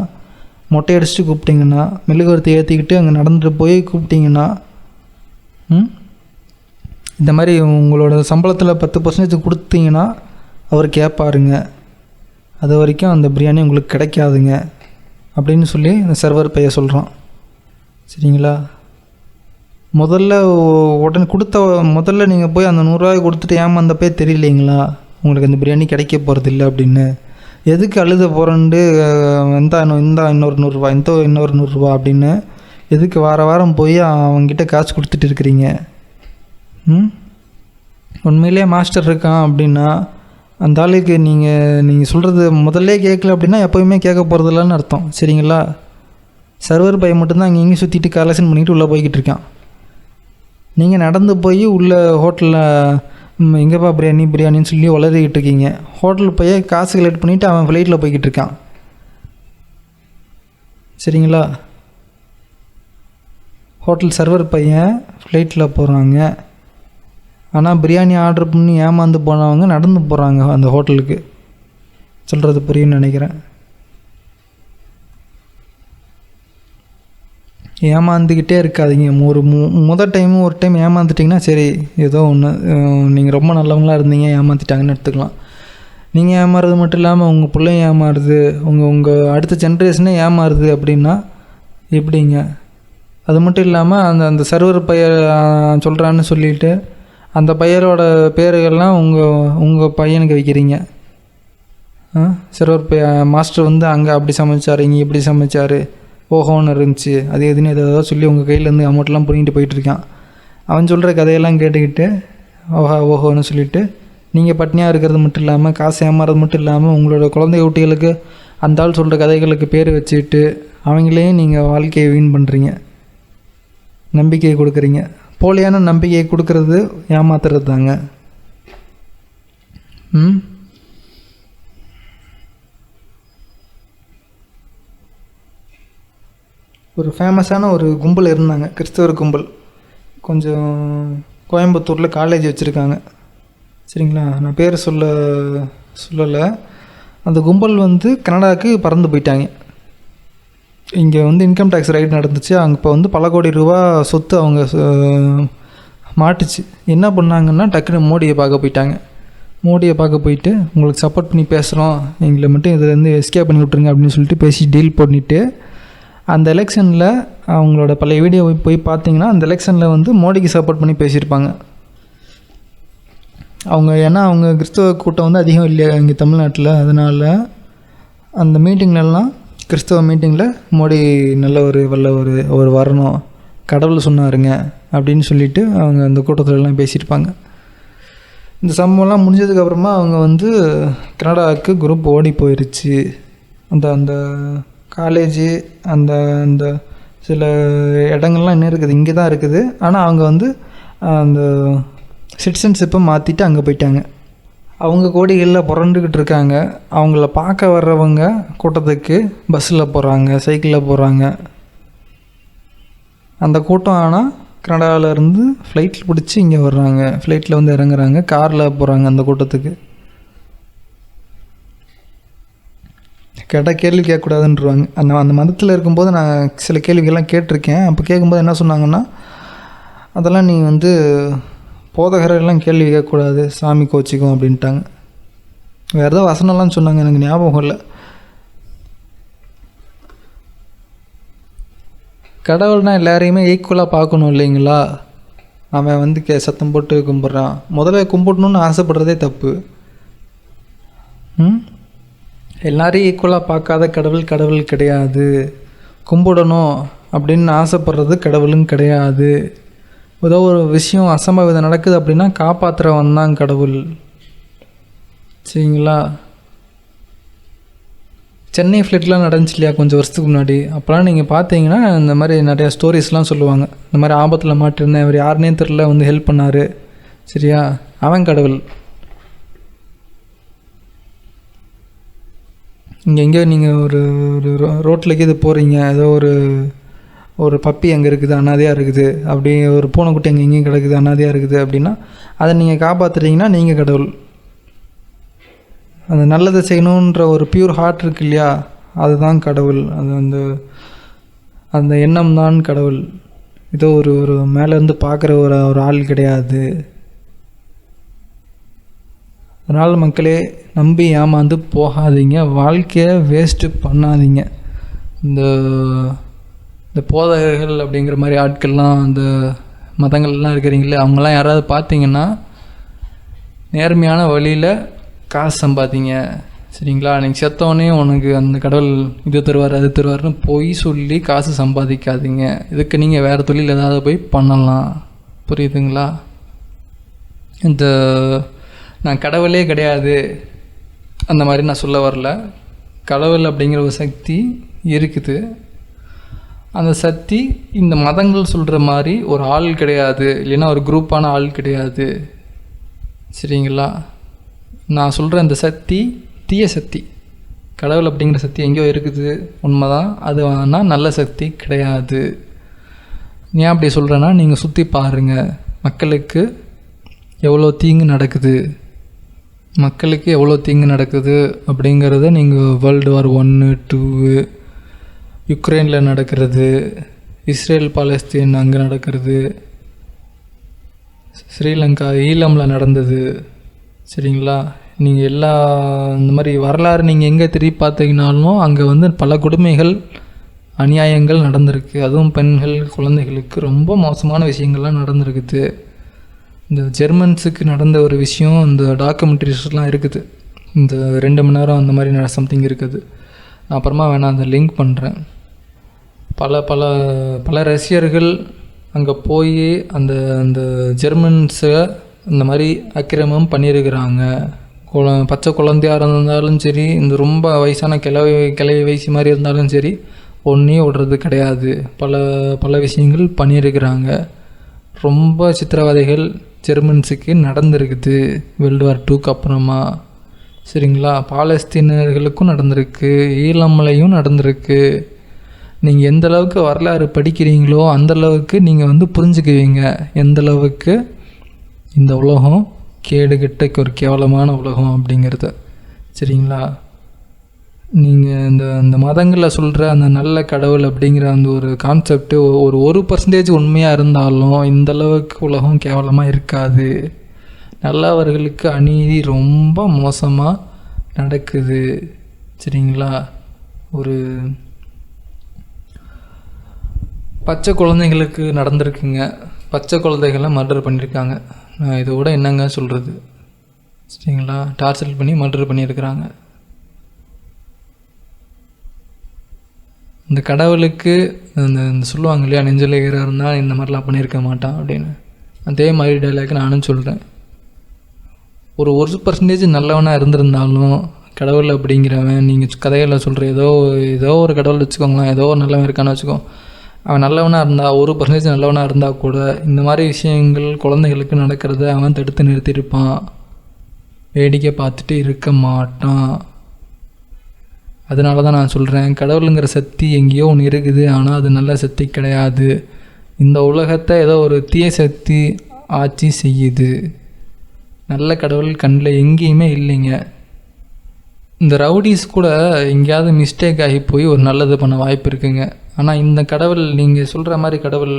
C: மொட்டை அடிச்சுட்டு கூப்பிட்டிங்கன்னா, மெழுகுவர்த்தி ஏற்றிக்கிட்டு அங்கே நடந்துட்டு போய் கூப்பிட்டிங்கன்னா, இந்த மாதிரி உங்களோட சம்பளத்தில் 10% கொடுத்தீங்கன்னா அவர் கேட்பாருங்க. அது வரைக்கும் அந்த பிரியாணி உங்களுக்கு கிடைக்காதுங்க அப்படின்னு சொல்லி அந்த சர்வர் பையன் சொல்கிறான். சரிங்களா? முதல்ல நீங்கள் போய் அந்த 100 ரூபாய் கொடுத்துட்டு ஏமாந்தப்பே தெரியலைங்களா உங்களுக்கு அந்த பிரியாணி கிடைக்க போகிறது இல்லை அப்படின்னு. எதுக்கு அழுத போகிறேன்ட்டு இந்தா இன்னொரு 100 ரூபா, இன்னொரு 100 ரூபா அப்படின்னு எதுக்கு வாரம் போய் அவங்ககிட்ட காசு கொடுத்துட்டு இருக்கிறீங்க? உண்மையிலே மாஸ்டர் இருக்கான் அப்படின்னா அந்த ஆளுக்கு நீங்கள் சொல்கிறது முதல்ல கேட்கல அப்படின்னா எப்போயுமே கேட்க போகிறதில்லன்னு அர்த்தம். சரிங்களா? சர்வர் பையன் மட்டும்தான் அங்கே இங்கே சுற்றிட்டு கலெக்ஷன் பண்ணிவிட்டு உள்ளே போய்கிட்டு இருக்கான். நீங்கள் நடந்து போய் உள்ள ஹோட்டலில் எங்கேப்பா பிரியாணின்னு சொல்லி வளரிக்கிட்டு இருக்கீங்க. ஹோட்டல் போய் காசு கலெக்ட் பண்ணிவிட்டு அவன் ஃப்ளைட்டில் போய்கிட்டு இருக்கான். சரிங்களா? ஹோட்டல் சர்வர் பையன் ஃப்ளைட்டில் போகிறாங்க. ஆனால் பிரியாணி ஆர்டர் பண்ணி ஏமாந்து போனவங்க நடந்து போகிறாங்க அந்த ஹோட்டலுக்கு. சொல்கிறது புரியும்னு நினைக்கிறேன். ஏமாந்துக்கிட்டே இருக்காதிங்க. ஒரு டைம் ஏமாந்துட்டிங்கன்னா சரி, ஏதோ ஒன்று நீங்கள் ரொம்ப நல்லவங்களாக இருந்தீங்க ஏமாற்றிட்டாங்கன்னு எடுத்துக்கலாம். நீங்கள் ஏமாறுறது மட்டும் இல்லாமல் உங்கள் பிள்ளையும் ஏமாறுது, உங்கள் அடுத்த ஜென்ரேஷனே ஏமாறுது அப்படின்னா எப்படிங்க? அது மட்டும் இல்லாமல் அந்த சர்வர் பெயர் சொல்கிறான்னு சொல்லிவிட்டு அந்த பையனோட பேர்கள்லாம் உங்கள் பையனுக்கு வைக்கிறீங்க. சர்வர் மாஸ்டர் வந்து அங்கே அப்படி சமைச்சார், இங்கே இப்படி சமைச்சார், ஓஹோன்னு இருந்துச்சு, அது எதுன்னு எதாவது சொல்லி உங்கள் கையிலேருந்து அமௌண்ட்லாம் பிடிங்கிட்டு போயிட்டுருக்கான். அவன் சொல்கிற கதையெல்லாம் கேட்டுக்கிட்டு ஓஹோன்னு சொல்லிவிட்டு நீங்கள் பட்னியாக இருக்கிறது மட்டும் இல்லாமல் காசு ஏமாறது மட்டும் இல்லாமல் உங்களோட குழந்தை குட்டிகளுக்கு அந்த ஆள் சொல்கிற கதைகளுக்கு பேர் வச்சுக்கிட்டு அவங்களையும் நீங்கள் வாழ்க்கையை வீண் பண்ணுறீங்க, நம்பிக்கையை கொடுக்குறீங்க. போலியான நம்பிக்கையை கொடுக்கறது ஏமாத்துறது தாங்க. ஒரு ஃபேமஸான ஒரு கும்பல் இருந்தாங்க, கிறிஸ்தவர் கும்பல். கொஞ்சம் கோயம்புத்தூரில் காலேஜ் வச்சுருக்காங்க, சரிங்களா? நான் பேர் சொல்லலை. அந்த கும்பல் வந்து கனடாவுக்கு பறந்து போயிட்டாங்க. இங்கே வந்து இன்கம் டேக்ஸ் ரைட் நடந்துச்சு. அங்கே இப்போ வந்து பல கோடி ரூபா சொத்து அவங்க மாட்டுச்சு. என்ன பண்ணாங்கன்னா டக்குன்னு மோடியை பார்க்க போயிட்டாங்க. மோடியை பார்க்க போயிட்டு உங்களுக்கு சப்போர்ட் பண்ணி பேசுகிறோம், எங்களை மட்டும் இதுலேருந்து எஸ்கேப் பண்ணி விட்ருங்க அப்படின்னு சொல்லிட்டு பேசி டீல் பண்ணிவிட்டு அந்த எலெக்ஷனில் அவங்களோட பழைய வீடியோ போய் பார்த்தீங்கன்னா அந்த எலெக்ஷனில் வந்து மோடிக்கு சப்போர்ட் பண்ணி பேசியிருப்பாங்க அவங்க. ஏன்னா அவங்க கிறிஸ்தவ கூட்டம் வந்து அதிகம் இல்லையா இங்கே தமிழ்நாட்டில், அதனால் அந்த மீட்டிங்லலாம் கிறிஸ்தவ மீட்டிங்கில் மோடி நல்ல ஒரு வரணும், கடவுள் சொன்னாருங்க அப்படின்னு சொல்லிவிட்டு அவங்க அந்த கூட்டத்திலலாம் பேசியிருப்பாங்க. இந்த சம்பவம்லாம் முடிஞ்சதுக்கப்புறமா அவங்க வந்து கனடாவுக்கு குரூப் ஓடி போயிடுச்சு. அந்த காலேஜு அந்த சில இடங்கள்லாம் இன்னும் இருக்குது, இங்கே தான் இருக்குது. ஆனால் அவங்க வந்து அந்த சிட்டிசன்ஷிப்பை மாற்றிட்டு அங்கே போயிட்டாங்க. அவங்க கோடிகளில் புரண்டுக்கிட்டு இருக்காங்க. அவங்கள பார்க்க வர்றவங்க கூட்டத்துக்கு பஸ்ஸில் போகிறாங்க, சைக்கிளில் போகிறாங்க. அந்த கூட்டம் ஆனால் கனடாவிலேருந்து ஃப்ளைட்டில் பிடிச்சி இங்கே வர்றாங்க, ஃப்ளைட்டில் வந்து இறங்குறாங்க, காரில் போகிறாங்க அந்த கூட்டத்துக்கு. கேட்டால் கேள்வி கேட்கக்கூடாதுன்றாங்க. அந்த மதத்தில் இருக்கும்போது நான் சில கேள்விகள்லாம் கேட்டிருக்கேன். அப்போ கேட்கும்போது என்ன சொன்னாங்கன்னா, அதெல்லாம் நீ வந்து போதகரெல்லாம் கேள்வி கேட்கக்கூடாது, சாமி கோச்சிக்கும் அப்படின்ட்டாங்க. வேறு ஏதோ வசனம்லாம் சொன்னாங்க, எனக்கு ஞாபகம் இல்லை. கடவுள்னா எல்லாரையுமே ஈக்குவலாக பார்க்கணும் இல்லைங்களா? அவன் வந்து சத்தம் போட்டு கும்பிட்றான், முதல்ல கும்பிடணுன்னு ஆசைப்படுறதே தப்பு. எல்லாரையும் ஈக்குவலாக பார்க்காத கடவுள் கிடையாது. கும்பிடணும் அப்படின்னு ஆசைப்படுறது கடவுளும் கிடையாது. ஏதோ ஒரு விஷயம் அசம்பாவிதம் நடக்குது அப்படின்னா காப்பாற்றுறவன் தான் கடவுள், சரிங்களா? சென்னை ஃப்ளைட்லாம் நடந்துச்சு இல்லையா கொஞ்சம் வருஷத்துக்கு முன்னாடி, அப்போலாம் நீங்கள் பார்த்தீங்கன்னா இந்த மாதிரி நிறையா ஸ்டோரிஸ்லாம் சொல்லுவாங்க. இந்த மாதிரி ஆபத்தில் மாட்டிருந்தேன், இவர் யாருன்னே தெரில வந்து ஹெல்ப் பண்ணார், சரியா? அவன் கடவுள். இங்கே எங்கேயோ நீங்கள் ஒரு ரோட்டில் இது போகிறீங்க, ஏதோ ஒரு பப்பி அங்கே இருக்குது அனாதையாக இருக்குது, அப்படி ஒரு பூனைக்குட்டி அங்கே எங்கேயும் கிடக்குது அனாதையாக இருக்குது அப்படின்னா அதை நீங்கள் காப்பாற்றுறீங்கன்னா நீங்கள் கடவுள். அந்த நல்லதை செய்யணுன்ற ஒரு பியூர் ஹார்ட் இருக்கு இல்லையா, அதுதான் கடவுள். அது அந்த எண்ணம் தான் கடவுள். ஏதோ ஒரு மேலேருந்து பார்க்குற ஒரு ஆள் கிடையாது. அதனால் மக்களே, நம்பி ஏமாந்து போகாதீங்க, வாழ்க்கையை வேஸ்ட்டு பண்ணாதீங்க. இந்த போதகர்கள் அப்படிங்கிற மாதிரி ஆட்கள்லாம் அந்த மதங்கள்லாம் இருக்கிறீங்களே, அவங்களாம் யாராவது பார்த்தீங்கன்னா நேர்மையான வழியில் காசு சம்பாதிங்க, சரிங்களா? நீங்கள் செத்தவொடனே உனக்கு அந்த கடவுள் இது தருவார் அது தருவார்னு பொய் சொல்லி காசு சம்பாதிக்காதீங்க. இதுக்கு நீங்கள் வேறு தொழில் ஏதாவது போய் பண்ணலாம், புரியுதுங்களா? நான் கடவுளே கிடையாது அந்த மாதிரி நான் சொல்ல வரல. கடவுள் அப்படிங்கிற ஒரு சக்தி இருக்குது. அந்த சக்தி இந்த மதங்கள் சொல்கிற மாதிரி ஒரு ஆள் கிடையாது, இல்லைன்னா ஒரு குரூப்பான ஆள் கிடையாது, சரிங்களா? நான் சொல்கிற அந்த சக்தி தீய சக்தி. கடவுள் அப்படிங்கிற சக்தி எங்கேயோ இருக்குது, உண்மைதான். அது ஆனால் நல்ல சக்தி கிடையாது. ஏன் அப்படி சொல்கிறேன்னா, நீங்கள் சுற்றி பாருங்கள், மக்களுக்கு எவ்வளோ தீங்கு நடக்குது, மக்களுக்கு எவ்வளோ தீங்கு நடக்குது அப்படிங்கிறத நீங்கள் வேர்ல்டு வார் 1, 2, யுக்ரைனில் நடக்கிறது, இஸ்ரேல் பாலஸ்தீன் அங்கே நடக்கிறது, ஸ்ரீலங்கா ஈழமில் நடந்தது, சரிங்களா? நீங்கள் எல்லா இந்த மாதிரி வரலாறு நீங்கள் எங்கே திரும்பி பார்த்தீங்கனாலும் அங்கே வந்து பல கொடுமைகள் அநியாயங்கள் நடந்திருக்கு. அதுவும் பெண்கள் குழந்தைகளுக்கு ரொம்ப மோசமான விஷயங்கள்லாம் நடந்திருக்குது. இந்த ஜெர்மன்ஸுக்கு நடந்த ஒரு விஷயம் இந்த டாக்குமெண்ட்ரிஸ்லாம் இருக்குது. இந்த 2 மணி நேரம் அந்த மாதிரி சம்திங் இருக்குது. நான் அப்புறமா வேணால் அந்த லிங்க் பண்ணுறேன். பல பல பல ரஷ்யர்கள் அங்கே போய் அந்த அந்த ஜெர்மன்ஸை இந்த மாதிரி அக்கிரமம் பண்ணியிருக்கிறாங்க. பச்சை குழந்தையாக இருந்தாலும் சரி, இந்த ரொம்ப வயசான கிளவி வயசு மாதிரி இருந்தாலும் சரி, ஒன்றையும் விடுறது கிடையாது. பல பல விஷயங்கள் பண்ணியிருக்கிறாங்க. ரொம்ப சித்திரவதைகள் ஜெர்மன்ஸுக்கு நடந்திருக்குது வேர்ல்டு வார் 2க்கு அப்புறமா. சரிங்களா? பாலஸ்தீனர்களுக்கும் நடந்திருக்கு, ஈழம்லையும் நடந்திருக்கு. நீங்கள் எந்த அளவுக்கு வரலாறு படிக்கிறீங்களோ அந்தளவுக்கு நீங்கள் வந்து புரிஞ்சுக்குவீங்க எந்தளவுக்கு இந்த உலகம் கேடுகெட்ட ஒரு கேவலமான உலகம் அப்படிங்கிறத. சரிங்களா? நீங்கள் இந்த மதங்களில் சொல்கிற அந்த நல்ல கடவுள் அப்படிங்கிற அந்த ஒரு கான்செப்டு ஒரு 1% உண்மையாக இருந்தாலும் இந்தளவுக்கு உலகம் கேவலமாக இருக்காது. நல்லவர்களுக்கு அநீதி ரொம்ப மோசமாக நடக்குது. சரிங்களா? ஒரு பச்சை குழந்தைங்களுக்கு நடந்திருக்குங்க. பச்சை குழந்தைகளை மர்டர் பண்ணியிருக்காங்க. நான் இதோட என்னங்க சொல்கிறது? சரிங்களா? டார்ச்சர் பண்ணி மர்டர் பண்ணியிருக்கிறாங்க. இந்த கடவுளுக்கு இந்த சொல்லுவாங்க இல்லையா, நெஞ்சில் ஈரம் இருந்தால் இந்த மாதிரிலாம் பண்ணியிருக்க மாட்டான் அப்படின்னு. அதே மாதிரி டைலாக் நானும் சொல்கிறேன். ஒரு 1% நல்லவனாக இருந்திருந்தாலும் கடவுள் அப்படிங்கிறவன், நீங்கள் கதைகளில் சொல்கிற ஏதோ ஒரு கடவுள் வச்சுக்கோங்களேன், ஏதோ ஒரு நல்லவன் இருக்கான்னு வச்சுக்கோ, அவன் நல்லவனாக இருந்தால் 1% நல்லவனாக இருந்தால் கூட இந்த மாதிரி விஷயங்கள் குழந்தைகளுக்கு நடக்கிறத அவன் தடுத்து நிறுத்தியிருப்பான். வேடிக்கை பார்த்துட்டு இருக்க மாட்டான். அதனால தான் நான் சொல்கிறேன், கடவுளுங்கிற சக்தி எங்கேயோ ஒன்று இருக்குது, ஆனால் அது நல்ல சக்தி கிடையாது. இந்த உலகத்தை ஏதோ ஒரு தீய சக்தி ஆட்சி செய்யுது. நல்ல கடவுள் கண்ணில் எங்கேயுமே இல்லைங்க. இந்த ரவுடிஸ் கூட எங்கேயாவது மிஸ்டேக் ஆகி போய் ஒரு நல்லது பண்ண வாய்ப்பு இருக்குங்க. ஆனால் இந்த கடவுள், நீங்கள் சொல்கிற மாதிரி கடவுள்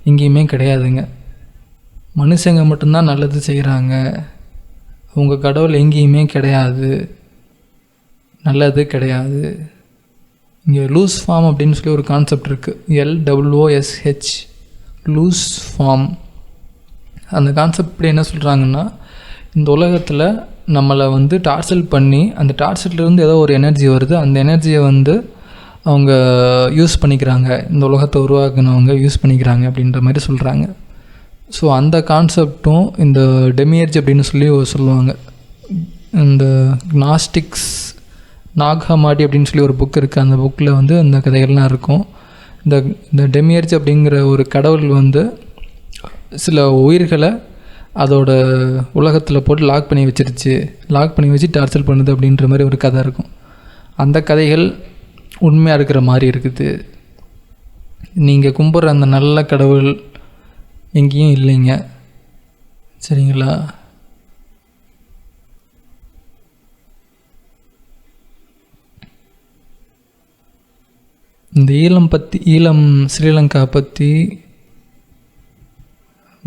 C: எங்கேயுமே கிடையாதுங்க. மனுஷங்க மட்டும்தான் நல்லது செய்கிறாங்க. உங்கள் கடவுள் எங்கேயுமே கிடையாது, நல்லது கிடையாது. இங்கே லூஸ் ஃபார்ம் அப்படின்னு சொல்லி ஒரு கான்செப்ட் இருக்குது. LOOSH, loose form. அந்த கான்செப்ட் இப்படி என்ன சொல்கிறாங்கன்னா, இந்த உலகத்தில் நம்மளை வந்து டார்ச்சர் பண்ணி அந்த டார்ச்சர்லேருந்து ஏதோ ஒரு எனர்ஜி வருது, அந்த எனர்ஜியை வந்து அவங்க யூஸ் பண்ணிக்கிறாங்க, இந்த உலகத்தை உருவாக்குனவங்க யூஸ் பண்ணிக்கிறாங்க அப்படின்ற மாதிரி சொல்கிறாங்க. ஸோ அந்த கான்செப்டும் இந்த டெமியர்ஜ் அப்படின்னு சொல்லி சொல்லுவாங்க. இந்த நாஸ்டிக்ஸ் நாகமாடி அப்படின்னு சொல்லி ஒரு புக் இருக்குது. அந்த புக்கில் வந்து இந்த கதைகள்லாம் இருக்கும். இந்த டெமியர்ஜ் அப்படிங்கிற ஒரு கடவுள் வந்து சில உயிர்களை அதோட உலகத்தில் போட்டு லாக் பண்ணி வச்சு டார்ச்சர் பண்ணுது அப்படின்ற மாதிரி ஒரு கதை இருக்கும். அந்த கதைகள் உண்மையாக இருக்கிற மாதிரி இருக்குது. நீங்கள் கும்பிட்ற அந்த நல்ல கடவுள் எங்கேயும் இல்லைங்க. சரிங்களா? இந்த ஈழம் ஸ்ரீலங்கா பற்றி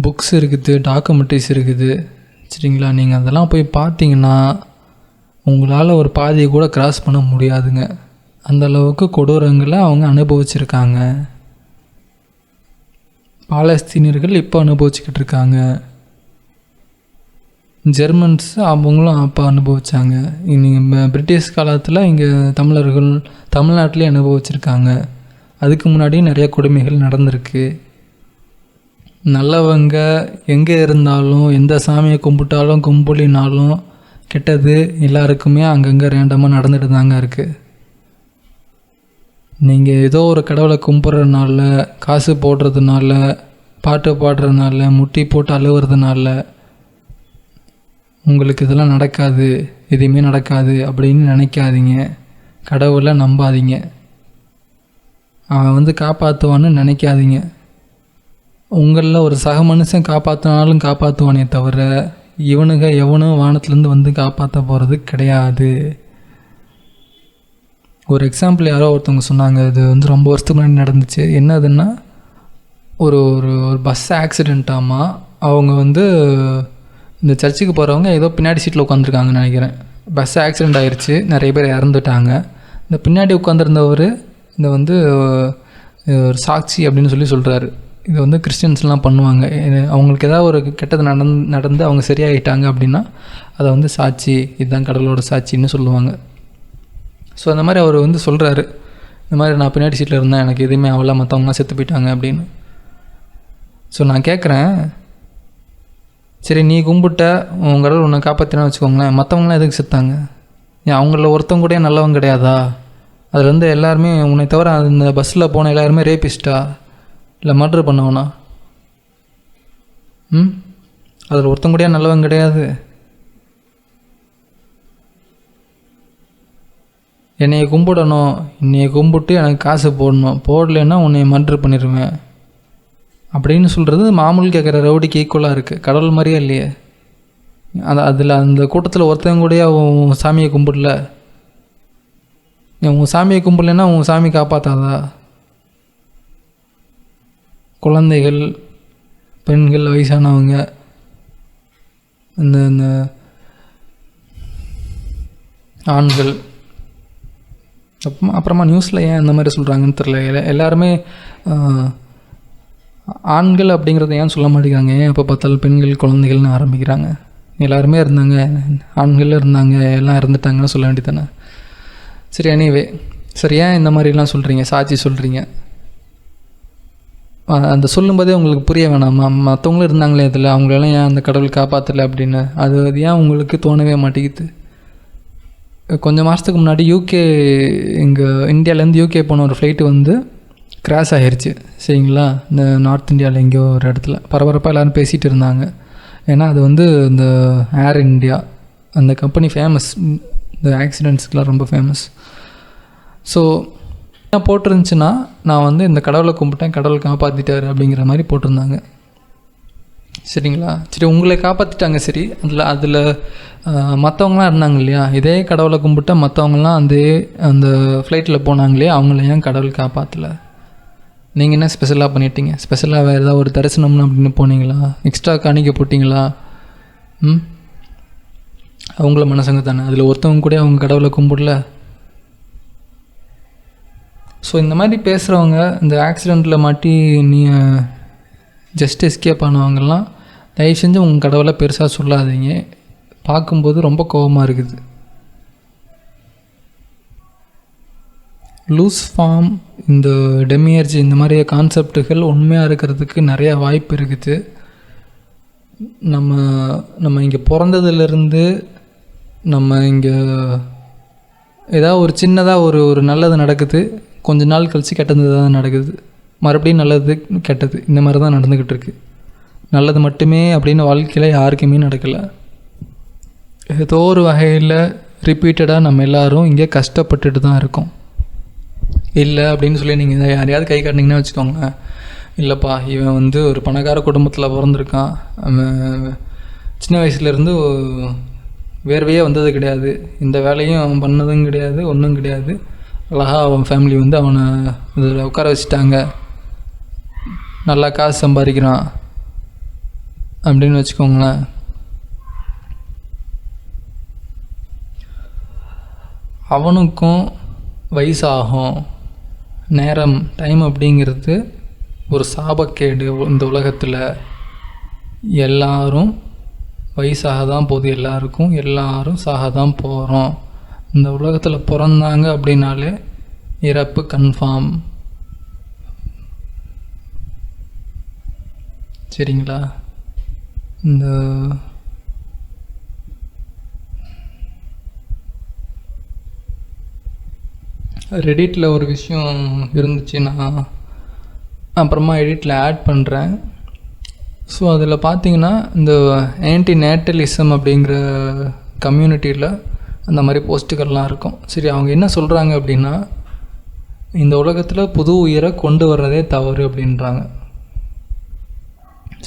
C: புக்ஸ் இருக்குது, டாக்குமெண்ட்ரிஸ் இருக்குது. சரிங்களா? நீங்கள் அதெல்லாம் போய் பார்த்தீங்கன்னா உங்களால் ஒரு பாதியை கூட கிராஸ் பண்ண முடியாதுங்க. அந்தளவுக்கு கொடூரங்களை அவங்க அனுபவிச்சிருக்காங்க. பாலஸ்தீனியர்கள் இப்போ அனுபவிச்சுக்கிட்டு இருக்காங்க. ஜெர்மன்ஸ் அவங்களும் அப்போ அனுபவித்தாங்க. நீங்கள் பிரிட்டிஷ் காலத்தில் இங்கே தமிழர்கள் தமிழ்நாட்டிலே அனுபவிச்சிருக்காங்க. அதுக்கு முன்னாடியும் நிறைய கொடுமைகள் நடந்திருக்கு. நல்லவங்க எங்கே இருந்தாலும், எந்த சாமியை கும்பிட்டாலும் கும்பிலினாலும் கெட்டது எல்லாருக்குமே அங்கங்கே ரேண்டமாக நடந்துட்டு தாங்க இருக்குது. நீங்கள் ஏதோ ஒரு கடவுளை கும்பிட்றதுனால, காசு போடுறதுனால, பாட்டு பாடுறதுனால, முட்டி போட்டு அழுவுறதுனால உங்களுக்கு இதெல்லாம் நடக்காது, எதுவுமே நடக்காது அப்படின்னு நினைக்காதீங்க. கடவுளை நம்பாதீங்க. அவன் வந்து காப்பாற்றுவான்னு நினைக்காதீங்க. உங்களில் ஒரு சக மனுஷன் காப்பாற்றினாலும் காப்பாற்றுவானே தவிர எவனும் வானத்துலேருந்து வந்து காப்பாற்ற போகிறது கிடையாது. ஒரு எக்ஸாம்பிள் யாரோ ஒருத்தவங்க சொன்னாங்க, இது வந்து ரொம்ப வருஷத்துக்கு முன்னாடி நடந்துச்சு. என்னதுன்னா, ஒரு ஒரு பஸ் ஆக்சிடெண்ட்டாமா அவங்க வந்து இந்த சர்ச்சுக்கு போகிறவங்க ஏதோ பின்னாடி சீட்டில் உட்காந்துருக்காங்கன்னு நினைக்கிறேன். பஸ் ஆக்சிடெண்ட் ஆகிடுச்சு, நிறைய பேர் இறந்துட்டாங்க. இந்த பின்னாடி உட்காந்துருந்தவர் இந்த வந்து ஒரு சாட்சி அப்படின்னு சொல்கிறாரு. இது வந்து கிறிஸ்டியன்ஸ்லாம் பண்ணுவாங்க. அவங்களுக்கு ஏதாவது ஒரு கெட்டது நடந்து அவங்க சரியாயிட்டாங்க அப்படின்னா அதை வந்து சாட்சி, இதுதான் கடவுளோட சாட்சின்னு சொல்லுவாங்க. ஸோ அந்த மாதிரி அவர் வந்து சொல்கிறாரு, இந்த மாதிரி நான் பின்னாடி சீட்டில் இருந்தேன், எனக்கு எதுவுமே அவ்வளோ, மற்றவங்களாம் செத்து போயிட்டாங்க அப்படின்னு. ஸோ நான் கேட்குறேன், சரி நீ கும்பிட்ட உன் கடவுள் உன்னை காப்பாற்றினா வச்சுக்கோங்களேன், மற்றவங்களாம் எதுக்கு செத்தாங்க? ஏன் அவங்கள ஒருத்தவங்க கூட நல்லவங்க கிடையாதா? அதில் வந்து எல்லாருமே உன்னை தவிர அந்த பஸ்ஸில் போன எல்லாருமே ரேபிஸ்டா இல்லை மர்டர் பண்ணவனா? அதில் ஒருத்தங்க கூட நல்லவங்க கிடையாது. என்னையை கும்பிடணும், என்னையை கும்பிட்டு எனக்கு காசு போடணும், போடலைன்னா உன்னை மர்டர் பண்ணிடுவேன் அப்படின்னு சொல்கிறது மாமூல் கேட்குற ரவுடிக்கு ஈக்குவலாக இருக்குது. கடவுள் மாதிரியே இல்லையே. அதில் அந்த கூட்டத்தில் ஒருத்தவங்க கூட உன் சாமியை கும்பிடல. உன் சாமியை கும்பிடலைன்னா உன் சாமி காப்பாற்றாதா? குழந்தைகள், பெண்கள், வயசானவங்க, இந்த ஆண்கள், அப்புறமா நியூஸில் ஏன் இந்த மாதிரி சொல்கிறாங்கன்னு தெரில. எல்லாருமே ஆண்கள் அப்படிங்கிறத ஏன் சொல்ல மாட்டேங்கிறாங்க? ஏன் எப்போ பார்த்தாலும் பெண்கள், குழந்தைகள்னு ஆரம்பிக்கிறாங்க? எல்லாருமே இருந்தாங்க, ஆண்கள் இருந்தாங்க, எல்லாம் இறந்துட்டாங்கன்னு சொல்ல வேண்டியதானே? சரி, எனிவே, சரி ஏன் இந்த மாதிரிலாம் சொல்கிறீங்க, சாட்சி சொல்கிறீங்க? அந்த சொல்லும்போதே உங்களுக்கு புரிய வேணாமா? மற்றவங்களும் இருந்தாங்களே இதில், அவங்களெல்லாம் ஏன் அந்த கடவுள் காப்பாற்றலை அப்படின்னு அது ஏன் உங்களுக்கு தோணவே மாட்டேங்குது? கொஞ்சம் மாதத்துக்கு முன்னாடி யூகே, இங்கே இந்தியாவிலேருந்து யூகே போன ஒரு ஃப்ளைட்டு வந்து கிராஷ் ஆகிருச்சு. சரிங்களா? இந்த நார்த் இந்தியாவில் எங்கேயோ ஒரு இடத்துல பரபரப்பாக எல்லோரும் பேசிகிட்டு இருந்தாங்க. ஏன்னா அது வந்து இந்த ஏர் இண்டியா அந்த கம்பெனி ஃபேமஸ், இந்த ஆக்சிடெண்ட்ஸ்க்கெலாம் ரொம்ப ஃபேமஸ். ஸோ என்ன போட்டிருந்துச்சுன்னா, நான் வந்து இந்த கடவுளை கும்பிட்டேன், கடவுளை காப்பாற்றிட்டார் அப்படிங்கிற மாதிரி போட்டிருந்தாங்க. சரிங்களா? சரி, உங்களை காப்பாற்றிட்டாங்க. சரி, அதில் மற்றவங்களாம் இருந்தாங்க இல்லையா? இதே கடவுளை கும்பிட்டா மற்றவங்களாம் அந்த ஃப்ளைட்டில் போனாங்க இல்லையா? அவங்கள ஏன் கடவுள் காப்பாற்றலை? நீங்கள் என்ன ஸ்பெஷலாக பண்ணிட்டீங்க? ஸ்பெஷலாக வேறு ஏதாவது ஒரு தரிசனம்னு அப்படின்னு போனீங்களா? எக்ஸ்ட்ரா காணிக்க போட்டிங்களா? அவங்கள மனசங்க தானே, அதில் ஒருத்தவங்க கூட அவங்க கடவுளை கும்பிடல. ஸோ இந்த மாதிரி பேசுகிறவங்க, இந்த ஆக்சிடெண்ட்டில் மாட்டி நீ ஜஸ்ட் எஸ்கேப் ஆனவங்கெல்லாம் தயவு செஞ்சு உங்கள் கடவுளை பெருசாக சொல்லாதீங்க. பார்க்கும்போது ரொம்ப கோபமாக இருக்குது. லூஸ் ஃபார்ம், இந்த டெமியர்ஜி, இந்த மாதிரி கான்செப்டுகள் உண்மையாக இருக்கிறதுக்கு நிறையா வாய்ப்பு இருக்குது. நம்ம இங்கே பிறந்ததுலேருந்து நம்ம இங்கே ஏதாவது ஒரு சின்னதாக ஒரு நல்லது நடக்குது, கொஞ்ச நாள் கழித்து கெட்டது தான் நடக்குது, மறுபடியும் நல்லது கெட்டது, இந்த மாதிரி தான் நடந்துக்கிட்டு இருக்கு. நல்லது மட்டுமே அப்படின்னு வாழ்க்கையில் யாருக்குமே நடக்கலை. ஏதோ ஒரு வகையில் ரிப்பீட்டடாக நம்ம எல்லோரும் இங்கே கஷ்டப்பட்டுட்டு தான் இருக்கோம். இல்லை அப்படின்னு சொல்லி நீங்கள் யாரையாவது கை காட்டினீங்கன்னா வச்சுக்கோங்க, இல்லைப்பா இவன் வந்து ஒரு பணக்கார குடும்பத்தில் பிறந்திருக்கான், அவன் சின்ன வயசுலேருந்து வேர்வையே வந்தது கிடையாது, இந்த வேலையும் அவன் பண்ணதும் கிடையாது, ஒன்றும் கிடையாது, அழகாக அவன் ஃபேமிலி வந்து அவனை இதில் உட்கார வச்சுட்டாங்க, நல்லா காசு சம்பாதிக்கிறான் அப்படின்னு வச்சுக்கோங்களேன். அவனுக்கும் வயசாகும், நேரம், டைம் அப்படிங்கிறது ஒரு சாபக்கேடு. இந்த உலகத்தில் எல்லாரும் வயசாக தான் போகுது, எல்லாரும் சாக தான் போகிறோம். இந்த உலகத்தில் பிறந்தாங்க அப்படின்னாலே இறப்பு கன்ஃபார்ம். சரிங்களா? இந்த ரெடிட்டில் ஒரு விஷயம் இருந்துச்சு, நான் அப்புறமா எடிட்டில் ஆட் பண்ணுறேன். ஸோ அதில் பார்த்தீங்கன்னா இந்த ஆன்டி நேட்டலிசம் அப்படிங்கிற கம்யூனிட்டியில் அந்த மாதிரி போஸ்ட்டுகள்லாம் இருக்கும். சரி, அவங்க என்ன சொல்கிறாங்க அப்படின்னா, இந்த உலகத்தில் புது உயிரை கொண்டு வர்றதே தவறு அப்படின்றாங்க.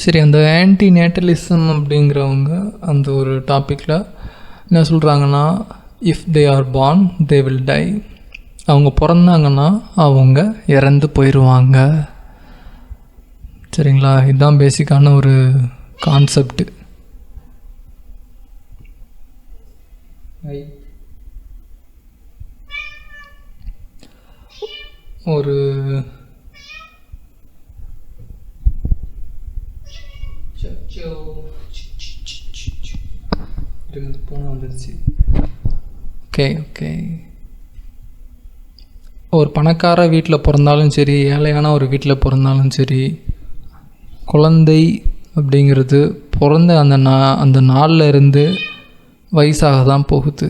C: சரி, அந்த ஆன்டி நேட்டலிசம் அப்படிங்கிறவங்க அந்த ஒரு டாப்பிக்கில் என்ன சொல்கிறாங்கன்னா, if they are born they will tie. அவங்க பிறந்தாங்கன்னா அவங்க இறந்து போயிடுவாங்க. சரிங்களா? இதுதான் பேசிக்கான ஒரு கான்செப்ட்.
A: ஒரு பூனை வந்துடுச்சு. Okay okay. ஒரு பணக்கார வீட்டில் பிறந்தாலும் சரி, ஏழையான ஒரு வீட்டில் பிறந்தாலும் சரி, குழந்தை அப்படிங்கிறது பிறந்த அந்த நாளில் இருந்து வயசாக தான் போகுது.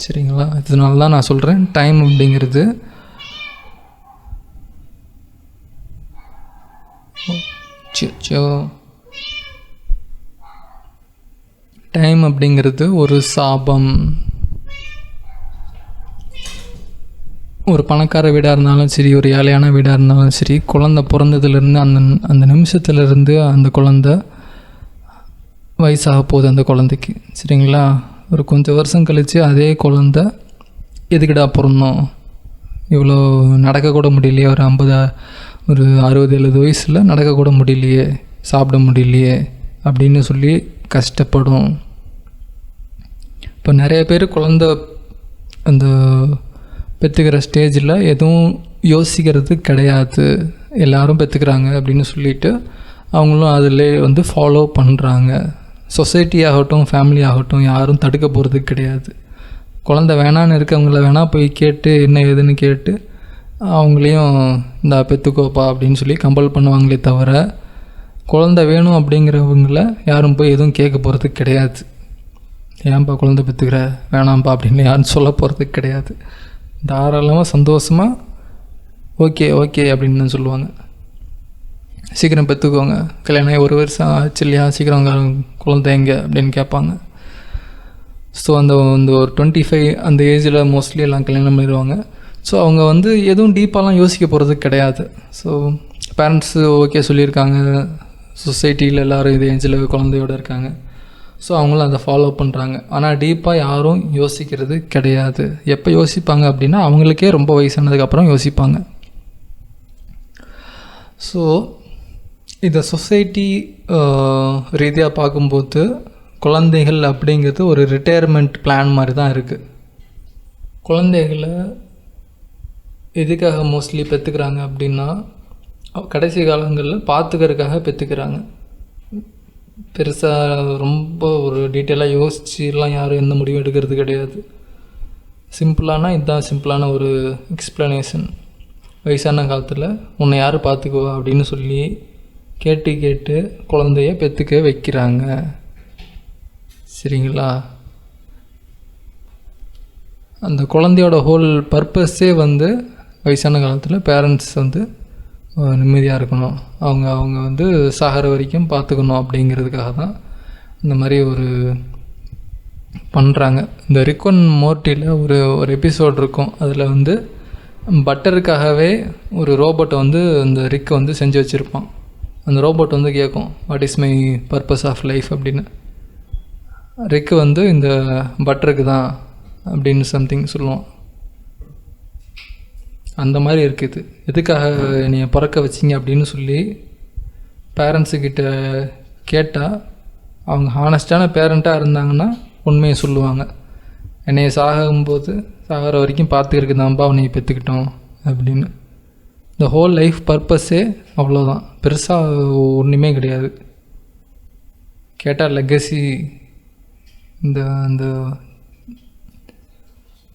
A: சரிங்களா? இதனால தான் நான் சொல்கிறேன், டைம் அப்படிங்கிறது டைம் அப்படிங்கிறது ஒரு சாபம். ஒரு பணக்கார வீடாக இருந்தாலும் சரி, ஒரு ஏழையான வீடாக இருந்தாலும் சரி, குழந்தை பிறந்ததுலேருந்து அந்த நிமிஷத்துலேருந்து அந்த குழந்தை வயசாக போகுது அந்த குழந்தைக்கு. சரிங்களா? ஒரு கொஞ்சம் வருஷம் கழித்து அதே குழந்தை எதுக்குடா பிறந்தோம், இவ்வளோ நடக்கக்கூட முடியலையே, ஒரு 60-70 வயசில் நடக்கக்கூட முடியலையே, சாப்பிட முடியலையே அப்படின்னு சொல்லி கஷ்டப்படும். இப்போ நிறைய பேர் குழந்த அந்த பெற்றுக்கிற ஸ்டேஜில் எதுவும் யோசிக்கிறது கிடையாது, எல்லோரும் பெற்றுக்கிறாங்க அப்படின்னு சொல்லிட்டு அவங்களும் அதில் ஃபாலோ பண்ணுறாங்க. சொசைட்டி ஆகட்டும், ஃபேமிலி ஆகட்டும், யாரும் தடுக்க போகிறது கிடையாது. குழந்த வேணான்னு இருக்கவங்கள வேணால் போய் கேட்டு என்ன ஏதுன்னு கேட்டு அவங்களையும் இந்த பெற்றுக்கோப்பா அப்படின்னு சொல்லி கம்பல் பண்ணுவாங்களே தவிர, குழந்த வேணும் அப்படிங்கிறவங்கள யாரும் போய் எதுவும் கேட்க போகிறது கிடையாது. ஏன்ப்பா குழந்தை பெற்றுக்கிற, வேணாம்ப்பா அப்படின்னு யாரும் சொல்ல போகிறது கிடையாது. தாராளமாக சந்தோஷமாக ஓகே ஓகே அப்படின்னு தான் சொல்லுவாங்க. சீக்கிரம் பெற்றுக்கோங்க, கல்யாணம் ஆகி 1 வருஷம் ஆச்சு இல்லையா, சீக்கிரம் குழந்தை எங்கே அப்படின்னு கேட்பாங்க. ஸோ அந்த ஒரு 25 அந்த ஏஜில் மோஸ்ட்லி எல்லாம் கல்யாணம் பண்ணிடுவாங்க. ஸோ அவங்க எதுவும் டீப்பாலாம் யோசிக்க போகிறது கிடையாது. ஸோ பேரண்ட்ஸு ஓகே சொல்லியிருக்காங்க, சொசைட்டியில் எல்லோரும் இதே ஏஜில் குழந்தையோடு இருக்காங்க, ஸோ அவங்களும் அதை ஃபாலோ பண்ணுறாங்க. ஆனால் டீப்பாக யாரும் யோசிக்கிறது கிடையாது. எப்போ யோசிப்பாங்க அப்படின்னா அவங்களுக்கே ரொம்ப வயசானதுக்கப்புறம் யோசிப்பாங்க. ஸோ இந்த சொசைட்டி ரீதியாக பார்க்கும்போது குழந்தைகள் அப்படிங்கிறது ஒரு ரிட்டையர்மெண்ட் பிளான் மாதிரி தான் இருக்குது. குழந்தைகளை எதுக்காக மோஸ்ட்லி பெற்றுக்கிறாங்க அப்படின்னா கடைசி காலங்களில் பார்த்துக்கிறதுக்காக பெற்றுக்கிறாங்க. பெருசாக ரொம்ப ஒரு டீட்டெயிலாக யோசிச்சுலாம் யாரும் எந்த முடிவும் எடுக்கிறது கிடையாது. சிம்பிளானா இதுதான் சிம்பிளான ஒரு எக்ஸ்ப்ளனேஷன். வயசான காலத்தில் உன்னை யார் பார்த்துக்குவா அப்படின்னு சொல்லி கேட்டு குழந்தைய பெற்றுக்க வைக்கிறாங்க. சரிங்களா? அந்த குழந்தையோட ஹோல் பர்பஸே வயசான காலத்தில் பேரண்ட்ஸ் நிம்மதியாக இருக்கணும், அவங்க சாகிற வரைக்கும் பார்த்துக்கணும் அப்படிங்கிறதுக்காக தான் இந்த மாதிரி ஒரு பண்ணுறாங்க. இந்த ரிக் அண்ட் மோர்ட்டியில் ஒரு எபிசோட் இருக்கும். அதில் பட்டருக்காகவே ஒரு ரோபோட்டை அந்த ரிக்கை செஞ்சு வச்சுருப்பான். அந்த ரோபோட் கேட்கும், what is my purpose of life அப்படின்னு. ரிக்கு இந்த பட்டருக்கு தான் அப்படின்னு சம்திங் சொல்லுவான். அந்த மாதிரி இருக்குது. எதுக்காக என்னைய பிறக்க வச்சிங்க அப்படின்னு சொல்லி பேரண்ட்ஸுக்கிட்ட கேட்டால் அவங்க ஹானஸ்டான பேரண்ட்டாக இருந்தாங்கன்னா உண்மையை சொல்லுவாங்க. என்னைய சாகிற வரைக்கும் பார்த்துக்கிறதுக்கு தான்ப்பா அவனையை பெற்றுக்கிட்டோம் அப்படின்னு. இந்த ஹோல் லைஃப் பர்பஸே அவ்வளோதான், பெருசாக ஒன்றுமே கிடையாது. கேட்டால் லெகசி, இந்த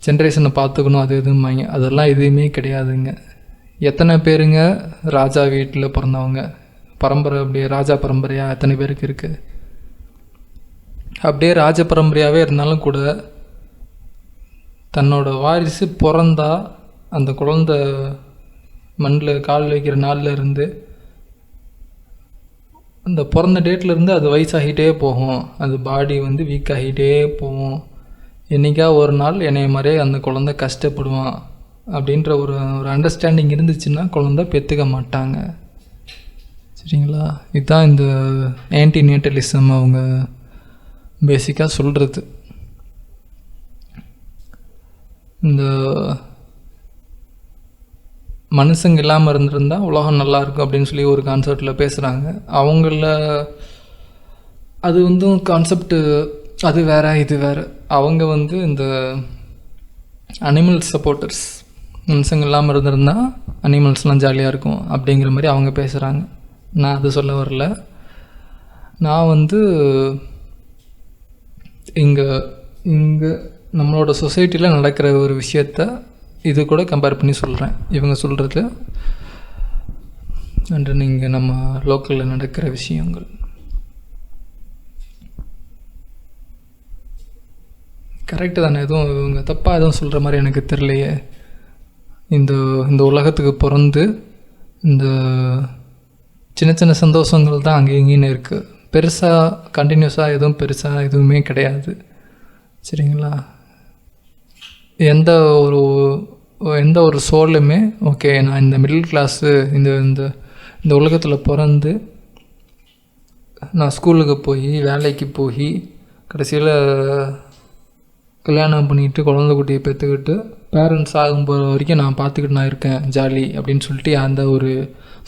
A: ஜென்ரேஷனை பார்த்துக்கணும் அது எதுவுமாங்க, அதெல்லாம் எதுவுமே கிடையாதுங்க. எத்தனை பேருங்க ராஜா வீட்டில் பிறந்தவங்க, பரம்பரை அப்படியே ராஜா பரம்பரையாக எத்தனை பேருக்கு இருக்குது. அப்படியே ராஜ பரம்பரையாகவே இருந்தாலும் கூட தன்னோட வாரிசு பிறந்தா அந்த குழந்தை மண்ணில் கால் வைக்கிற நாளில் இருந்து அந்த பிறந்த டேட்லேருந்து அது வயசாகிட்டே போகும், அது பாடி வீக் ஆகிட்டே போகும். என்றைக்கா ஒரு நாள் என்னைய மாதிரியே அந்த குழந்தை கஷ்டப்படுவான் அப்படின்ற ஒரு அண்டர்ஸ்டாண்டிங் இருந்துச்சுன்னா குழந்தை பெற்றுக்க மாட்டாங்க. சரிங்களா? இதுதான் இந்த ஆன்டிநேட்டலிசம் அவங்க பேசிக்காக சொல்கிறது. இந்த மனுஷங்க இல்லாமல் இருந்திருந்தால் உலகம் நல்லாயிருக்கும் அப்படின்னு சொல்லி ஒரு கான்செப்டில் பேசுகிறாங்க. அவங்கள அது கான்செப்டு அது வேற இது வேற. அவங்க வந்து இந்த அனிமல் சப்போர்ட்டர்ஸ், மனுஷங்க இல்லாமல் இருந்திருந்தால் அனிமல்ஸ்லாம் ஜாலியாக இருக்கும் அப்படிங்கிற மாதிரி அவங்க பேசுகிறாங்க. நான் அது சொல்ல வரல. நான் வந்து இங்கே நம்மளோட சொசைட்டியில் நடக்கிற ஒரு விஷயத்த இது கூட கம்பேர் பண்ணி சொல்கிறேன். இவங்க சொல்கிறது அன்று நீங்கள் நம்ம லோக்கலில் நடக்கிற விஷயங்கள். கரெக்டு தானே? எதுவும் இவங்க தப்பாக எதுவும் சொல்கிற மாதிரி எனக்கு தெரியலையே. இந்த உலகத்துக்கு பிறந்து இந்த சின்ன சின்ன சந்தோஷங்கள் தான் அங்கே இங்கேன்னு இருக்குது. பெருசாக கண்டினியூஸாக எதுவுமே கிடையாது. சரிங்களா? எந்த ஒரு சோலுமே ஓகே நான் இந்த மிடில் கிளாஸு இந்த உலகத்தில் பிறந்து நான் ஸ்கூலுக்கு போய் வேலைக்கு போய் கடைசியில் கல்யாணம் பண்ணிக்கிட்டு குழந்தை குட்டியை பெற்றுக்கிட்டு பேரண்ட்ஸ் ஆகும்போது வரைக்கும் நான் பார்த்துக்கிட்டு நான் இருக்கேன் ஜாலி அப்படின்னு சொல்லிட்டு அந்த ஒரு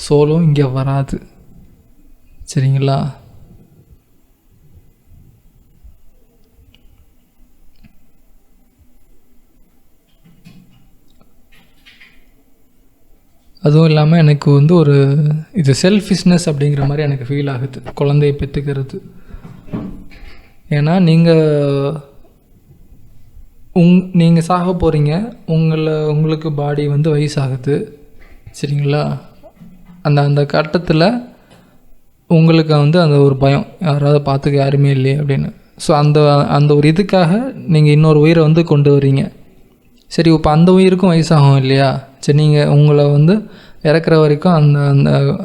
A: சோலும் இங்கே வராது. சரிங்களா? அதுவும் இல்லாமல் எனக்கு வந்து இது செல்ஃபிஷ்னஸ் அப்படிங்கிற மாதிரி எனக்கு ஃபீல் ஆகுது குழந்தையை பெற்றுக்கிறது. ஏன்னா நீங்கள் சாக போகிறீங்க, உங்களுக்கு பாடி வந்து வயசாகுது. சரிங்களா? அந்த கட்டத்தில் உங்களுக்கு வந்து அந்த ஒரு பயம், யாராவது பார்த்துக்க யாருமே இல்லையே அப்படின்னு. ஸோ அந்த ஒரு இதுக்காக நீங்கள் இன்னொரு உயிரை வந்து கொண்டு வரீங்க. சரி, இப்போ அந்த உயிருக்கும் வயசாகும் இல்லையா? சரி, நீங்கள் உங்களை வந்து இறக்குற வரைக்கும்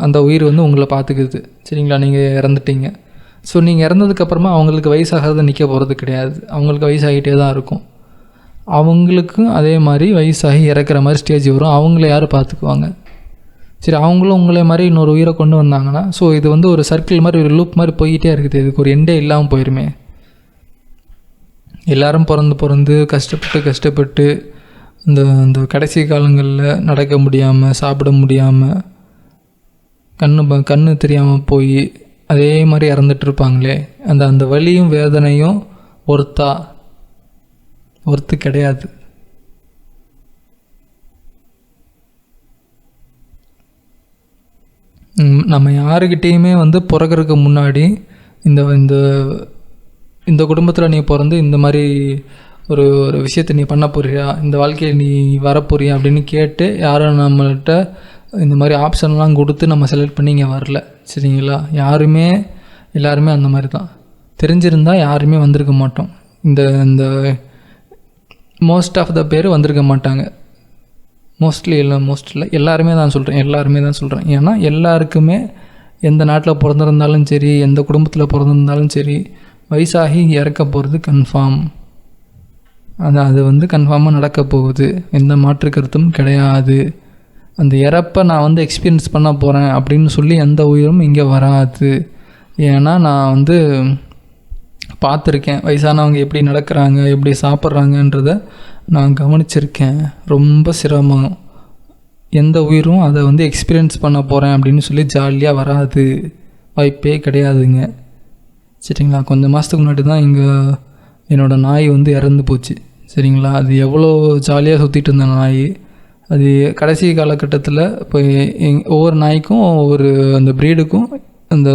A: அந்த உயிர் வந்து உங்களை பார்த்துக்குது. சரிங்களா? நீங்கள் இறந்துட்டீங்க. ஸோ நீங்கள் இறந்ததுக்கப்புறமா அவங்களுக்கு வயசாகிறது நிற்க போகிறது கிடையாது. அவங்களுக்கு வயசாகிட்டே தான் இருக்கும். அவங்களுக்கும் அதே மாதிரி வயசாகி இறக்குற மாதிரி ஸ்டேஜ் வரும். அவங்கள யார் பார்த்துக்குவாங்க? சரி, அவங்களும் உங்களே மாதிரி இன்னொரு உயிரை கொண்டு வந்தாங்கன்னா ஸோ இது வந்து ஒரு சர்க்கிள் மாதிரி, ஒரு லூப் மாதிரி போய்கிட்டே இருக்குது. இதுக்கு ஒரு எண்டே இல்லாமல் போயிருமே. எல்லோரும் பிறந்து கஷ்டப்பட்டு இந்த கடைசி காலங்களில் நடக்க முடியாமல், சாப்பிட முடியாமல், கண்ணு தெரியாமல் போய் அதே மாதிரி இறந்துட்டு இருப்பாங்களே, அந்த வலியும் வேதனையும் ஒர்த்து கிடையாது. நம்ம யாருக்கிட்டேயுமே வந்து பிறக்கிறதுக்கு முன்னாடி இந்த குடும்பத்தில் நீ பிறந்து இந்த மாதிரி ஒரு விஷயத்தை நீ பண்ண போறியா, இந்த வாழ்க்கையை நீ வரப்போறியா அப்படின்னு கேட்டு யாரும் நம்மள்கிட்ட இந்த மாதிரி ஆப்ஷன்லாம் கொடுத்து நம்ம செலக்ட் பண்ணி இங்கே வரல. சரிங்களா? எல்லாருமே அந்த மாதிரி தான். தெரிஞ்சிருந்தால் யாருமே வந்திருக்க மாட்டோம். இந்த மோஸ்ட் ஆஃப் த பேர் வந்திருக்க மாட்டாங்க. மோஸ்ட்லி எல்லாருமே தான் சொல்கிறேன். ஏன்னா எல்லாருக்குமே எந்த நாட்டில் பிறந்திருந்தாலும் சரி, எந்த குடும்பத்தில் பிறந்திருந்தாலும் சரி, வயசாகி இறக்க போகிறது கன்ஃபார்ம். அது வந்து கன்ஃபார்மாக நடக்க போகுது. எந்த மாற்று கருத்தும் கிடையாது. அந்த இறப்பை நான் வந்து எக்ஸ்பீரியன்ஸ் பண்ண போகிறேன் அப்படின்னு சொல்லி எந்த உயிரும் இங்கே வராது. ஏன்னா நான் வந்து பார்த்துருக்கேன் வயசானவங்க எப்படி நடக்கிறாங்க, எப்படி சாப்பிட்றாங்கன்றத நான் கவனிச்சிருக்கேன். ரொம்ப சிரமம். எந்த உயிரும் அதை வந்து எக்ஸ்பீரியன்ஸ் பண்ண போகிறேன் அப்படின்னு சொல்லி ஜாலியாக வராது. வாய்ப்பே கிடையாதுங்க. சரிங்களா? கொஞ்சம் மாதத்துக்கு முன்னாடி தான் என்னோடய நாய் வந்து இறந்து போச்சு. சரிங்களா? அது எவ்வளோ ஜாலியாக சுற்றிட்டு இருந்த நாய். அது கடைசி காலகட்டத்தில் இப்போ ஒவ்வொரு நாய்க்கும் ஒவ்வொரு அந்த ப்ரீடுக்கும் அந்த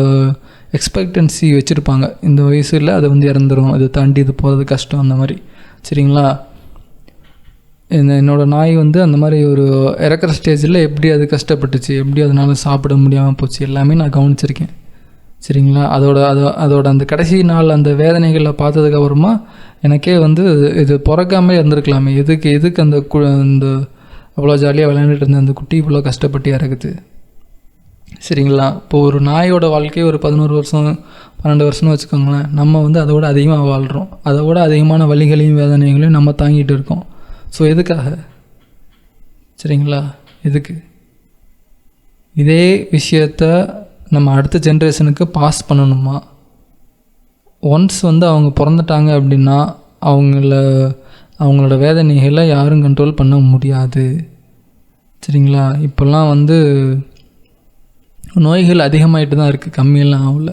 A: எக்ஸ்பெக்டன்சி வச்சுருப்பாங்க. இந்த வயசில் அது வந்து இறந்துடும், அதை தாண்டி இது போகிறது கஷ்டம், அந்த மாதிரி. சரிங்களா? என்னோடய நாய் வந்து அந்த மாதிரி ஒரு இறக்குற ஸ்டேஜில் எப்படி அது கஷ்டப்பட்டுச்சு, எப்படி அதனால் சாப்பிட முடியாமல் போச்சு, எல்லாமே நான் கவனிச்சிருக்கேன். சரிங்களா? அதோட அந்த கடைசி நாள் அந்த வேதனைகளை பார்த்ததுக்கப்புறமா எனக்கே வந்து இது பிறக்காமே இருந்திருக்கலாமே, எதுக்கு அந்த அவ்வளோ ஜாலியாக விளையாண்டுட்டு இருந்த அந்த குட்டி இவ்வளோ கஷ்டப்பட்டு இறக்குது. சரிங்களா? இப்போ ஒரு நாயோட வாழ்க்கையை ஒரு 11 வருஷம் 12 வருஷம்னு வச்சுக்கோங்களேன். நம்ம வந்து அதோட அதிகமாக வாழ்கிறோம். அதோட அதிகமான வலிகளையும் வேதனைகளையும் நம்ம தாங்கிட்டு இருக்கோம். ஸோ எதுக்காக? சரிங்களா? எதுக்கு? இதே விஷயத்த நம்ம அடுத்த ஜென்ரேஷனுக்கு பாஸ் பண்ணணுமா? ஒன்ஸ் வந்து அவங்க பிறந்துட்டாங்க அப்படின்னா அவங்களோட வேதனைகளை யாரும் கண்ட்ரோல் பண்ண முடியாது. சரிங்களா? இப்போல்லாம் வந்து நோய்கள் அதிகமாகிட்டு தான் இருக்குது, கம்மியெல்லாம் ஆகல.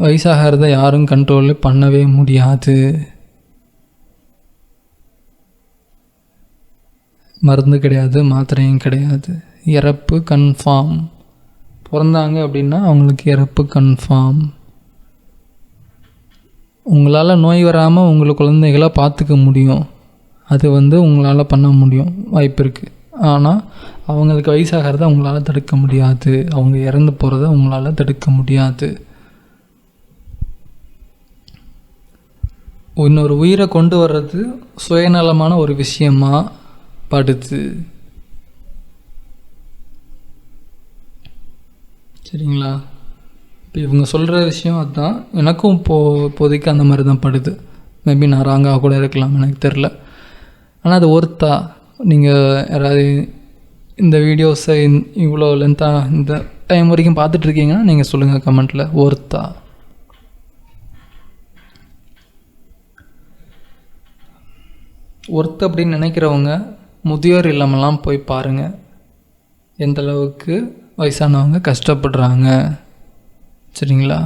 A: வயசாகிறத யாரும் கண்ட்ரோல் பண்ணவே முடியாது. மருந்து கிடையாது, மாத்திரையும் கிடையாது. இறப்பு கன்ஃபார்ம். பிறந்தாங்க அப்படின்னா அவங்களுக்கு இறப்பு கன்ஃபார்ம். உங்களால் நோய் வராமல் உங்கள் குழந்தைகளை பார்த்துக்க முடியும். அது உங்களால் பண்ண முடியும், வாய்ப்பு இருக்குது. ஆனால் அவங்களுக்கு வயசாகிறத உங்களால் தடுக்க முடியாது. அவங்க இறந்து போகிறத உங்களால் தடுக்க முடியாது. இன்னொரு உயிரை கொண்டு வர்றது சுயநலமான ஒரு விஷயமா படுது. சரிங்களா? இப்போ இவங்க சொல்கிற விஷயம் அதுதான். எனக்கும் இப்போதைக்கு அந்த மாதிரி தான் படுது. மேபி நான் ராங்காக கூட இருக்கலாம், எனக்கு தெரில. ஆனால் அது ஒர்த்தா? நீங்கள் யாராவது இந்த வீடியோஸை இவ்வளோ லென்த்தாக இந்த டைம் வரைக்கும் பார்த்துட்ருக்கீங்கன்னா நீங்கள் சொல்லுங்கள் கமெண்ட்டில், ஒர்த்தா? ஒர்த்து அப்படின்னு நினைக்கிறவங்க முதியோர் இல்லமெல்லாம் போய் பாருங்கள். எந்தளவுக்கு வயசானவங்க கஷ்டப்படுறாங்க. சரிங்களா?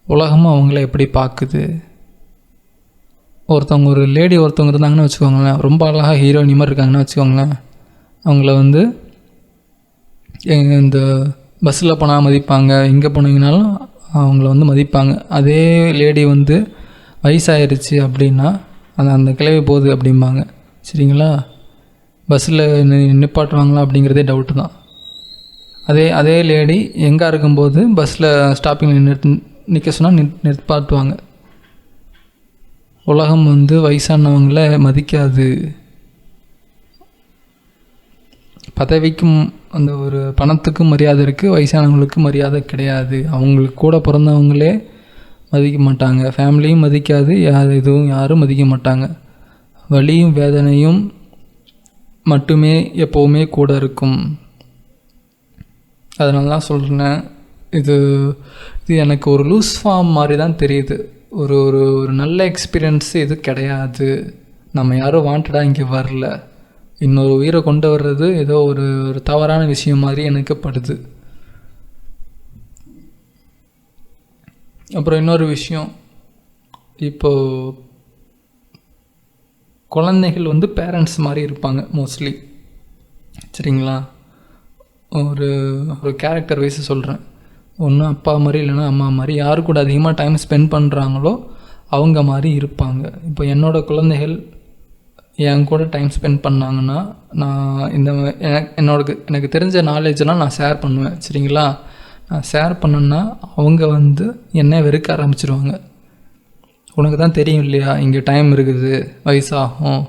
A: உலகமும் அவங்கள எப்படி பார்க்குது. ஒருத்தவங்க ஒரு லேடி ஒருத்தவங்க இருந்தாங்கன்னு வச்சுக்கோங்களேன், ரொம்ப அழகாக ஹீரோயினி மாதிரி இருக்காங்கன்னு வச்சுக்கோங்களேன், அவங்கள இந்த பஸ்ஸில் போனால் மதிப்பாங்க, எங்கே போனீங்கனாலும் அவங்கள மதிப்பாங்க. அதே லேடி வயசாயிருச்சு அப்படின்னா அந்த கிளவி போகுது அப்படிம்பாங்க. சரிங்களா? பஸ்ஸில் நிப்பாட்டுவாங்களா அப்படிங்கிறதே டவுட்டு தான். அதே லேடி எங்கே இருக்கும்போது பஸ்ஸில் ஸ்டாப்பிங்கில் நிற்க சொன்னால் நிற்பாட்டுவாங்க. உலகம் வயசானவங்கள மதிக்காது. பதவிக்கும் அந்த ஒரு பணத்துக்கும் மரியாதை இருக்குது, வயசானவங்களுக்கு மரியாதை கிடையாது. அவங்களுக்கு கூட பிறந்தவங்களே மதிக்க மாட்டாங்க, ஃபேமிலியும் மதிக்காது, யாரும் மதிக்க மாட்டாங்க. வலியும் வேதனையும் மட்டுமே எப்போவுமே கூட இருக்கும். அதனால தான் சொல்கிறேன், இது எனக்கு ஒரு லூஸ் ஃபார்ம் மாதிரி தான் தெரியுது. ஒரு ஒரு ஒரு நல்ல எக்ஸ்பீரியன்ஸு இது கிடையாது. நம்ம யாரும் வாண்டடாக இங்கே வரல. இன்னொரு உயிரை கொண்டு வர்றது ஏதோ ஒரு ஒரு தவறான விஷயம் மாதிரி எனக்கு படுது. அப்புறம் இன்னொரு விஷயம், இப்போது குழந்தைகள் பேரண்ட்ஸ் மாதிரி இருப்பாங்க மோஸ்ட்லி. சரிங்களா? ஒரு ஒரு கேரக்டர் வைஸ் சொல்கிறேன். ஒன்று அப்பா மாதிரி இல்லைன்னா அம்மா மாதிரி, யார் கூட அதிகமாக டைம் ஸ்பெண்ட் பண்ணுறாங்களோ அவங்க மாதிரி இருப்பாங்க. இப்போ என்னோடய குழந்தைகள் என் கூட டைம் ஸ்பெண்ட் பண்ணாங்கன்னா நான் எனக்கு தெரிஞ்ச நாலேஜெல்லாம் நான் ஷேர் பண்ணுவேன். சரிங்களா? நான் ஷேர் பண்ணேன்னா அவங்க என்னை வெறுக்க ஆரம்பிச்சிருவாங்க. உனக்கு தான் தெரியும் இல்லையா, இங்கே டைம் இருக்குது, வயசாகும்,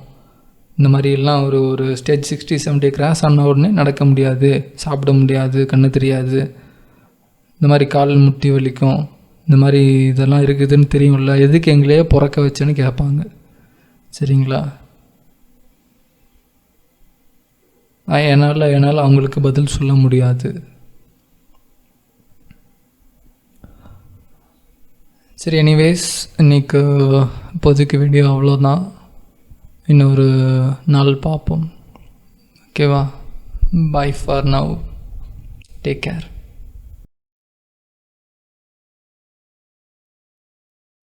A: இந்த மாதிரிலாம் ஒரு ஸ்டேஜ் 60-70 கிராஸ் ஆன உடனே நடக்க முடியாது, சாப்பிட முடியாது, கண்ணு தெரியாது, இந்த மாதிரி கால் முட்டி வலிக்கும், இந்த மாதிரி இதெல்லாம் இருக்குதுன்னு தெரியும்ல, எதுக்கு எங்களையே பிறக்க வச்சேன்னு கேட்பாங்க. சரிங்களா? என்னால் அவங்களுக்கு பதில் சொல்ல முடியாது. சரி, எனிவேஸ் இன்றைக்கு இப்போதைக்கு வீடியோ அவ்வளோதான். இன்னொரு நாள் பார்ப்போம். ஓகேவா? Bye for now. Take care.